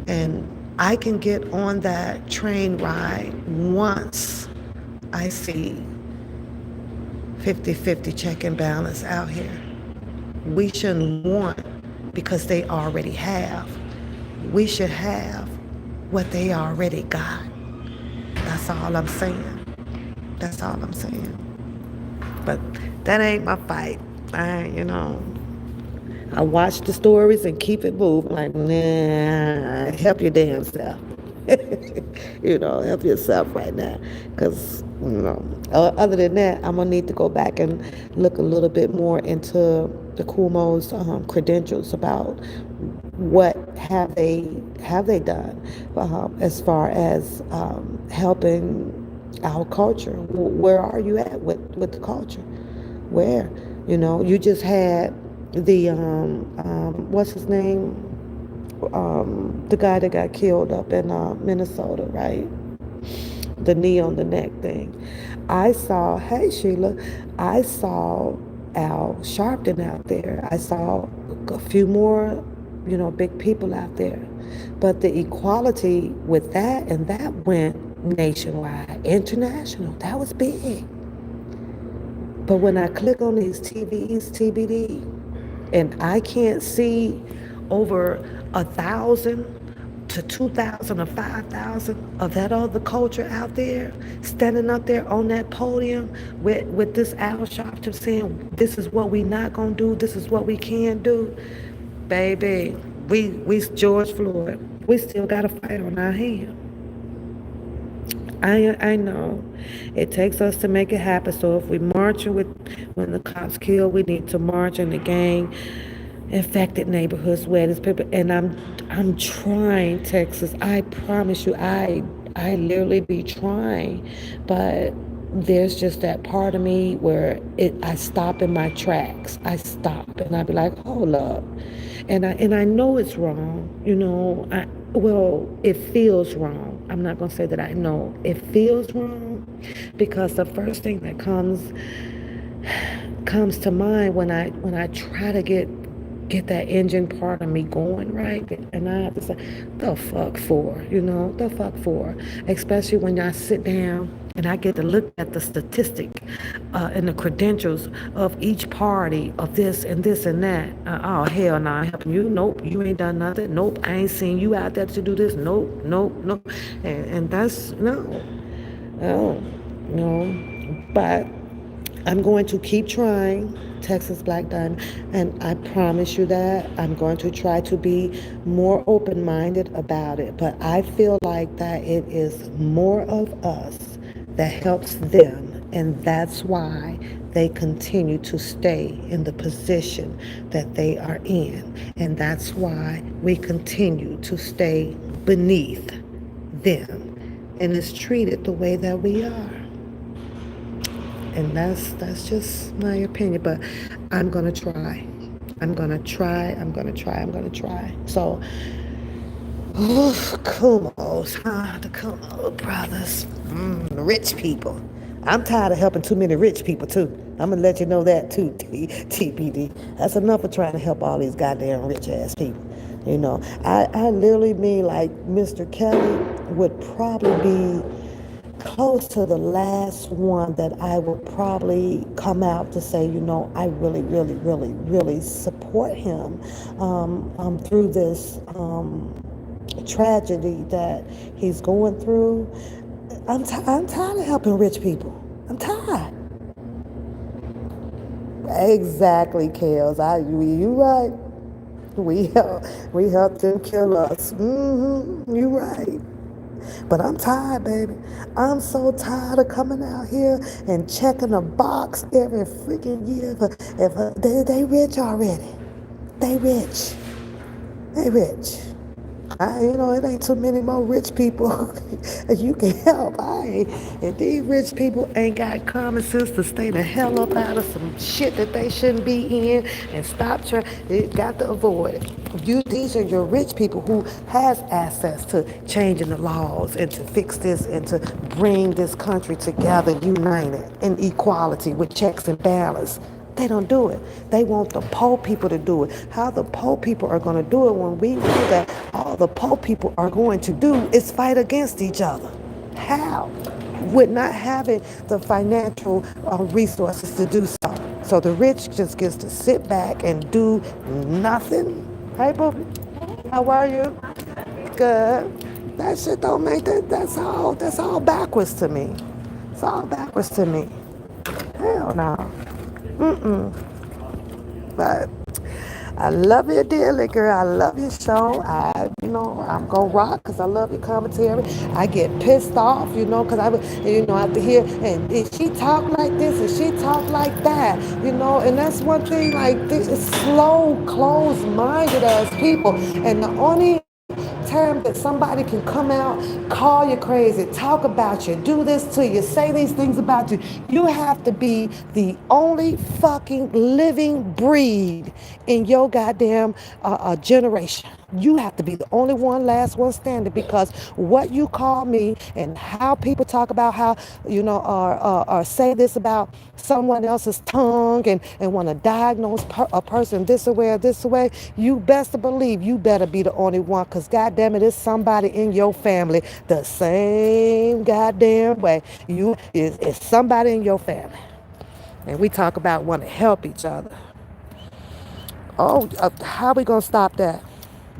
And I can get on that train ride once I see 50-50 check and balance out here. We shouldn't want because they already have. We should have what they already got. That's all I'm saying. That's all I'm saying. But that ain't my fight. I watch the stories and keep it moving. Like, nah, help your damn self. Help yourself right now. Because, other than that, I'm going to need to go back and look a little bit more into the Cuomo's credentials about what have they done as far as helping our culture. Where are you at with the culture? Where? You just had the what's his name? The guy that got killed up in Minnesota, right? The knee on the neck thing. Hey Sheila, I saw Al Sharpton out there. I saw a few more, big people out there. But the equality with that, and that went nationwide, international. That was big. But when I click on these TVs, TBD, and I can't see over 1,000 to 2,000 or 5,000 of that other culture out there, standing up there on that podium with this Al Sharpton saying, this is what we not gonna do, this is what we can do. Baby, we George Floyd, we still got a fight on our hands. I know it takes us to make it happen. So if we marching when the cops kill, we need to march in the gang infected neighborhoods where there's people. And I'm trying, Texas. I promise you, I literally be trying, but there's just that part of me where I stop in my tracks. I stop and I be like, hold up. And I know it's wrong, well, it feels wrong. I'm not gonna say that I know. It feels wrong because the first thing that comes to mind when I try to get that engine part of me going right, and I have to say, the fuck for, the fuck for, especially when I sit down and I get to look at the statistic and the credentials of each party of this and this and that. Oh hell, nah, I ain't helping you. Nope, you ain't done nothing. Nope, I ain't seen you out there to do this. Nope, nope, nope. And that's no, no. But I'm going to keep trying, Texas Black Diamond, and I promise you that I'm going to try to be more open-minded about it. But I feel like that it is more of us that helps them, and that's why they continue to stay in the position that they are in. And that's why we continue to stay beneath them and is treated the way that we are. And that's just my opinion, but I'm gonna try. I'm gonna try. So, Kumos, the Kumo brothers, rich people. I'm tired of helping too many rich people too. I'm gonna let you know that too, TPD. That's enough of trying to help all these goddamn rich ass people. I literally mean, like, Mr. Kelly would probably be close to the last one that I would probably come out to say, I really, really, really, really support him through this tragedy that he's going through. I'm tired of helping rich people. I'm tired. Exactly, Kels. You right. We help them kill us. You right. But I'm tired, baby. I'm so tired of coming out here and checking a box every freaking year. If they rich already. They rich. They rich. It ain't too many more rich people as you can help. And these rich people ain't got common sense to stay the hell up out of some shit that they shouldn't be in and stop trying. They got to avoid it. These are your rich people who has access to changing the laws and to fix this and to bring this country together, united in equality with checks and balance. They don't do it. They want the poor people to do it. How the poor people are going to do it when we know that all the poor people are going to do is fight against each other? How? With not having the financial resources to do so. So the rich just gets to sit back and do nothing. Hey, Booby. How are you? Good. That shit don't make that. That's all backwards to me. It's all backwards to me. Hell no. But I love you dearly, girl. I love your show. I'm gonna rock because I love your commentary. I get pissed off, because I have to hear, and she talk like this and she talk like that, and that's one thing, like, this is slow, closed-minded as people, and the only time that somebody can come out, call you crazy, talk about you, do this to you, say these things about you, you have to be the only fucking living breed in your goddamn generation. You have to be the only one, last one standing, because what you call me and how people talk about how, or say this about someone else's tongue and want to diagnose a person this way or this way, you best to believe you better be the only one, because goddamn it, it's somebody in your family the same goddamn way. It's somebody in your family. And we talk about want to help each other. Oh, how we gonna stop that?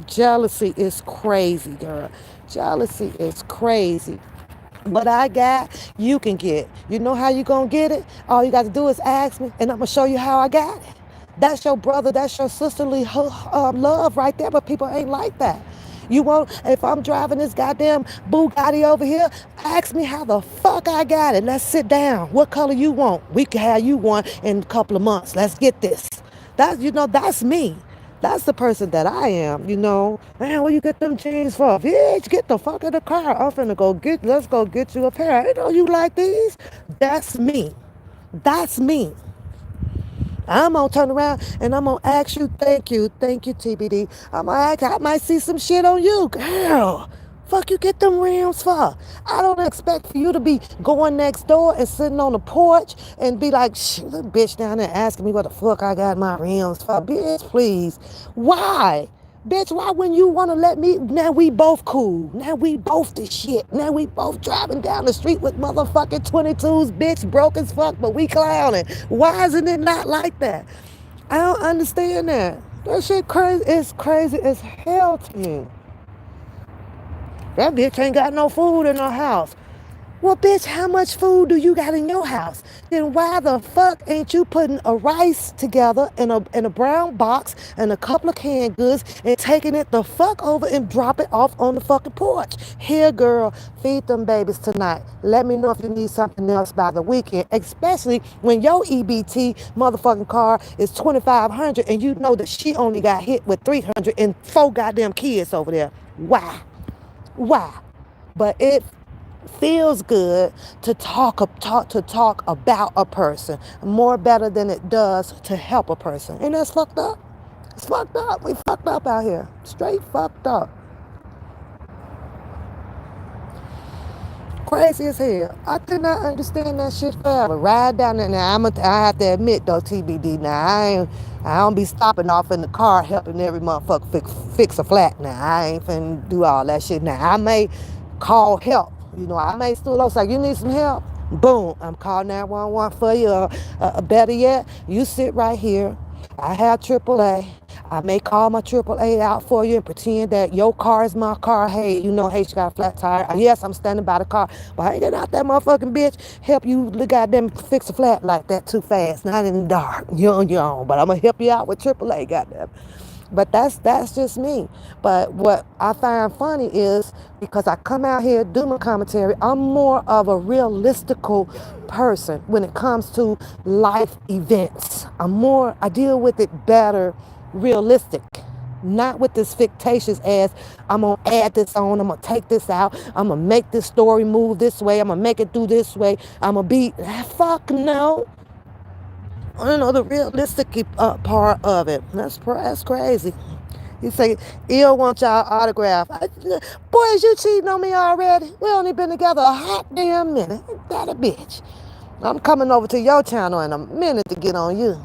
Jealousy is crazy, girl. Jealousy is crazy. What I got, you can get. You know how you gonna get it? All you got to do is ask me, and I'm gonna show you how I got it. That's your brother, that's your sisterly love right there, but people ain't like that. You won't, if I'm driving this goddamn Bugatti over here, ask me how the fuck I got it. Let's sit down. What color you want? We can have you one in a couple of months. Let's get this. That's me. That's the person that I am, you know. Man, where you get them jeans from? Bitch, get the fuck in the car. I'm finna let's go get you a pair. You know you like these? That's me. That's me. I'm gonna turn around and I'm gonna ask you, thank you, TBD. I'm gonna ask, I might see some shit on you, girl. Fuck you get them rims for? I don't expect for you to be going next door and sitting on the porch and be like, little bitch down there asking me what the fuck I got my rims for. Bitch, please. Why? Bitch, why wouldn't you want to let me? Now we both cool. Now we both the shit. Now we both driving down the street with motherfucking 22s, bitch, broke as fuck, but we clowning. Why isn't it not like that? I don't understand that. That shit crazy. It's crazy as hell to me. That bitch ain't got no food in her house. Well, bitch, how much food do you got in your house? Then why the fuck ain't you putting a rice together in a brown box and a couple of canned goods and taking it the fuck over and drop it off on the fucking porch? Here, girl, feed them babies tonight. Let me know if you need something else by the weekend, especially when your EBT motherfucking car is 2,500 and you know that she only got hit with 300 and four goddamn kids over there. Why? Why? But it feels good to talk about a person more better than it does to help a person. And that's fucked up. It's fucked up. We fucked up out here. Straight fucked up. Crazy as hell. I could not understand that shit forever. Ride down there. Now I have to admit though, TBD. Now I don't be stopping off in the car helping every motherfucker fix a flat. Now I ain't finna do all that shit. Now I may call help. You know, I may still look like you need some help. Boom, I'm calling 911 for you. Better yet, you sit right here. I have AAA. I may call my AAA out for you and pretend that your car is my car. Hey, you know, hey, she got a flat tire. Yes, I'm standing by the car. But I ain't getting out that motherfucking bitch. Help you goddamn fix a flat like that too fast. Not in the dark. You're on your own. But I'm going to help you out with AAA, goddamn. But that's just me. But what I find funny is because I come out here, do my commentary, I'm more of a realistical person when it comes to life events. I deal with it better, realistic. Not with this fictitious as I'm going to add this on, I'm going to take this out, I'm going to make this story move this way, I'm going to make it do this way, I'm going to be, fuck no. You know, the realistic part of it. That's crazy. You say, "Ill want y'all autograph." Boy, is you cheating on me already? We only been together a hot damn minute. Ain't that a bitch? I'm coming over to your channel in a minute to get on you.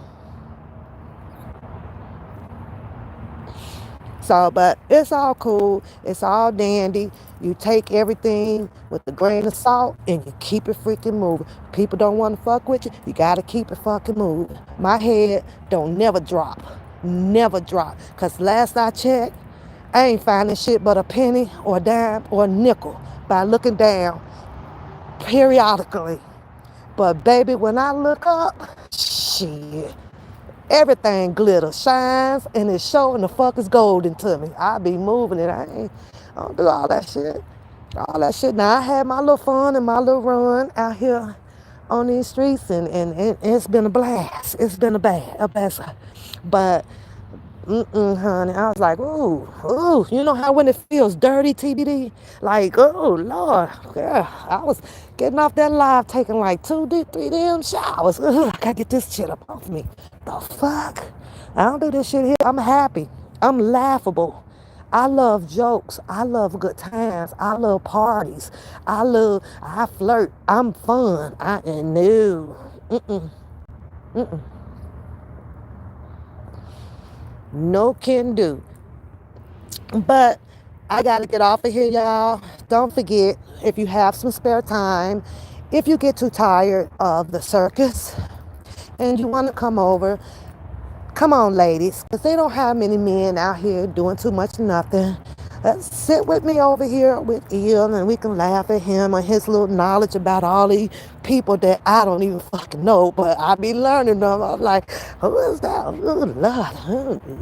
So, but it's all cool. It's all dandy. You take everything with a grain of salt and you keep it freaking moving. People don't want to fuck with you. You got to keep it fucking moving. My head don't never drop. Never drop. Because last I checked, I ain't finding shit but a penny or a dime or a nickel by looking down periodically. But baby, when I look up, shit. Everything glitters, shines, and it's showing the fuck is golden to me. I be moving it. I don't do all that shit. All that shit. Now, I had my little fun and my little run out here on these streets, and it's been a blast. It's been a blast. But honey. I was like, ooh. You know how when it feels dirty, TBD? Like, oh, Lord. Yeah, I was getting off that live, taking like 3 damn showers. I gotta get this shit up off me. The fuck? I don't do this shit here. I'm happy. I'm laughable. I love jokes. I love good times. I love parties. I flirt. I'm fun. I ain't new. No can do. But I got to get off of here, y'all. Don't forget, if you have some spare time, if you get too tired of the circus and you want to come over, come on, ladies, because they don't have many men out here doing too much nothing. Sit with me over here with Ian and we can laugh at him and his little knowledge about all these people that I don't even fucking know, but I be learning them. I'm like, who is that? Oh,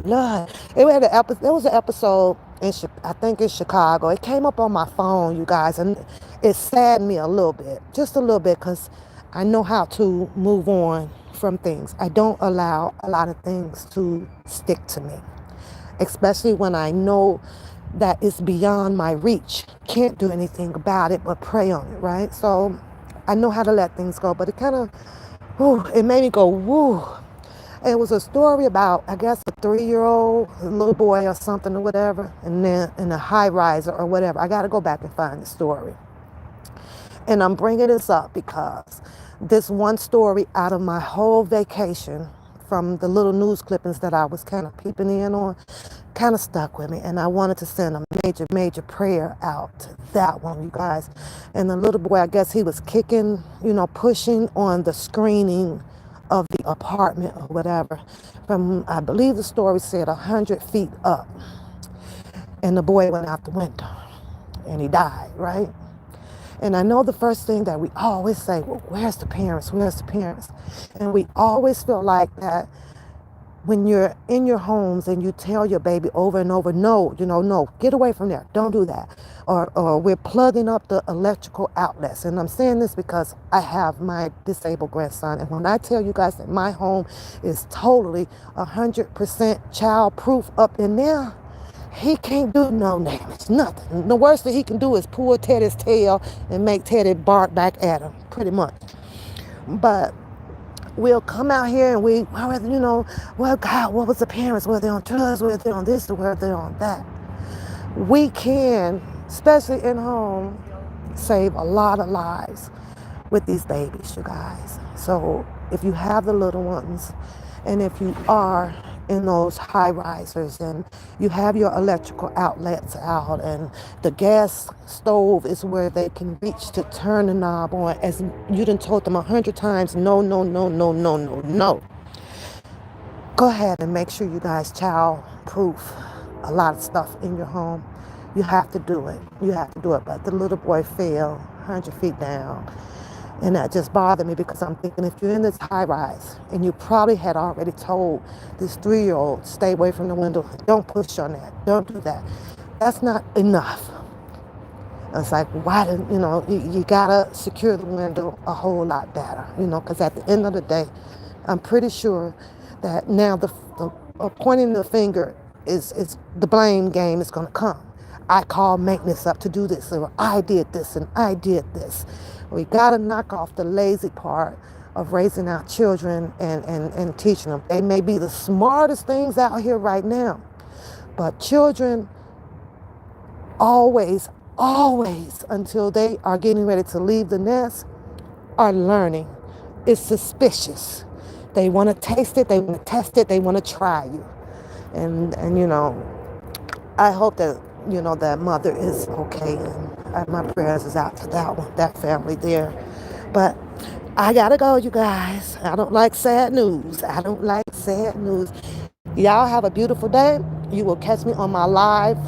Lord. There was an episode I think in Chicago. It came up on my phone, you guys, and it saddened me a little bit, just a little bit, because I know how to move on from things. I don't allow a lot of things to stick to me. especially when I know that it's beyond my reach. Can't do anything about it but pray on it, right? So I know how to let things go, but it kind of, it made me go, woo. It was a story about, I guess, a 3-year-old little boy or something or whatever, and then in a high riser or whatever. I got to go back and find the story. And I'm bringing this up because this one story out of my whole vacation from the little news clippings that I was kind of peeping in on kind of stuck with me. And I wanted to send a major, major prayer out to that one, you guys. And the little boy, I guess he was kicking, pushing on the screening of the apartment or whatever from, I believe the story said 100 feet up. And the boy went out the window and he died, right? And I know the first thing that we always say, well, where's the parents? Where's the parents? And we always feel like that when you're in your homes and you tell your baby over and over, no, no, get away from there. Don't do that. Or we're plugging up the electrical outlets. And I'm saying this because I have my disabled grandson. And when I tell you guys that my home is totally 100% child-proof up in there, he can't do no damage, nothing. The worst that he can do is pull Teddy's tail and make Teddy bark back at him, pretty much. But we'll come out here and well, God, what was the parents? Were they on drugs? Were they on this? Or were they on that? We can, especially in home, save a lot of lives with these babies, you guys. So if you have the little ones, and if you are in those high risers and you have your electrical outlets out and the gas stove is where they can reach to turn the knob on, as you done told them 100 times, no, no, no, no, no, no, no. Go ahead and make sure you guys child-proof a lot of stuff in your home. You have to do it. You have to do it. But the little boy fell 100 feet down. And that just bothered me because I'm thinking if you're in this high rise and you probably had already told this 3-year-old, stay away from the window, don't push on that, don't do that. That's not enough. It's like, why do you gotta secure the window a whole lot better, because at the end of the day, I'm pretty sure that now the pointing the finger is the blame game is gonna come. I called maintenance up to do this, or I did this and I did this. We got to knock off the lazy part of raising our children and teaching them. They may be the smartest things out here right now, but children always, until they are getting ready to leave the nest, are learning. It's suspicious. They want to taste it. They want to test it. They want to try you. And I hope that that mother is okay, and my prayers is out to that family there. But I gotta go, you guys. I don't like sad news. Y'all have a beautiful day. You will catch me on my live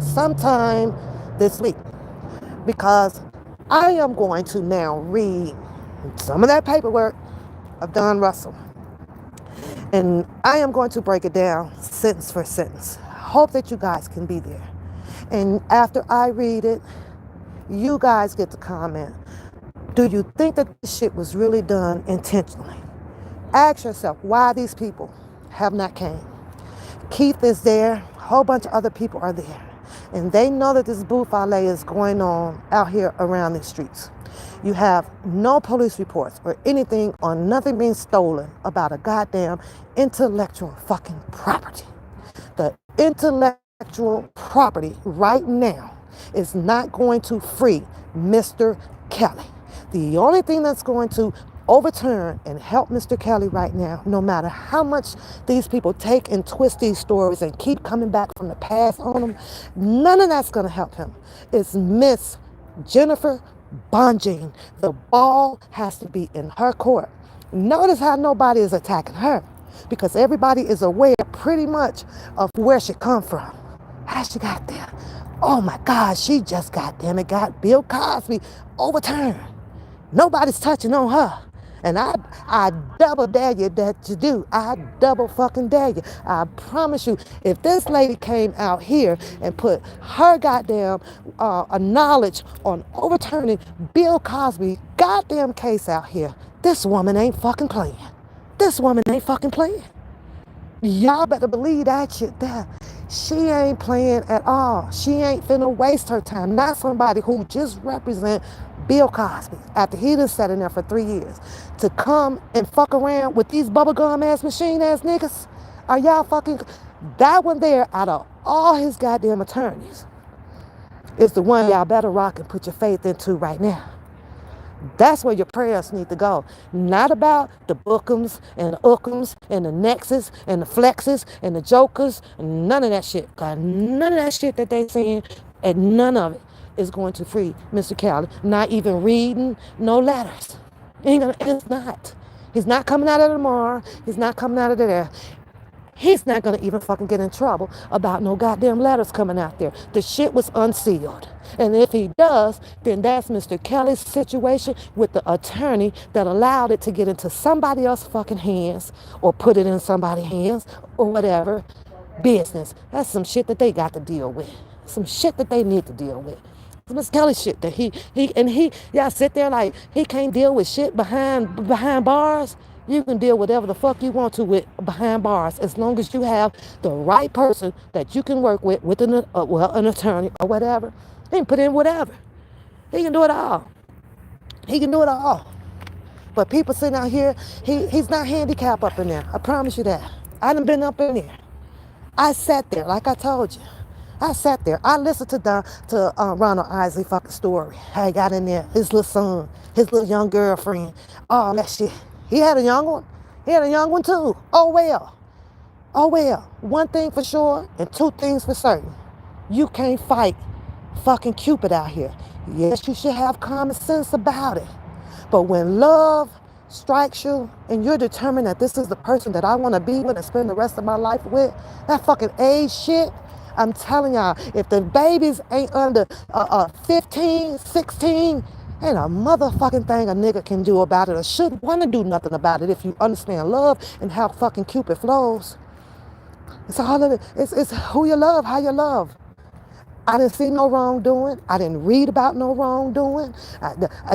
sometime this week, because I am going to now read some of that paperwork of Don Russell, and I am going to break it down sentence for sentence. Hope that you guys can be there. And after I read it, you guys get to comment. Do you think that this shit was really done intentionally? Ask yourself why these people have not came. Keith is there. A whole bunch of other people are there. And they know that this bouffale is going on out here around these streets. You have no police reports or anything on nothing being stolen about a goddamn intellectual fucking property. The intellectual property right now is not going to free Mr. Kelly. The only thing that's going to overturn and help Mr. Kelly right now, no matter how much these people take and twist these stories and keep coming back from the past on him, none of that's going to help him. It's Miss Jennifer Bonjean. The ball has to be in her court. Notice how nobody is attacking her, because everybody is aware pretty much of where she come from. How she got there? Oh my God, she just got Bill Cosby overturned. Nobody's touching on her. And I double dare you that you do. I double fucking dare you. I promise you, if this lady came out here and put her goddamn knowledge on overturning Bill Cosby goddamn case out here, this woman ain't fucking playing. Y'all better believe that shit there. She ain't playing at all. She ain't finna waste her time. Not somebody who just represent Bill Cosby after he done sat in there for 3 years to come and fuck around with these bubblegum ass machine ass niggas. Are y'all fucking... That one there, out of all his goddamn attorneys, is the one y'all better rock and put your faith into right now. That's where your prayers need to go. Not about the bookums and the ookums and the nexus and the flexes and the jokers. None of that shit. Cause none of that shit that they saying, and none of it is going to free Mr. Cali. Not even reading no letters. It's not. He's not coming out of the tomorrow. He's not coming out of there. He's not going to even fucking get in trouble about no goddamn letters coming out there. The shit was unsealed. And if he does, then that's Mr. Kelly's situation with the attorney that allowed it to get into somebody else's fucking hands or put it in somebody's hands or whatever business. That's some shit that they got to deal with. Some shit that they need to deal with. It's Mr. Kelly shit that y'all sit there like he can't deal with shit behind bars. You can deal whatever the fuck you want to with behind bars as long as you have the right person that you can work with an attorney or whatever. He can put in whatever. He can do it all. He can do it all. But people sitting out here, he's not handicapped up in there. I promise you that. I done been up in there. I sat there, like I told you. I sat there. I listened to Ronald Isley fucking story. How he got in there, his little son, his little young girlfriend, all that shit. He had a young one. He had a young one too. Oh well. Oh well. One thing for sure and two things for certain. You can't fight fucking Cupid out here. Yes, you should have common sense about it. But when love strikes you and you're determined that this is the person that I want to be with and spend the rest of my life with, that fucking age shit, I'm telling y'all, if the babies ain't under 15, 16, ain't a motherfucking thing a nigga can do about it or should want to do nothing about it if you understand love and how fucking Cupid flows. It's all of it. It's who you love, how you love. I didn't see no wrongdoing. I didn't read about no wrongdoing.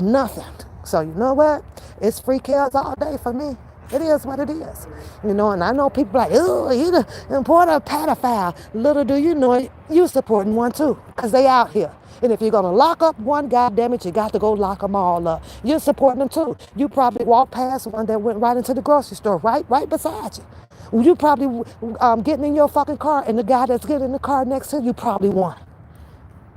Nothing. So you know what? It's free kills all day for me. It is what it is. You know, and I know people like, oh, you the important pedophile. Little do you know it, you supporting one too, because they out here. And if you're going to lock up one, goddamn it, you got to go lock them all up. You're supporting them too. You probably walked past one that went right into the grocery store, right beside you. You probably getting in your fucking car, and the guy that's getting in the car next to you probably won.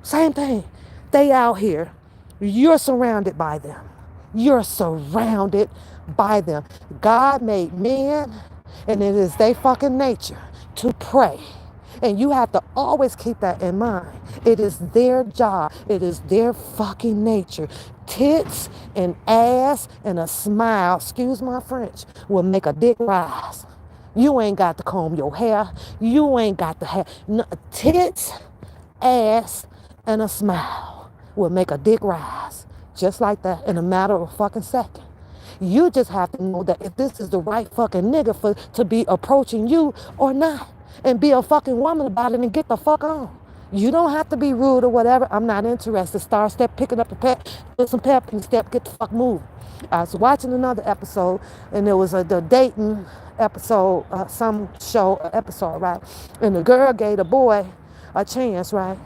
Same thing. They out here. You're surrounded by them. You're surrounded by them. God made men, and it is their fucking nature to pray. And you have to always keep that in mind. It is their job. It is their fucking nature. Tits and ass and a smile, excuse my French, will make a dick rise. You ain't got to comb your hair. You ain't got to have tits, ass, and a smile will make a dick rise. Just like that in a matter of a fucking second. You just have to know that if this is the right fucking nigga to be approaching you or not. And be a fucking woman about it and get the fuck on. You don't have to be rude or whatever. I'm not interested. Step picking up the pep, put some pep in the step, get the fuck moving. I was watching another episode, and there was the dating episode, some show episode, right? And the girl gave the boy a chance, right?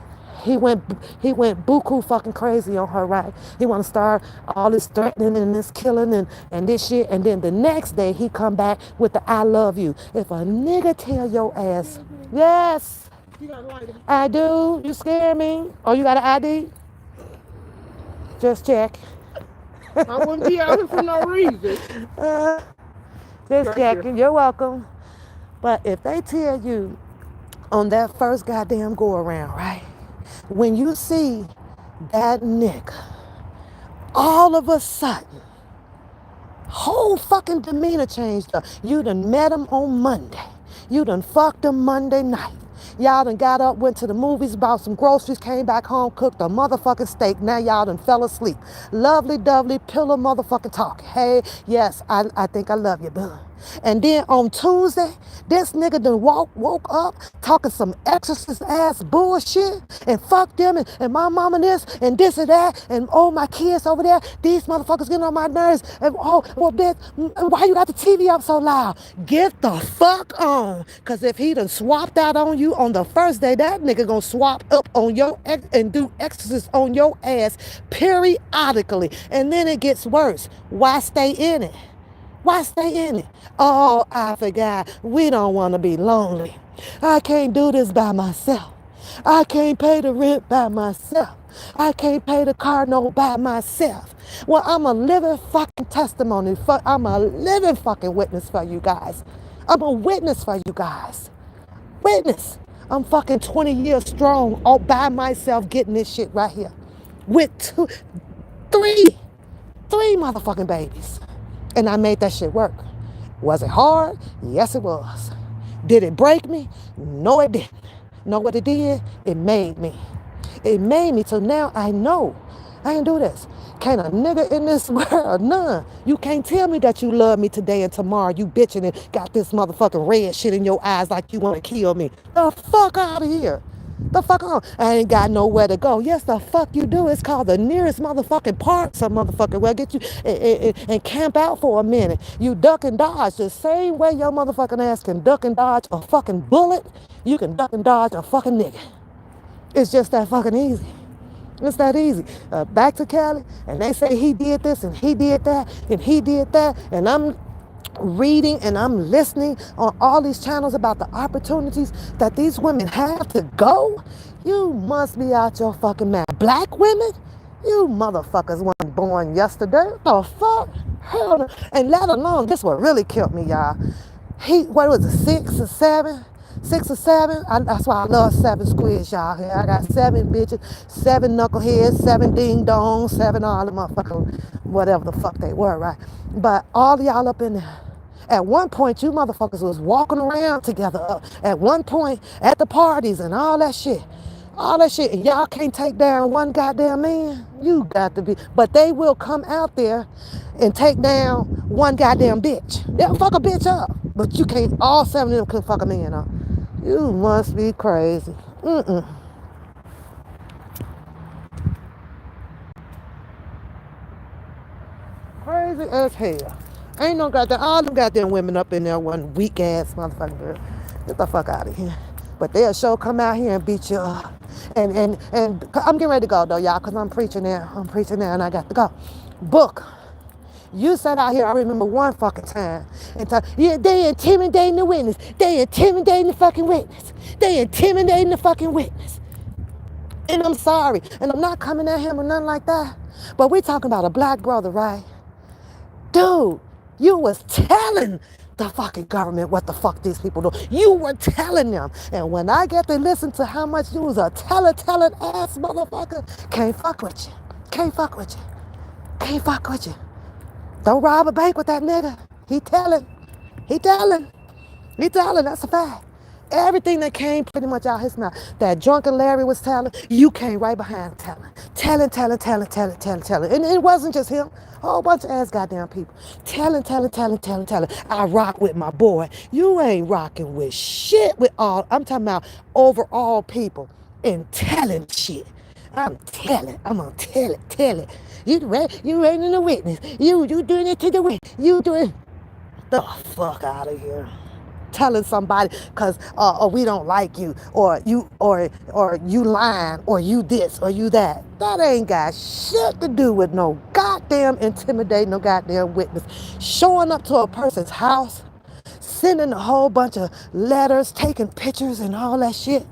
He went buku fucking crazy on her, right? He want to start all this threatening and this killing and this shit. And then the next day he come back with the I love you. If a nigga tell your ass, yes, I do, you scare me. Oh, you got an ID? Just check. I wouldn't be out here for no reason. Just checking, you're welcome. But if they tell you on that first goddamn go around, right? When you see that nigga, all of a sudden, whole fucking demeanor changed up. You done met him on Monday. You done fucked him Monday night. Y'all done got up, went to the movies, bought some groceries, came back home, cooked a motherfucking steak. Now y'all done fell asleep. Lovely, dovely, pillow motherfucking talk. Hey, yes, I think I love you, boo. And then on Tuesday, this nigga done woke up talking some exorcist ass bullshit and fuck them and my mama this and this and that and oh my kids over there, these motherfuckers getting on my nerves and oh well bitch, why you got the TV up so loud? Get the fuck on. Cause if he done swapped out on you on on the first day, that nigga gonna swap up on your and do exorcisms on your ass periodically. And then it gets worse. Why stay in it? Why stay in it? Oh, I forgot. We don't want to be lonely. I can't do this by myself. I can't pay the rent by myself. I can't pay the car note by myself. Well, I'm a living fucking testimony. I'm a living fucking witness for you guys. I'm a witness for you guys. Witness. I'm fucking 20 years strong all by myself getting this shit right here. With three motherfucking babies. And I made that shit work. Was it hard? Yes, it was. Did it break me? No, it didn't. Know what it did? It made me. It made me. So now I know I can do this. Can't a nigga in this world, none. You can't tell me that you love me today and tomorrow you bitching and got this motherfucking red shit in your eyes like you want to kill me. The fuck out of here. The fuck on. I ain't got nowhere to go. Yes, the fuck you do. It's called the nearest motherfucking park. Some motherfucker will get you and camp out for a minute. You duck and dodge the same way your motherfucking ass can duck and dodge a fucking bullet. You can duck and dodge a fucking nigga. It's just that fucking easy. It's that easy. Back to Cali, and they say he did this and he did that and he did that, and I'm reading and I'm listening on all these channels about the opportunities that these women have to go. You must be out your fucking mind. Black women, you motherfuckers weren't born yesterday. The fuck? Hell no. And let alone, this what really killed me, y'all. What was it, 6 or 7? 6 or 7. That's why I love 7 squids, y'all. I got 7 bitches, 7 knuckleheads, 7 ding dongs, 7 all the motherfuckers, whatever the fuck they were, right? But all of y'all up in there. At one point, you motherfuckers was walking around together. At one point, at the parties and all that shit. All that shit. And y'all can't take down one goddamn man. You got to be. But they will come out there and take down one goddamn bitch. They'll fuck a bitch up. But you can't, all 7 of them can fuck a man up. You must be crazy. Crazy as hell. Ain't no goddamn, all them goddamn women up in there one weak ass motherfucking girl. Get the fuck out of here. But they'll sure come out here and beat you up. And I'm getting ready to go though, y'all, because I'm preaching now. And I got to go. Book. You sat out here, I remember one fucking time, and yeah, they intimidating the witness. They intimidating the fucking witness. They intimidating the fucking witness. And I'm sorry. And I'm not coming at him or nothing like that. But we're talking about a black brother, right? Dude, you was telling the fucking government what the fuck these people do. You were telling them. And when I get to listen to how much you was a telling ass motherfucker, can't fuck with you. Can't fuck with you. Can't fuck with you. Don't rob a bank with that nigga. He telling. He telling. He telling. That's a fact. Everything that came pretty much out his mouth. That drunken Larry was telling, you came right behind telling. Telling. And it wasn't just him. A whole bunch of ass goddamn people. Telling. I rock with my boy. You ain't rocking with shit with all. I'm talking about overall people and telling shit. I'm gonna tell it. You ain't in the witness. You doing it to the witness. You doing the fuck out of here. Telling somebody because we don't like you, or you lying, or you this, or you that. That ain't got shit to do with no goddamn intimidating, no goddamn witness. Showing up to a person's house, sending a whole bunch of letters, taking pictures and all that shit.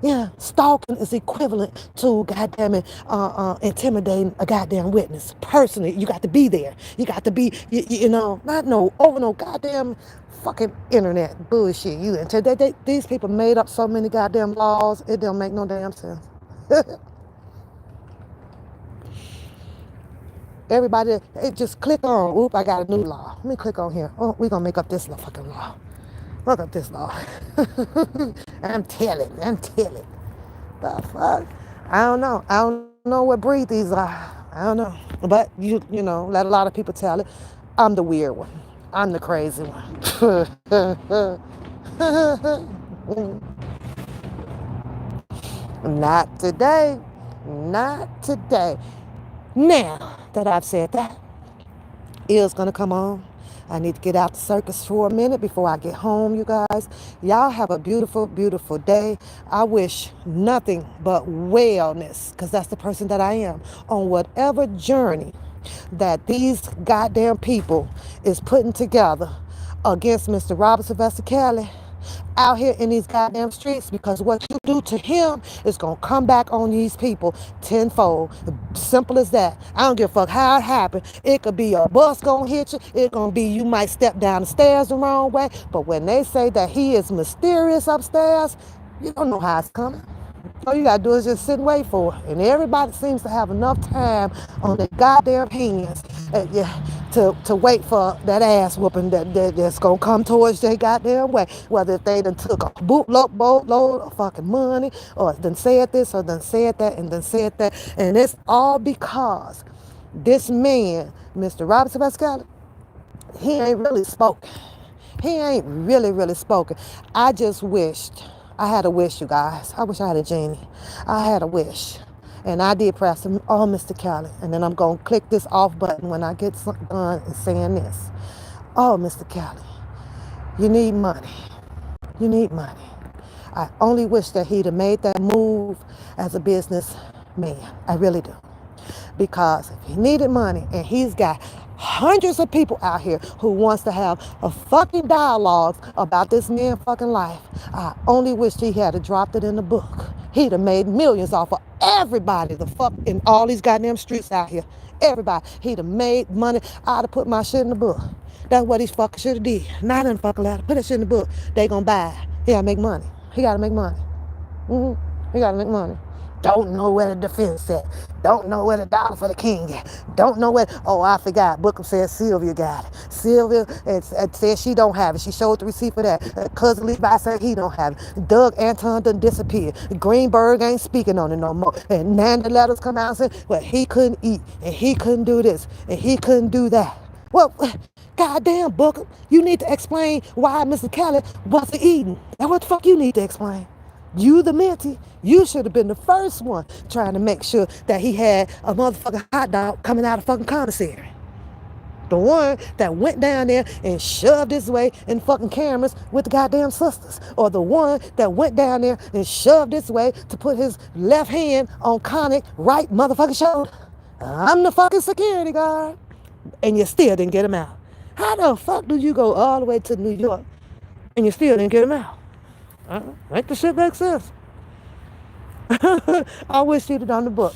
Yeah, stalking is equivalent to goddamn it, intimidating a goddamn witness. Personally, you got to be there. You got to be, not over no goddamn fucking internet bullshit. These people made up so many goddamn laws, it don't make no damn sense. Everybody, just click on, oop, I got a new law. Let me click on here. Oh, we're going to make up this fucking law. Look at this law. I'm telling. The fuck? I don't know what breed these are. I don't know. But, you know, let a lot of people tell it. I'm the weird one. I'm the crazy one. Not today. Not today. Now that I've said that, is going to come on. I need to get out the circus for a minute before I get home, you guys. Y'all have a beautiful, beautiful day. I wish nothing but wellness, because that's the person that I am, on whatever journey that these goddamn people is putting together against Mr. Robert Sylvester Kelly out here in these goddamn streets, because what you do to him is gonna come back on these people tenfold. Simple as that. I don't give a fuck how it happened. It could be a bus gonna hit you. It gonna be you might step down the stairs the wrong way. But when they say that he is mysterious upstairs, you don't know how it's coming. All you gotta do is just sit and wait for it. And everybody seems to have enough time on their goddamn hands to wait for that ass whooping that's gonna come towards their goddamn way. Whether if they done took a boatload of fucking money, or done said this, or done said that, and done said that. And it's all because this man, Mr. Robert Sylvester, he ain't really spoken. He ain't really spoken. I just wished, I had a wish, you guys. I wish I had a genie. I had a wish. And I did press him, oh, Mr. Kelly. And then I'm going to click this off button when I get done and saying this. Oh, Mr. Kelly, you need money. You need money. I only wish that he'd have made that move as a businessman. I really do. Because if he needed money, and he's got hundreds of people out here who wants to have a fucking dialogue about this man's fucking life, I only wish he had dropped it in the book. He'd have made millions off of everybody the fuck in all these goddamn streets out here. Everybody. He'd have made money. I'd have put my shit in the book. That's what he fucking should have did. Not in the fucking letter. Put that shit in the book. They gonna buy it. He gotta make money. He gotta make money. He gotta make money. Don't know where the defense at. Don't know where the dollar for the king at. Don't know where, oh, I forgot. Bookham said Sylvia got it. Sylvia said she don't have it. She showed the receipt for that. Cousin Levi said he don't have it. Doug Anton done disappeared. Greenberg ain't speaking on it no more. And now the letters come out and say, well, he couldn't eat, and he couldn't do this, and he couldn't do that. Well, goddamn, Bookham, you need to explain why Mr. Kelly wasn't eating. And what the fuck you need to explain? You, the mentee, you should have been the first one trying to make sure that he had a motherfucking hot dog coming out of fucking commissary. The one that went down there and shoved his way in fucking cameras with the goddamn sisters. Or the one that went down there and shoved his way to put his left hand on Connick right motherfucking shoulder. I'm the fucking security guard. And you still didn't get him out. How the fuck do you go all the way to New York and you still didn't get him out? Make the shit make sense. I wish he'd have done the book.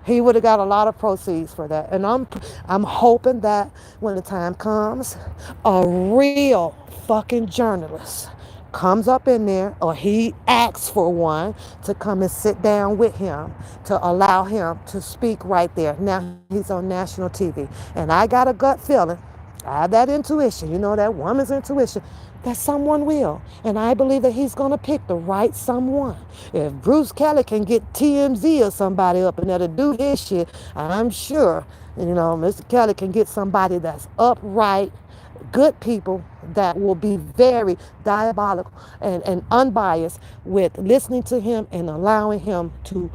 He would have got a lot of proceeds for that. And I'm hoping that when the time comes, a real fucking journalist comes up in there, or he asks for one to come and sit down with him to allow him to speak right there. Now he's on national TV. And I got a gut feeling, I have that intuition, you know, that woman's intuition, that someone will. And I believe that he's going to pick the right someone. If Bruce Kelly can get TMZ or somebody up in there to do his shit, I'm sure, you know, Mr. Kelly can get somebody that's upright, good people that will be very diabolical and unbiased with listening to him and allowing him to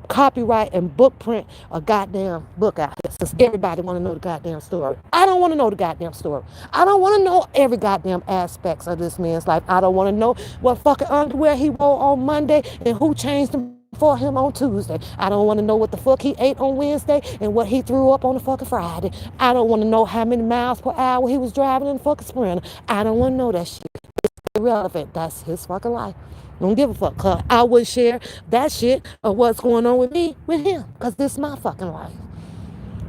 copyright and book print a goddamn book out here, since everybody want to know the goddamn story. I don't want to know the goddamn story. I don't want to know every goddamn aspects of this man's life. I don't want to know what fucking underwear he wore on Monday and who changed them for him on Tuesday. I don't want to know what the fuck he ate on Wednesday and what he threw up on the fucking Friday. I don't want to know how many miles per hour he was driving in the fucking Sprinter. I don't want to know that shit. It's irrelevant. That's his fucking life. Don't give a fuck, cause I would share that shit of what's going on with me with him, cause this is my fucking life.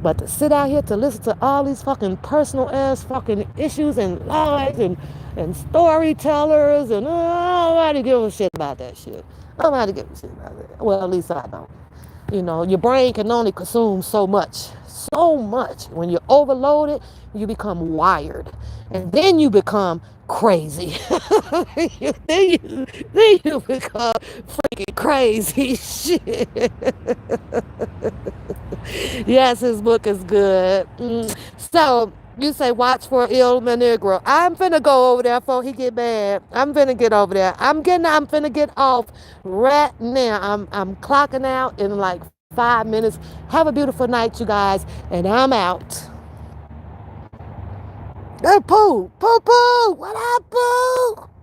But to sit out here to listen to all these fucking personal ass fucking issues and lies and storytellers and nobody give a shit about that shit. Nobody give a shit about that. Well, at least I don't. You know, your brain can only consume so much. So much. When you're overloaded, you become wired. And then you become crazy. then you become freaking crazy shit. Yes, his book is good. So you say watch for Il Negro. I'm finna go over there before he get mad. I'm finna get over there. I'm finna get off right now. I'm clocking out in like 5 minutes. Have a beautiful night, you guys, and I'm out. Pooh. Pooh Pooh. What up, Pooh?